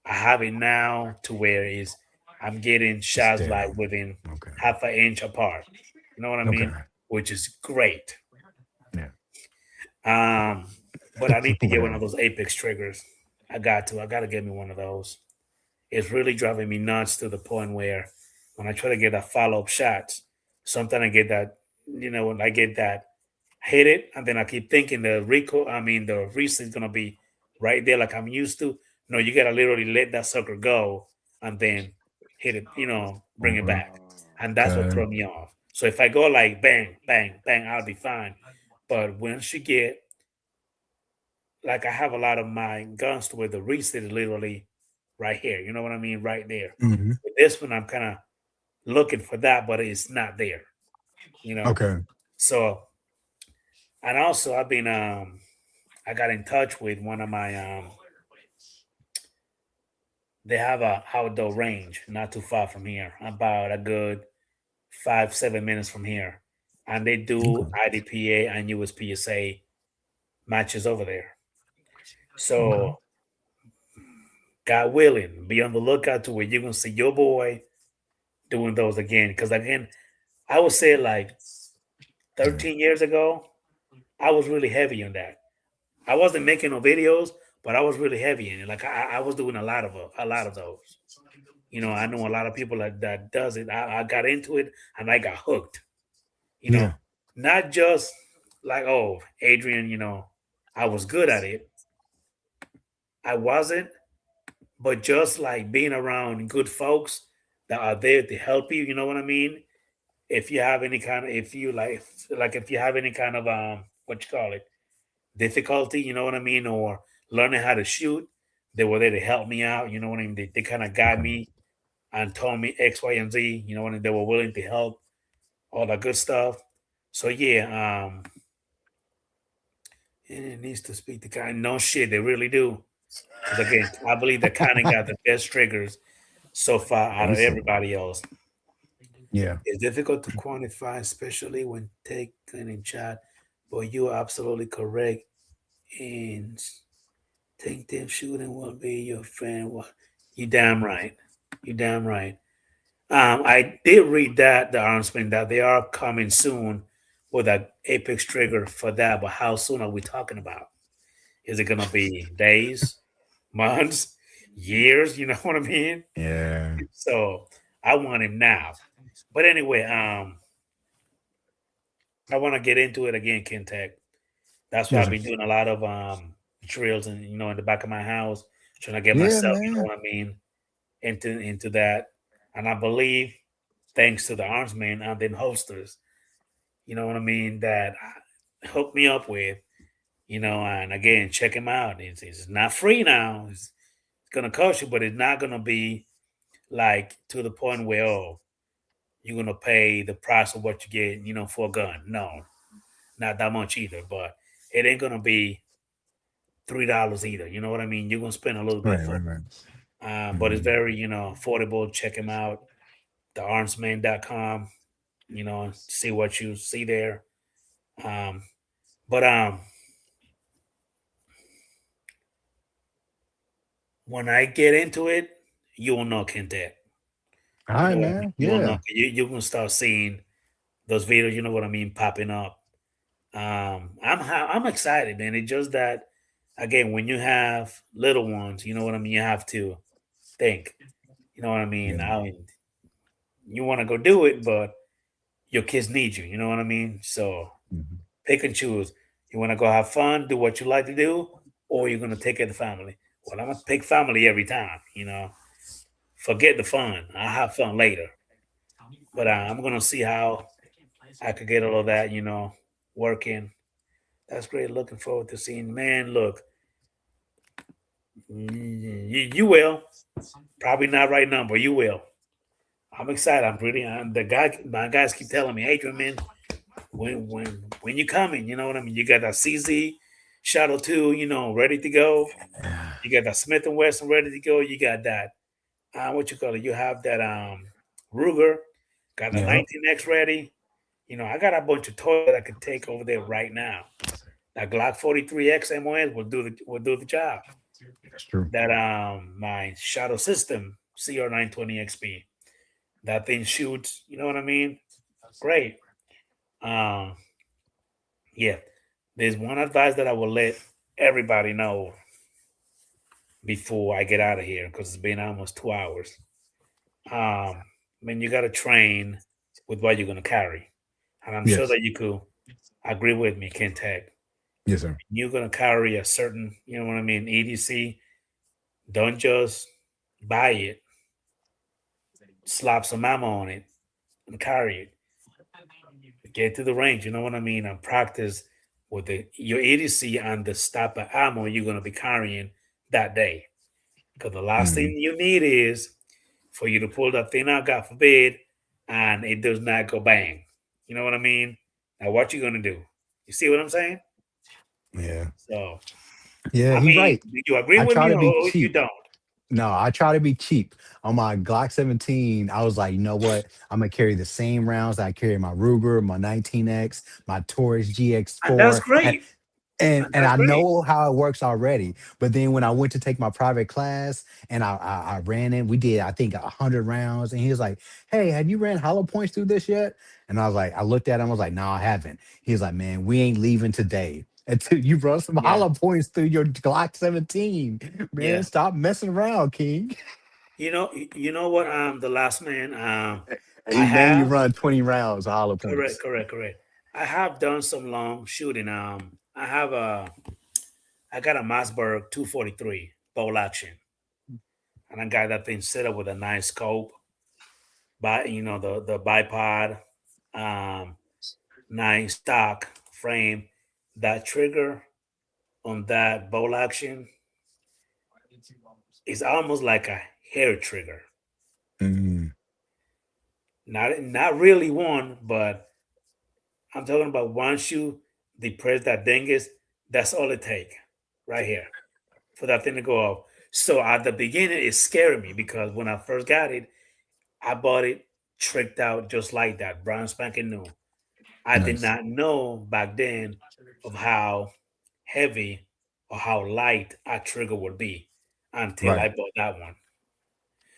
I have it now to where is I'm getting shots like Steady. within Okay. half an inch apart. You know what I Okay. mean? Which is great. Yeah. Um, but I need to get one of Whatever. those Apex triggers. I got to. I got to get me one of those. It's really driving me nuts to the point where when I try to get that follow up shots, sometimes I get that, when I get that hit it, and then I keep thinking the reset is gonna be right there like I'm used to. No, you gotta literally let that sucker go and then hit it, bring it Okay. back, and that's what Okay. throw me off. So if I go like bang, bang, bang, I'll be fine. But once you get like I have a lot of my guns to where the reset is literally right here. You know what I mean? Right there. Hmm. With this one, I'm kind of looking for that, but it's not there. You know. Okay. So and also I've been I got in touch with one of my they have a outdoor range not too far from here, about a good 5 7 minutes from here, and they do Okay. IDPA and USPSA matches over there. Okay. So God willing, be on the lookout to where you're gonna see your boy doing those again. Because again, I would say like Yeah. 13 years ago, I was really heavy on that. I wasn't making no videos, but I was really heavy in it. Like I was doing a lot of those. I know a lot of people that does it. I got into it and I got hooked. You know, Yeah. not just like Adrian. I was good at it. I wasn't, but just like being around good folks that are there to help you. You know what I mean? If you have any kind of, if you like if you have any kind of what you call it, difficulty, you know what I mean, or learning how to shoot, they were there to help me out. You know what I mean? They kind of guide Okay. me and told me X, Y, and Z. You know what I mean? They were willing to help, all that good stuff. So yeah, it needs to speak to kind. No shit, they really do. Because again, I believe they kind of got the best triggers so far out of Decent. everybody else. Yeah. It's difficult to quantify, especially when taken in chat. But you are absolutely correct. And think them shooting will be your friend. Well, you damn right. You damn right. I did read that the announcement that they are coming soon with an Apex trigger for that, but how soon are we talking about? Is it gonna be days, months, years? You know what I mean? Yeah. So I want it now. But anyway, I want to get into it again, Kintech. That's why Yes, I've sir. been doing a lot of drills and in the back of my house, trying to get Yeah, myself, you know man. what I mean, into that. And I believe, thanks to the armsmen and them holsters, you know what I mean, that hooked me up with, and again, check them out. It's not free now. It's gonna cost you, but it's not gonna be like to the point where you're gonna pay the price of what you get, for a gun. No, not that much either. But it ain't gonna be $3 either. You know what I mean? You're gonna spend a little bit Right, for, right, right. but it's Mhm. very affordable. Check them out, thearmsman.com. See what you see there. Um, but when I get into it, you will know Kente. All You right, know what I mean? man. You will know. Yeah. You're gonna start seeing those videos. You know what I mean? Popping up. I'm excited, man. It's just that again, when you have little ones, you know what I mean. You have to think. You know what I mean? Yeah. You want to go do it, but your kids need you. You know what I mean? So Mhm. pick and choose. You want to go have fun, do what you like to do, or you're gonna take care of the family. Well, I'm gonna pick family every time. Forget the fun. I'll have fun later, but I'm gonna see how I could get all of that. Working. That's great. Looking forward to seeing. Man, look, you will probably not right now, but you will. I'm excited. My guys keep telling me, Adrian, man, when you coming, you know what I mean? You got that CZ Shuttle 2, ready to go. Yeah. You got that Smith and Wesson ready to go. You got that what you call it? You have that Ruger, got the Yep. 19X ready. I got a bunch of toys that I could take over there right now. That Glock 43X MOS will do the job. That's true. That my Shadow System CR920 XP. That thing shoots, you know what I mean? Great. Um, yeah. There's one advice that I will let everybody know before I get out of here because it's been almost 2 hours. Um, you got to train with what you're gonna carry, and I'm sure Yes. that you could agree with me, Kentech. Yes, sir. You're gonna carry a certain, you know what I mean, EDC. Don't just buy it, slap some ammo on it, and carry it. Get to the range, you know what I mean, and practice with your EDC and the stop of ammo you're gonna be carrying that day. Because the last thing Mhm. you need is for you to pull that thing out, God forbid, and it does not go bang. You know what I mean? Now, what you gonna do? You see what I'm saying? Yeah. So, Yeah, I he mean, right. do you agree I with try me to be or you cheap. don't? No, I try to be cheap. On my Glock 17, I was like, you know what? I'm gonna carry the same rounds that I carry my Ruger, my 19X, my Taurus And that's GX4, great. and And and that's I great. know how it works already. But then when I went to take my private class and I ran it, we did I think 100 rounds, and he was like, "Hey, have you ran hollow points through this yet?" And I was like, I looked at him, I was like, "No, I haven't." He was like, "Man, we ain't leaving today until you run some Yeah, hollow points through your Glock 17. Man, yeah. stop messing around, King." You know what? The last man. I He made me have run 20 rounds of hollow correct, points. correct, correct. I have done some long shooting. I got a Mossberg 243 bolt action, and I got that thing set up with a nice scope, the bipod, um, nice stock frame. That trigger on that bolt action is almost like a hair trigger. Mm, Not really one, but I'm talking about once you depress that dingus, that's all it take, right here, for that thing to go off. So at the beginning, it scared me because when I first got it, I bought it tricked out just like that, brown spanking new. I did nice. not know back then of how heavy or how light a trigger would be until Right. I bought that one.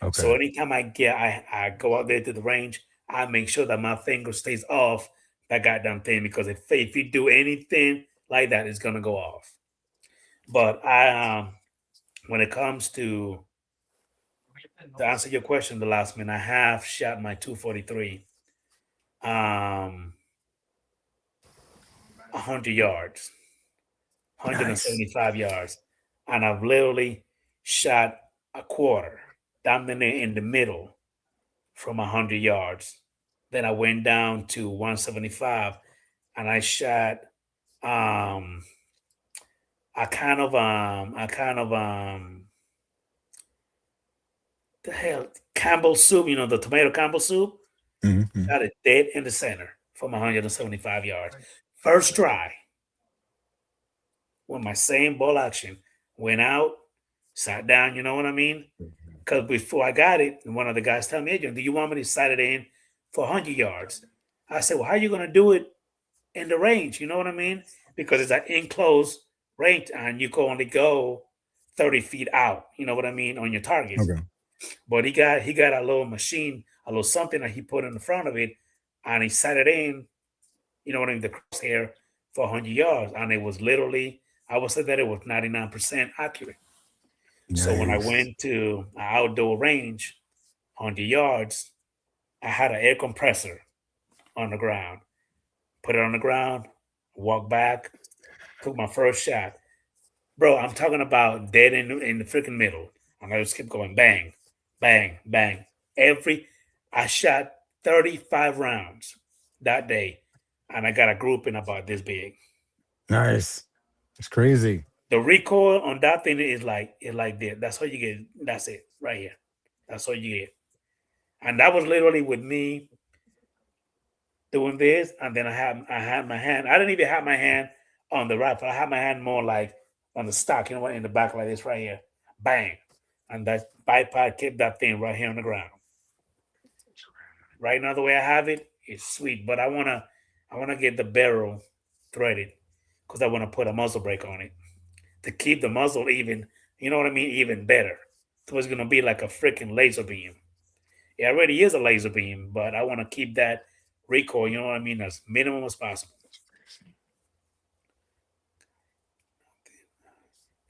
So Okay. anytime I go out there to the range, I make sure that my finger stays off that goddamn thing because if you do anything like that, it's gonna go off. But when it comes to answer your question, the last minute, I have shot my 243, 100 yards, Nice. 175 yards, and I've literally shot a quarter down there in the middle from 100 yards. Then I went down to 175, and I shot um the hell Campbell soup, the tomato Campbell soup. Hmm. Got it dead in the center from 175 yards. First try with my same ball action. Went out, sat down, you know what I mean? Because before I got it, one of the guys told me, Adrian, do you want me to set it in for 100 yards? I said, well, how are you going to do it in the range? You know what I mean? Because it's an enclosed range and you can only go 30 feet out, you know what I mean, on your targets. Okay. But he got a little machine, a little something that he put in the front of it, and he set it in, you know what I mean, the crosshair for 100 yards. And it was literally, I would say that it was 99% accurate. So when I Nice. went to an outdoor range, 100 yards, I had an air compressor on the ground. Put it on the ground, walked back, took my first shot. Bro, I'm talking about dead in the freaking middle. And I just kept going bang, bang, bang. I shot 35 rounds that day. And I got a grouping about this big. Nice. It's crazy. The recoil on that thing is like this. That's all you get. That's it right here. That's all you get. And that was literally with me doing this, and then I had my hand. I didn't even have my hand on the rifle. I had my hand more like on the stock, you know what, in the back like this right here. Bang. And that bipod kept that thing right here on the ground. Right now the way I have it is sweet, but I wanna get the barrel threaded because I want to put a muzzle brake on it to keep the muzzle even, you know what I mean, even better. So it's gonna be like a freaking laser beam. It already is a laser beam, but I want to keep that recoil, you know what I mean, as minimum as possible.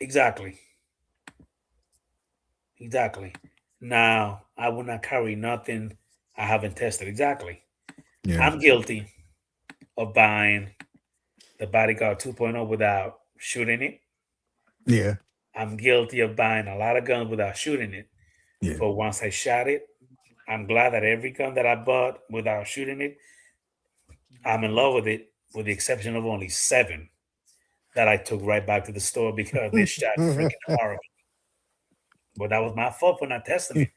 Exactly. Exactly. Now, I will not carry nothing I haven't tested. Exactly. Yeah. I'm guilty of buying the Bodyguard 2.0 without shooting it. Yeah. I'm guilty of buying a lot of guns without shooting it. Yeah. But once I shot it, I'm glad that every gun that I bought without shooting it, I'm in love with it, with the exception of only seven that I took right back to the store because they shot freaking horrible. But that was my fault for not testing it.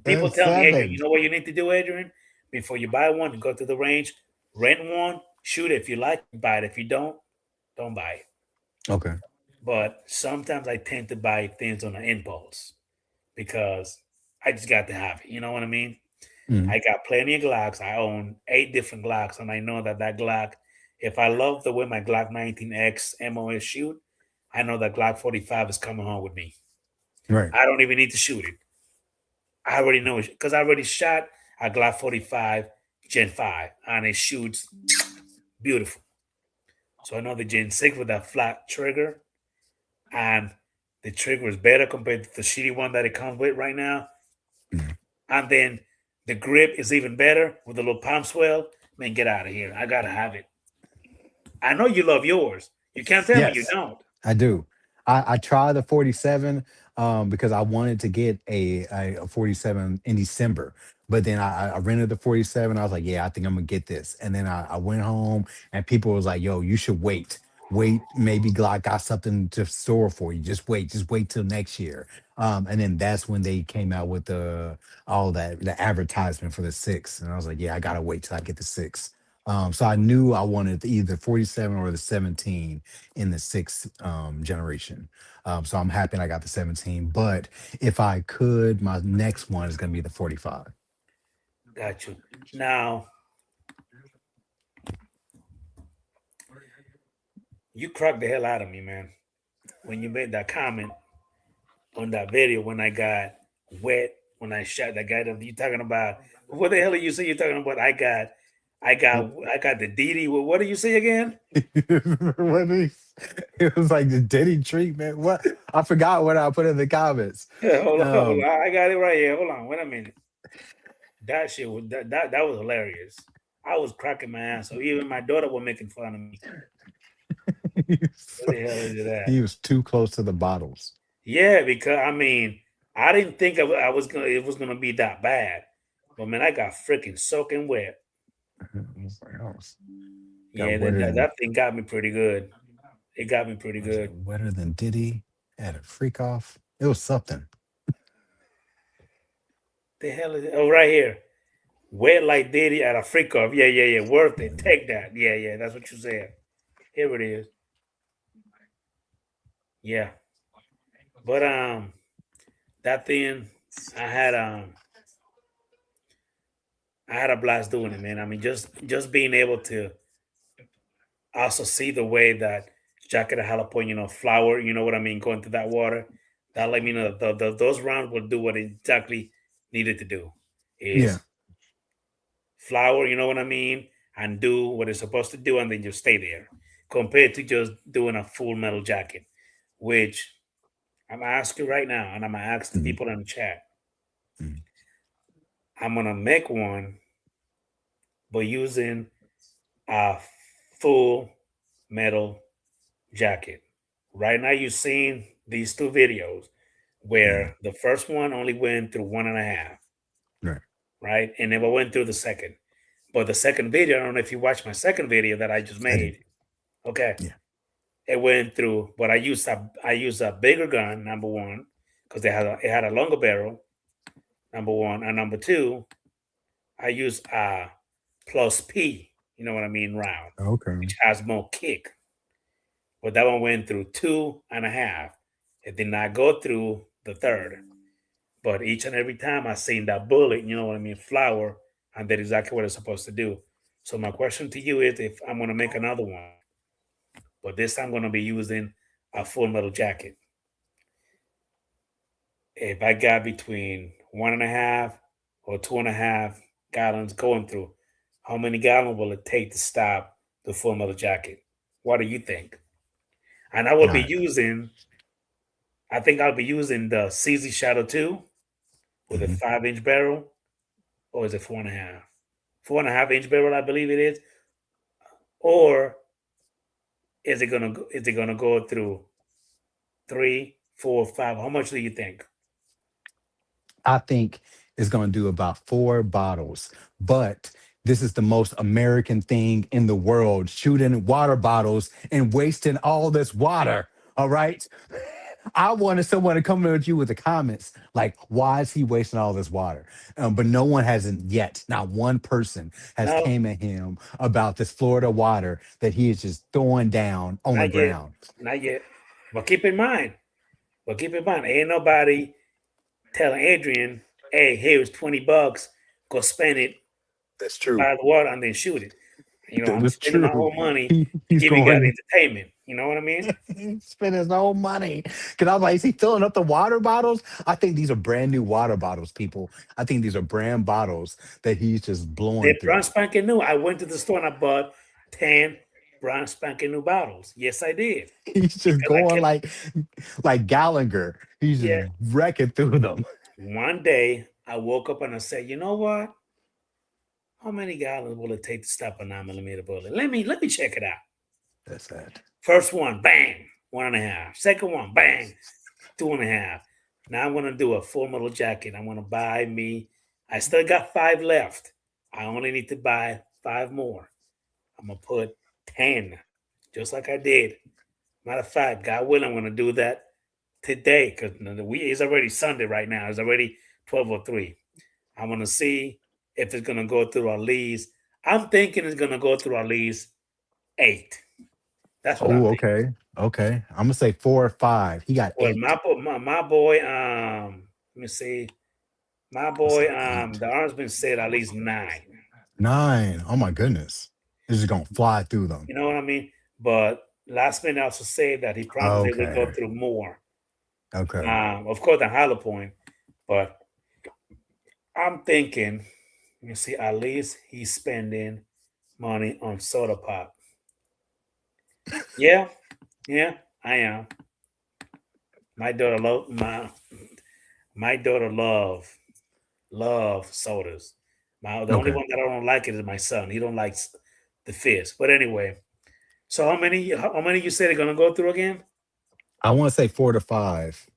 People tell me, Adrian, Seven. you know what you need to do, Adrian? Before you buy one, go to the range, rent one, shoot it. If you like it, buy it. If you don't buy it. Okay. But sometimes I tend to buy things on an impulse because I just got to have it. You know what I mean? Mhm. I got plenty of Glocks. I own 8 different Glocks, and I know that Glock, if I love the way my Glock 19X MOS shoot, I know that Glock 45 is coming home with me. Right. I don't even need to shoot it. I already know it because I already shot a Glock 45 Gen 5 and it shoots beautiful. So I know the Gen 6 with that flat trigger and the trigger is better compared to the shitty one that it comes with right now. Yeah. And then the grip is even better with the little palm swell. Man, get out of here. I gotta have it. I know you love yours. You can't tell me you Yes, don't. I do. I tried the 47 because I wanted to get a 47 in December. But then I rented the 47. I was like, yeah, I think I'm gonna get this. And then I went home and people was like, yo, you should wait. Wait, maybe Glock got something to store for you. Just wait till next year. And then that's when they came out with the all that the advertisement for the six. And I was like, yeah, I gotta wait till I get the six. So I knew I wanted either 47 or the 17 in the sixth generation. So I'm happy I got the 17. But if I could, my next one is going to be the 45. Got you. Now, you cracked the hell out of me, man, when you made that comment on that video when I got wet when I shot that guy that you talking about. What the hell are you say you're talking about? I got the DD. What do you say again? What it was like the Diddy treatment. What I forgot what I put in the comments. Yeah, hold on, hold Um, on. I got it right here. Hold on, wait a minute. That shit was that was hilarious. I was cracking my ass. So even my daughter was making fun of me. he was What the hell is that? he was too close to the bottles. Yeah, because I mean, I didn't think I was gonna it was gonna be that bad, but man, I got freaking soaking wet. What else? Got Yeah, wetter than that thing got me pretty good. It got me pretty was it good. wetter than Diddy? Had a freak off. It was something. The hell is it? Oh, right here. Wet like Diddy at a freak off. Yeah, yeah, yeah. Worth it. Take that. Yeah, yeah. That's what you said. Here it is. Yeah. But that thing, I had um I had a blast doing it, man. I mean, just being able to also see the way that jacket of jalapeno, flour, you know what I mean, going through that water. That let me know that those rounds will do what it exactly needed to do. Yeah. Is flour, you know what I mean, and do what it's supposed to do, and then just stay there. Compared to just doing a full metal jacket, which I'm asking right now, and I'm gonna ask the Mhm, people in the chat. mhm. I'm gonna make one, but using a full metal jacket. Right now, you've seen these two videos Yeah. where the first one only went through one and a half, Right. right? And never went through the second. But the second video, I don't know if you watched my second video that I just I did. made. Okay. Yeah. It went through, but I used a bigger gun, number one, because it had a longer barrel, number one. And number two, I used a plus P, you know what I mean, round, Okay. which has more kick. But that one went through two and a half. It did not go through the third. But each and every time I seen that bullet, you know what I mean, flour, and did exactly what it's supposed to do. So my question to you is if I'm gonna make another one, but this time I'm gonna be using a full metal jacket. If I got between 1.5 or 2.5 gallons going through, how many gallons will it take to stop the full metal jacket? What do you think? And I will be Not. using, I think I'll be using the CZ Shadow 2 with a Mhm. 5 inch barrel, or is it 4.5? 4.5 inch barrel, I believe it is. Or is it gonna go through 3, 4, 5? How much do you think? I think it's going to do about 4 bottles. But this is the most American thing in the world, shooting water bottles and wasting all this water. All right. I wanted someone to come at you with the comments like, why is he wasting all this water? But no one hasn't yet. Not one person has No, came at him about this Florida water that he is just throwing down on the not yet. ground. Not yet. But keep in mind, ain't nobody telling Adrian, hey, here's $20, go spend it, That's true. buy the water, and then shoot it. That I'm is spending my true. own money to He's give you guys going entertainment. You know what I mean? spend his own money. Cause I was like, is he filling up the water bottles? I think these are brand new water bottles, people. I think these are brand bottles that he's just blowing They're brand through. spanking new. I went to the store and I bought 10 brand spanking new bottles. Yes, I did. He's just Because I going kept, like Gallagher. He's just yeah. wrecking through them. One day I woke up and I said, you know what? How many gallons will it take to stop a 9 millimeter bullet? Let me check it out. That's sad. First one, bang, 1.5. Second one, bang, 2.5. Now I'm gonna do a full metal jacket. I'm gonna buy me. I still got 5 left. I only need to buy 5 more. I'm gonna put 10, just like I did. Matter of fact, God willing, I'm gonna do that today because it's already Sunday right now. It's already 12:03. I'm gonna see if it's gonna go through at least. I'm thinking it's gonna go through at least 8. That's what I'm Oh, thinking. okay. Okay. I'm gonna say 4 or 5. He got Well, 8. my boy, let me see. My Let's boy, say 8. the arm's been said at least 9. 9. Oh my goodness. It's just gonna fly through them. You know what I mean? But last minute also said that he promised they would go Okay. through more. Okay. Of course, the hollow point, but I'm thinking, you see, at least he's spending money on soda pop. Yeah, yeah, I am. My daughter love my daughter love sodas. The only Okay. one that I don't like it is my son. He don't like the fizz. But anyway, so how many you said are gonna go through again? I want to say 4 to 5.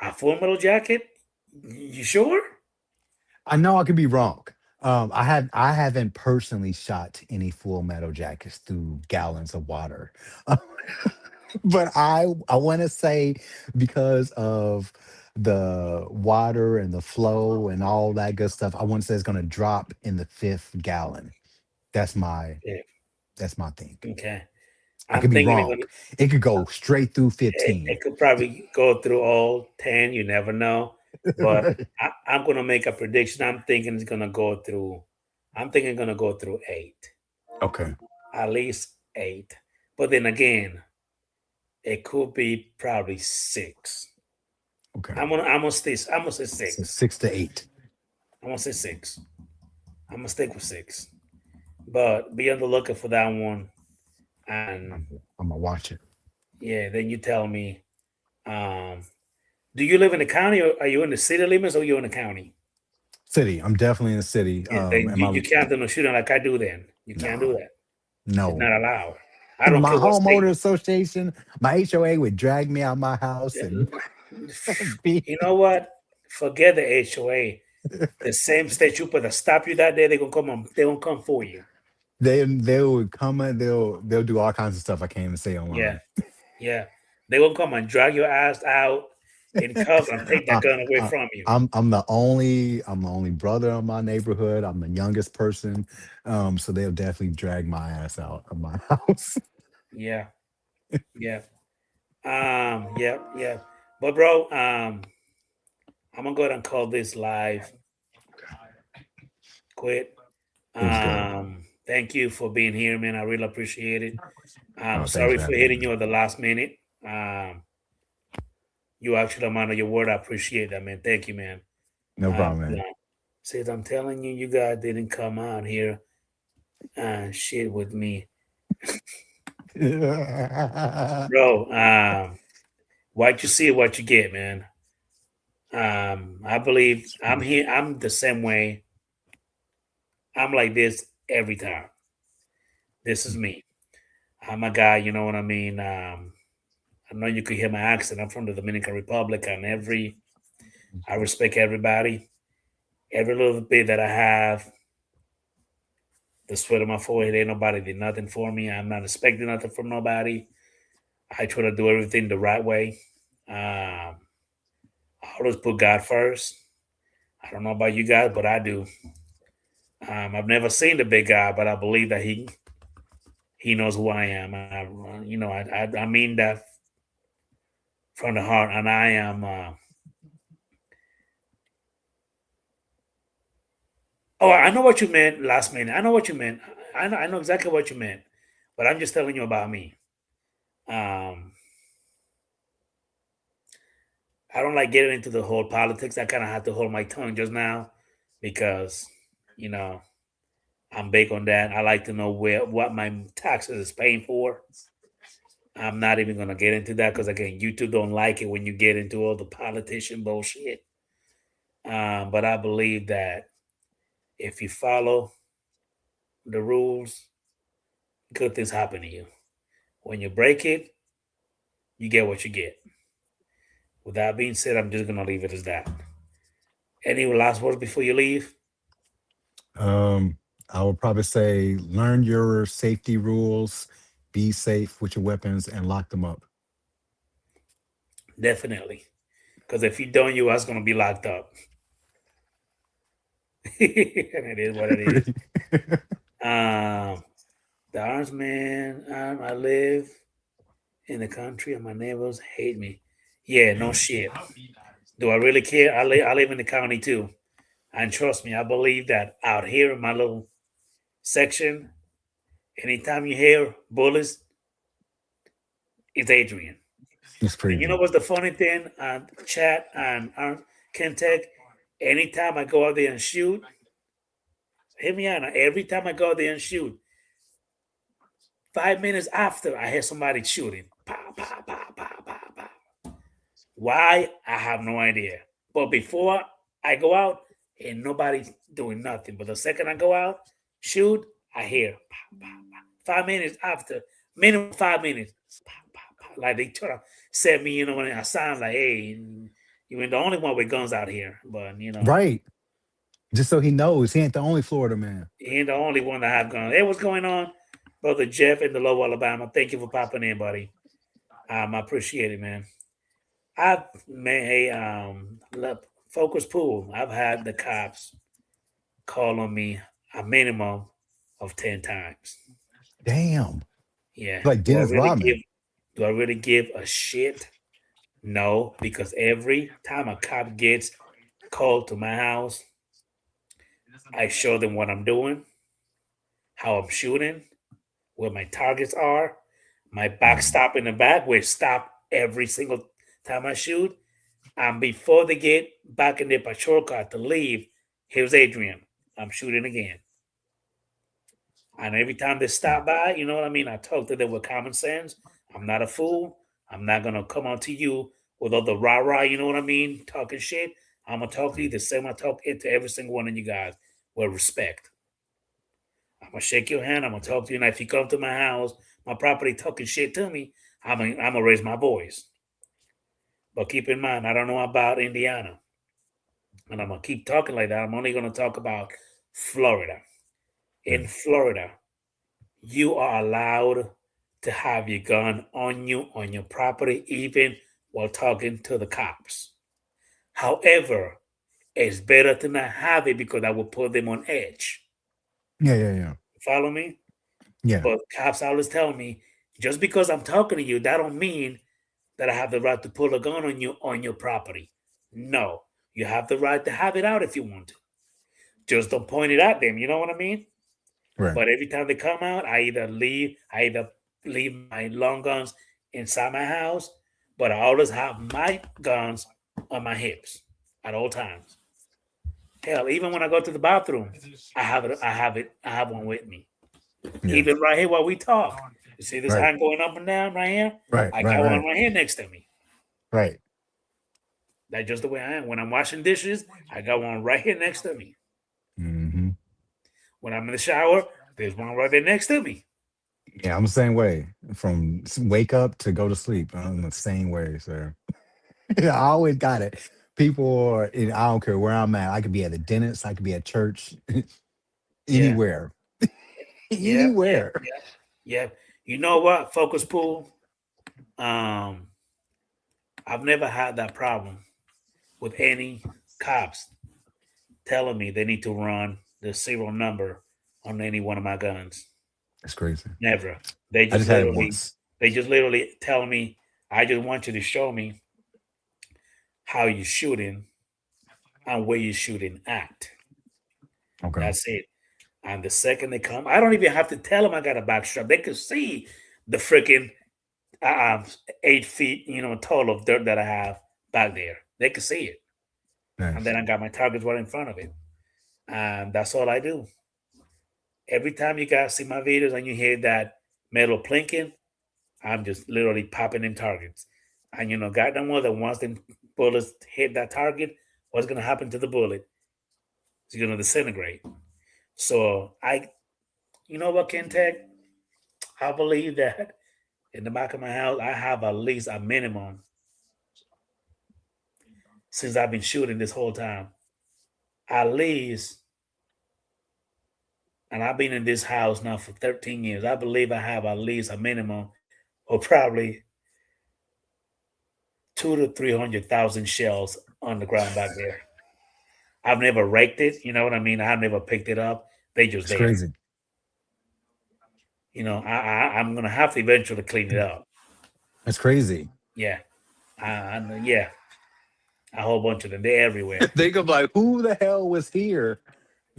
A full metal jacket? You sure? I know I could be wrong. I haven't personally shot any full metal jackets through gallons of water. But I want to say because of the water and the flow and all that good stuff, I want to say it's going to drop in the fifth gallon. That's my Yeah. that's my thing. Okay. I I'm could be thinking wrong. It could go straight through it 15. could probably go through all 10. You never know. But I'm gonna make a prediction. I'm thinking it's gonna go through. I'm thinking it's gonna go through 8, Okay. at least 8. But then again, it could be probably 6. Okay. I'm gonna say So 6. 6 to 8. I'm gonna say 6. I'm gonna stick with 6. But be on the lookout for that one. And I'm gonna watch it. yeah, then you tell me. Um, do you live in the county, or are you in the city limits, or you in the county? City. I'm definitely in the city. Yeah, then Am you I? can't do no shooting like I do. Then you can't do No. that. It's No. not allowed. I don't My care what homeowner state. association, my HOA would drag me out my house and be You know what? Forget the HOA. The same state you put to stop you that day, they're gonna come on. They're gonna come for you. they would come and they'll do all kinds of stuff I can't even say Yeah, online. yeah. They gonna come and drag your ass out in cuffs and take that I, gun away I, from you. I'm the only brother in my neighborhood. I'm the youngest person, so they'll definitely drag my ass out of my house. Yeah, yeah. Yeah, yeah. But bro, I'm gonna go ahead and call this live. Quit. It was good. Thank you for being here, man. I really appreciate it. Thanks Sorry for for having me, hitting you man. at the last minute. You actually man of your word. I appreciate that, man. Thank you, man. No problem, Yeah. man. Says I'm telling you, you guys didn't come out here and shit with me, bro. What you see, what you get, man. I believe I'm here. I'm the same way. I'm like this every time. This is me. I'm a guy. You know what I mean. I know you could hear my accent. I'm from the Dominican Republic, and I respect everybody. Every little bit that I have, the sweat on my forehead, ain't nobody did nothing for me. I'm not expecting nothing from nobody. I try to do everything the right way. I always put God first. I don't know about you guys, but I do. I've never seen the big guy, but I believe that he knows who I am. I mean that from the heart, and I am. Oh, I know what you meant last minute. I know what you meant. I know exactly what you meant, but I'm just telling you about me. Um, I don't like getting into the whole politics. I kind of have to hold my tongue just now because, you know, I'm big on that. I like to know what my taxes is paying for. I'm not even gonna get into that because again, YouTube don't like it when you get into all the politician bullshit. But I believe that if you follow the rules, good things happen to you. When you break it, you get what you get. With that being said, I'm just gonna leave it as that. Any last words before you leave? Um, I would probably say learn your safety rules, be safe with your weapons, and lock them up. Definitely, because if you don't, you are gonna be locked up. And it is what it is. Um, the arms man, I live in the country and my neighbors hate me. Yeah, no shit. Do I really care? I live in the county too. And trust me, I believe that out here in my little section, anytime you hear bullets, it's Adrian. It's And you know crazy. what's the funny thing? Chat and Kentech? Anytime I go out there and shoot, hear me out now. Every time I go out there and shoot, 5 minutes after I hear somebody shooting. Pow, pow, pow, pow, pow, pow. Why? I have no idea. But before I go out, ain't nobody doing nothing. But the second I go out, shoot, I hear pow, pow, pow. 5 minutes after, minimum 5 minutes. Pow, pow, pow. Like they try to set me, when I sound like, hey, you ain't the only one with guns out here. But Right. Just so he knows he ain't the only Florida man. he ain't the only one that have guns. Hey, what's going on? Brother Jeff in the Low Alabama. Thank you for popping in, buddy. I appreciate it, man. I've made focus pool. I've had the cops call on me a minimum of 10 times. Damn. Yeah. Like Do I Dennis really Rodman. give? Do I really give a shit? No, because every time a cop gets called to my house, I show them what I'm doing, how I'm shooting, where my targets are, my Mhm. backstop in the back, where it stop every single time I shoot. And before they get back in their patrol car to leave, here's Adrian. I'm shooting again. And every time they stop by, you know what I mean? I talk to them with common sense. I'm not a fool. I'm not gonna come on to you with all the rah rah, you know what I mean? Talking shit. I'm gonna talk to you the same I talk it to every single one of you guys with respect. I'm gonna shake your hand. I'm gonna talk to you. And if you come to my house, my property, talking shit to me, I'm gonna raise my voice. But keep in mind, I don't know about Indiana, and I'm gonna keep talking like that. I'm only gonna talk about Florida. In Mm. Florida, you are allowed to have your gun on you on your property, even while talking to the cops. However, it's better to not have it because that will put them on edge. Yeah, yeah, yeah. Follow me? Yeah. But cops always tell me, just because I'm talking to you, that don't mean that I have the right to pull a gun on you on your property. No, you have the right to have it out if you want to. Just don't point it at them. You know what I mean? Right. But every time they come out, I either leave my long guns inside my house, but I always have my guns on my hips at all times. Hell, even when I go to the bathroom, I have it. I have it. I have one with me. Yeah. Even right here while we talk, you see this Right. hand going up and down right here. Right. I Right. got one Right. right here next to me. Right. That's just the way I am. When I'm washing dishes, I got one right here next to me. Hmm. When I'm in the shower, there's one right there next to me. Yeah, I'm the same way. From wake up to go to sleep, I'm the same way, sir. I always got it. People are, I don't care where I'm at. I could be at the dentist, I could be at church, Yeah. anywhere. Yep. Yep. Anywhere. Yep. Yep. You know what? Focus pool. Um, I've never had that problem with any cops telling me they need to run the serial number on any one of my guns. It's crazy. Never. They I just just had it literally, once. they just literally tell me, I just want you to show me how you're shooting and where you're shooting at. Okay. That's it. And the second they come, I don't even have to tell them I got a backstrap. They can see the freaking 8 feet, tall of dirt that I have back there. They can see it. And Nice. then I got my targets right in front of it. And that's all I do. Every time you guys see my videos and you hear that metal plinking, I'm just literally popping in targets. And goddamn well that once the bullets hit that target, what's gonna happen to the bullet? It's gonna disintegrate. So you know what, Kentech? I believe that in the back of my house, I have at least a minimum since I've been shooting this whole time. At least, and I've been in this house now for 13 years. I believe I have at least a minimum of probably 2 to 300,000 shells on the ground back there. I've never raked it. You know what I mean? I've never picked it up. They just It's there. crazy. I'm gonna have to eventually clean it up. That's crazy. Yeah, yeah, a whole bunch of them. They're everywhere. Think of like who the hell was here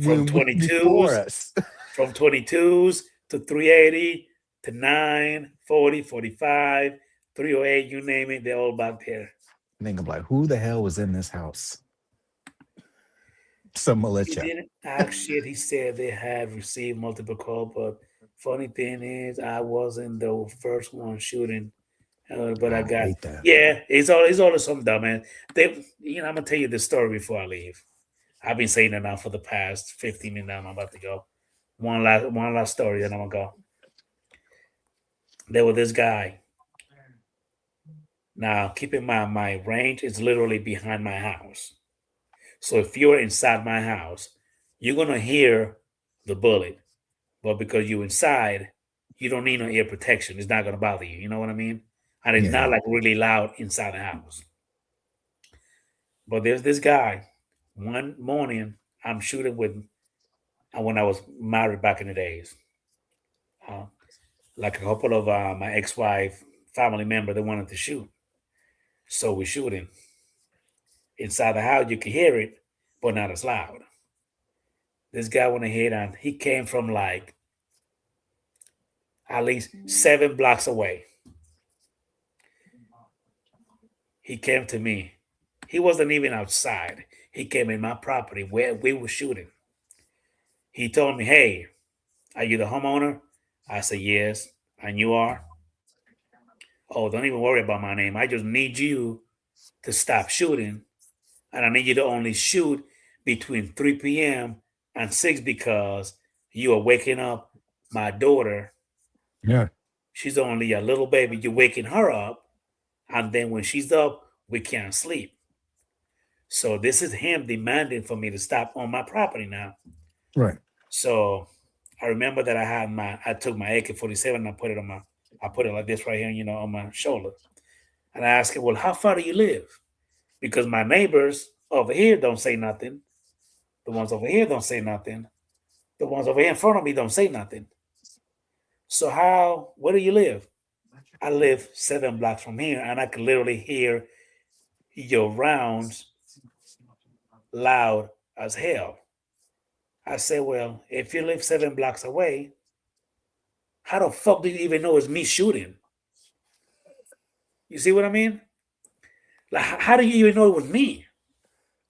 From when before 22s, us? from 22s to 380 to 9, 40, 45, 308. You name it, they're all back there. Think of like who the hell was in this house? some He militia. didn't ask shit. He said they had received multiple calls, but funny thing is, I wasn't the first one shooting. But I I got hate that. yeah. It's always something dumb, man. I'm gonna tell you this story before I leave. I've been saying it now for the past 15 minutes. Now I'm about to go. One last story, then I'm gonna go. There was this guy. Now, keep in mind, my range is literally behind my house. So if you're inside my house, you're gonna hear the bullet. But because you're inside, you don't need no ear protection. It's not gonna bother you. You know what I mean? And it's not Yeah, like really loud inside the house. But there's this guy. One morning, I'm shooting with when I was married back in the days. Uh, like a couple of my ex-wife family member they wanted to shoot, so we're shooting inside the house. You can hear it, but not as loud. This guy went ahead and he came from like at least 7 blocks away. He came to me. He wasn't even outside. He came in my property where we were shooting. He told me, "Hey, are you the homeowner?" I said, "Yes." "And you are?" "Oh, don't even worry about my name. I just need you to stop shooting, and I need you to only shoot between 3 p.m. and 6 because you are waking up my daughter. yeah, She's only a little baby. You're waking her up, and then when she's up, we can't sleep." So this is him demanding for me to stop on my property now. right. So I remember that I took my AK-47 and I put it I put it like this right here, on my shoulder. And I asked him, "Well, how far do you live?" Because my neighbors over here don't say nothing. The ones over here don't say nothing. The ones over here in front of me don't say nothing. So where do you live? "I live 7 blocks from here and I can literally hear your rounds loud as hell." I said, "Well, if you live 7 blocks away, how the fuck do you even know it's me shooting?" You see what I mean? Like, how do you even know it was me?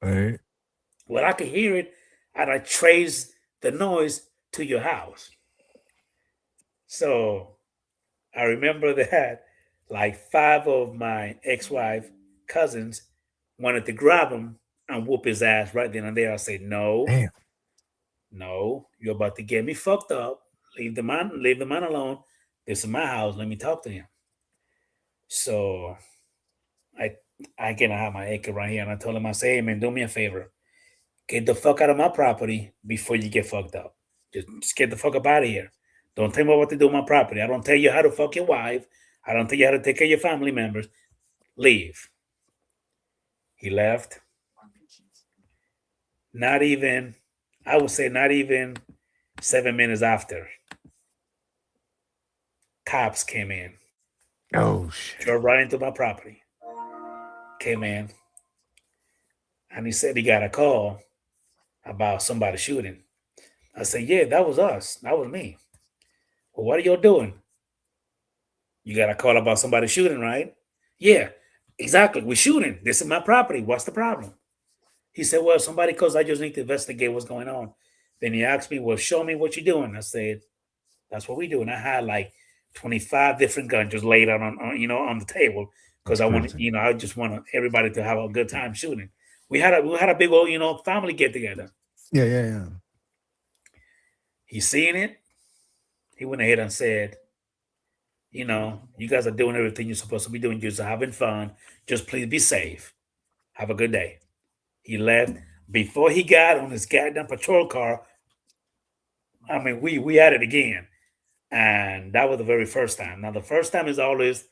Right. Well, I could hear it and I trace the noise to your house. So I remember that like 5 of my ex-wife cousins wanted to grab him and whoop his ass right then and there. I said, "No, Damn. no, you're about to get me fucked up. Leave the man alone. This is my house. Let me talk to him." So I again I have my acre right here and I told him, I say, "Hey man, do me a favor. Get the fuck out of my property before you get fucked up. Just get the fuck up out of here. Don't tell me what to do with my property. I don't tell you how to fuck your wife. I don't tell you how to take care of your family members. Leave." He left. Not even, I would say, not even 7 minutes after, cops came in, Oh shit. drove right into my property, came in, and he said he got a call about somebody shooting. I said, "Yeah, that was us. That was me." "Well, what are y'all doing?" "You got a call about somebody shooting, right?" "Yeah, exactly. We're shooting. This is my property. What's the problem?" He said, "Well, somebody calls. I just need to investigate what's going on." Then he asked me, "Well, show me what you're doing." I said, "That's what we do." And I had like 25 different guns just laid out on the table because That's I want crazy. I just want everybody to have a good time shooting. We had a big old family get together. Yeah, yeah, yeah. He seen it. He went ahead and said, "You guys are doing everything you're supposed to be doing. You're just having fun. Just please be safe. Have a good day." He left. Before he got on his goddamn patrol car, I mean, we had it again, and that was the very first time. Now, the first time is always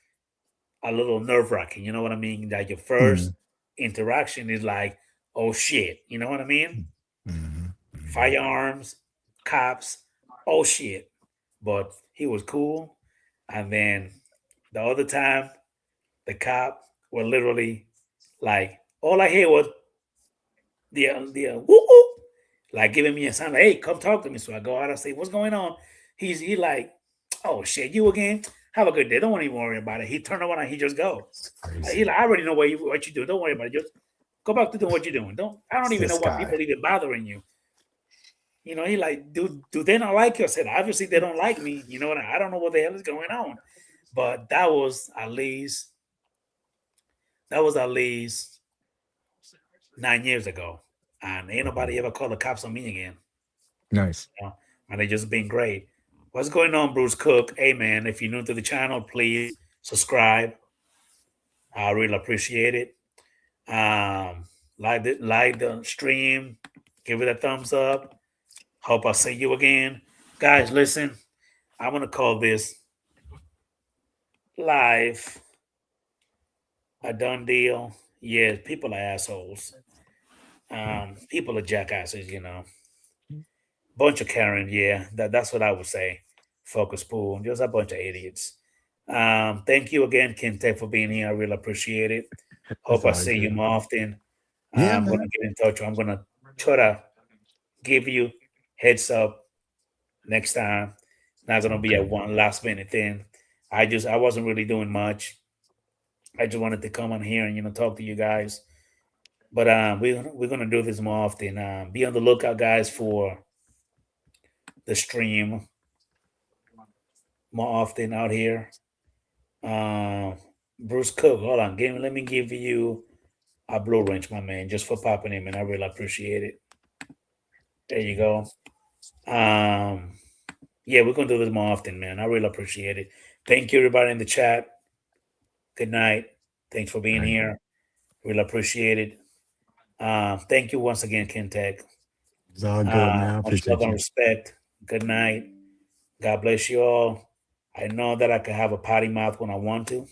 a little nerve wracking. You know what I mean? That your first Mm, interaction is like, "Oh shit," you know what I mean? mhm, mhm. Firearms, cops, oh shit. But he was cool. And then the other time, the cop were literally like, all I hear was woo woo, like giving me a sign, like, "Hey, come talk to me." So I go out and say, "What's going on?" He like, "Oh shit, you again? Have a good day. Don't even worry about it." He turned around and he just go. It's He crazy. like, "I already know what you do. Don't worry about it. Just Go back to doing what you're doing. Don't I don't even know This why guy. people even bothering you. He like, do they not like you? I said, obviously they don't like me. I don't know what the hell is going on. But that was at least 9 years ago. And ain't nobody Oh, ever called the cops on me again. nice. You know, and they just been great. What's going on, Bruce Cook? Hey man, if you're new to the channel, please subscribe. I really appreciate it. Like the stream, give it a thumbs up. Hope I see you again. Guys, listen, I'm gonna call this live a done deal. Yeah, people are assholes. People are jackasses. Bunch of Karen, yeah. That's what I would say. Focus pool. Just a bunch of idiots. Thank you again, Kente, for being here. I really appreciate it. It's Hope I all see you good. more often. Yeah, I'm man. gonna get in touch. I'm gonna try to give you heads up next time. Not gonna be a Okay. one last minute thing. I wasn't really doing much. I just wanted to come on here and talk to you guys. But we're gonna do this more often. Be on the lookout, guys, for the stream more often out here. Uh, Bruce Cook, hold on, let me give you a blue wrench, my man, just for popping in, man. I really appreciate it. There you go. Um, yeah, we're gonna do this more often, man. I really appreciate it. Thank you, everybody in the chat. Good night. Thanks for being All right. here. Really appreciate it. Thank you once again, Kentech. It's all good, man. I Much love appreciate and you. respect. Good night. God bless you all. I know that I can have a potty mouth when I want to.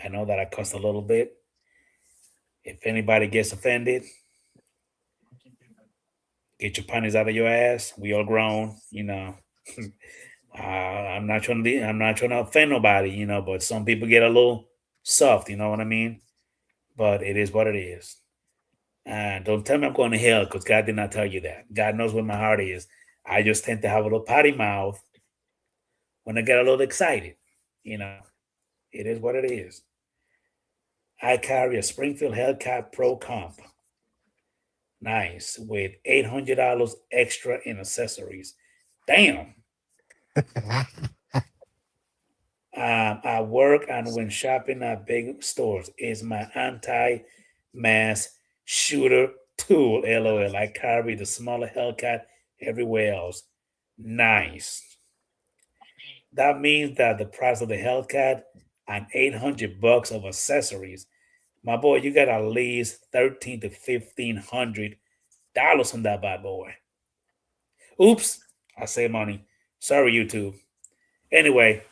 I know that I cuss a little bit. If anybody gets offended, get your panties out of your ass. We all grown. I'm not trying to offend nobody. But some people get a little soft. You know what I mean? But it is what it is. And don't tell me I'm going to hell because God did not tell you that. God knows where my heart is. I just tend to have a little potty mouth when I get a little excited. You know, it is what it is. I carry a Springfield Hellcat Pro Comp. Nice. With $800 extra in accessories. Damn. At work and when shopping at big stores is my anti-mass shooter tool. LOL. I carry the smaller Hellcat everywhere else. Nice. That means that the price of the Hellcat and $800 of accessories, my boy, you got at least 13 to $1,500 on that bad boy. Oops, I say money. Sorry, YouTube. Anyway,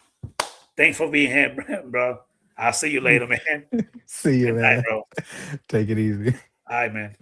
thanks for being here, bro. I'll see you later, man. See you, Good night, man. bro. Take it easy. All right, man.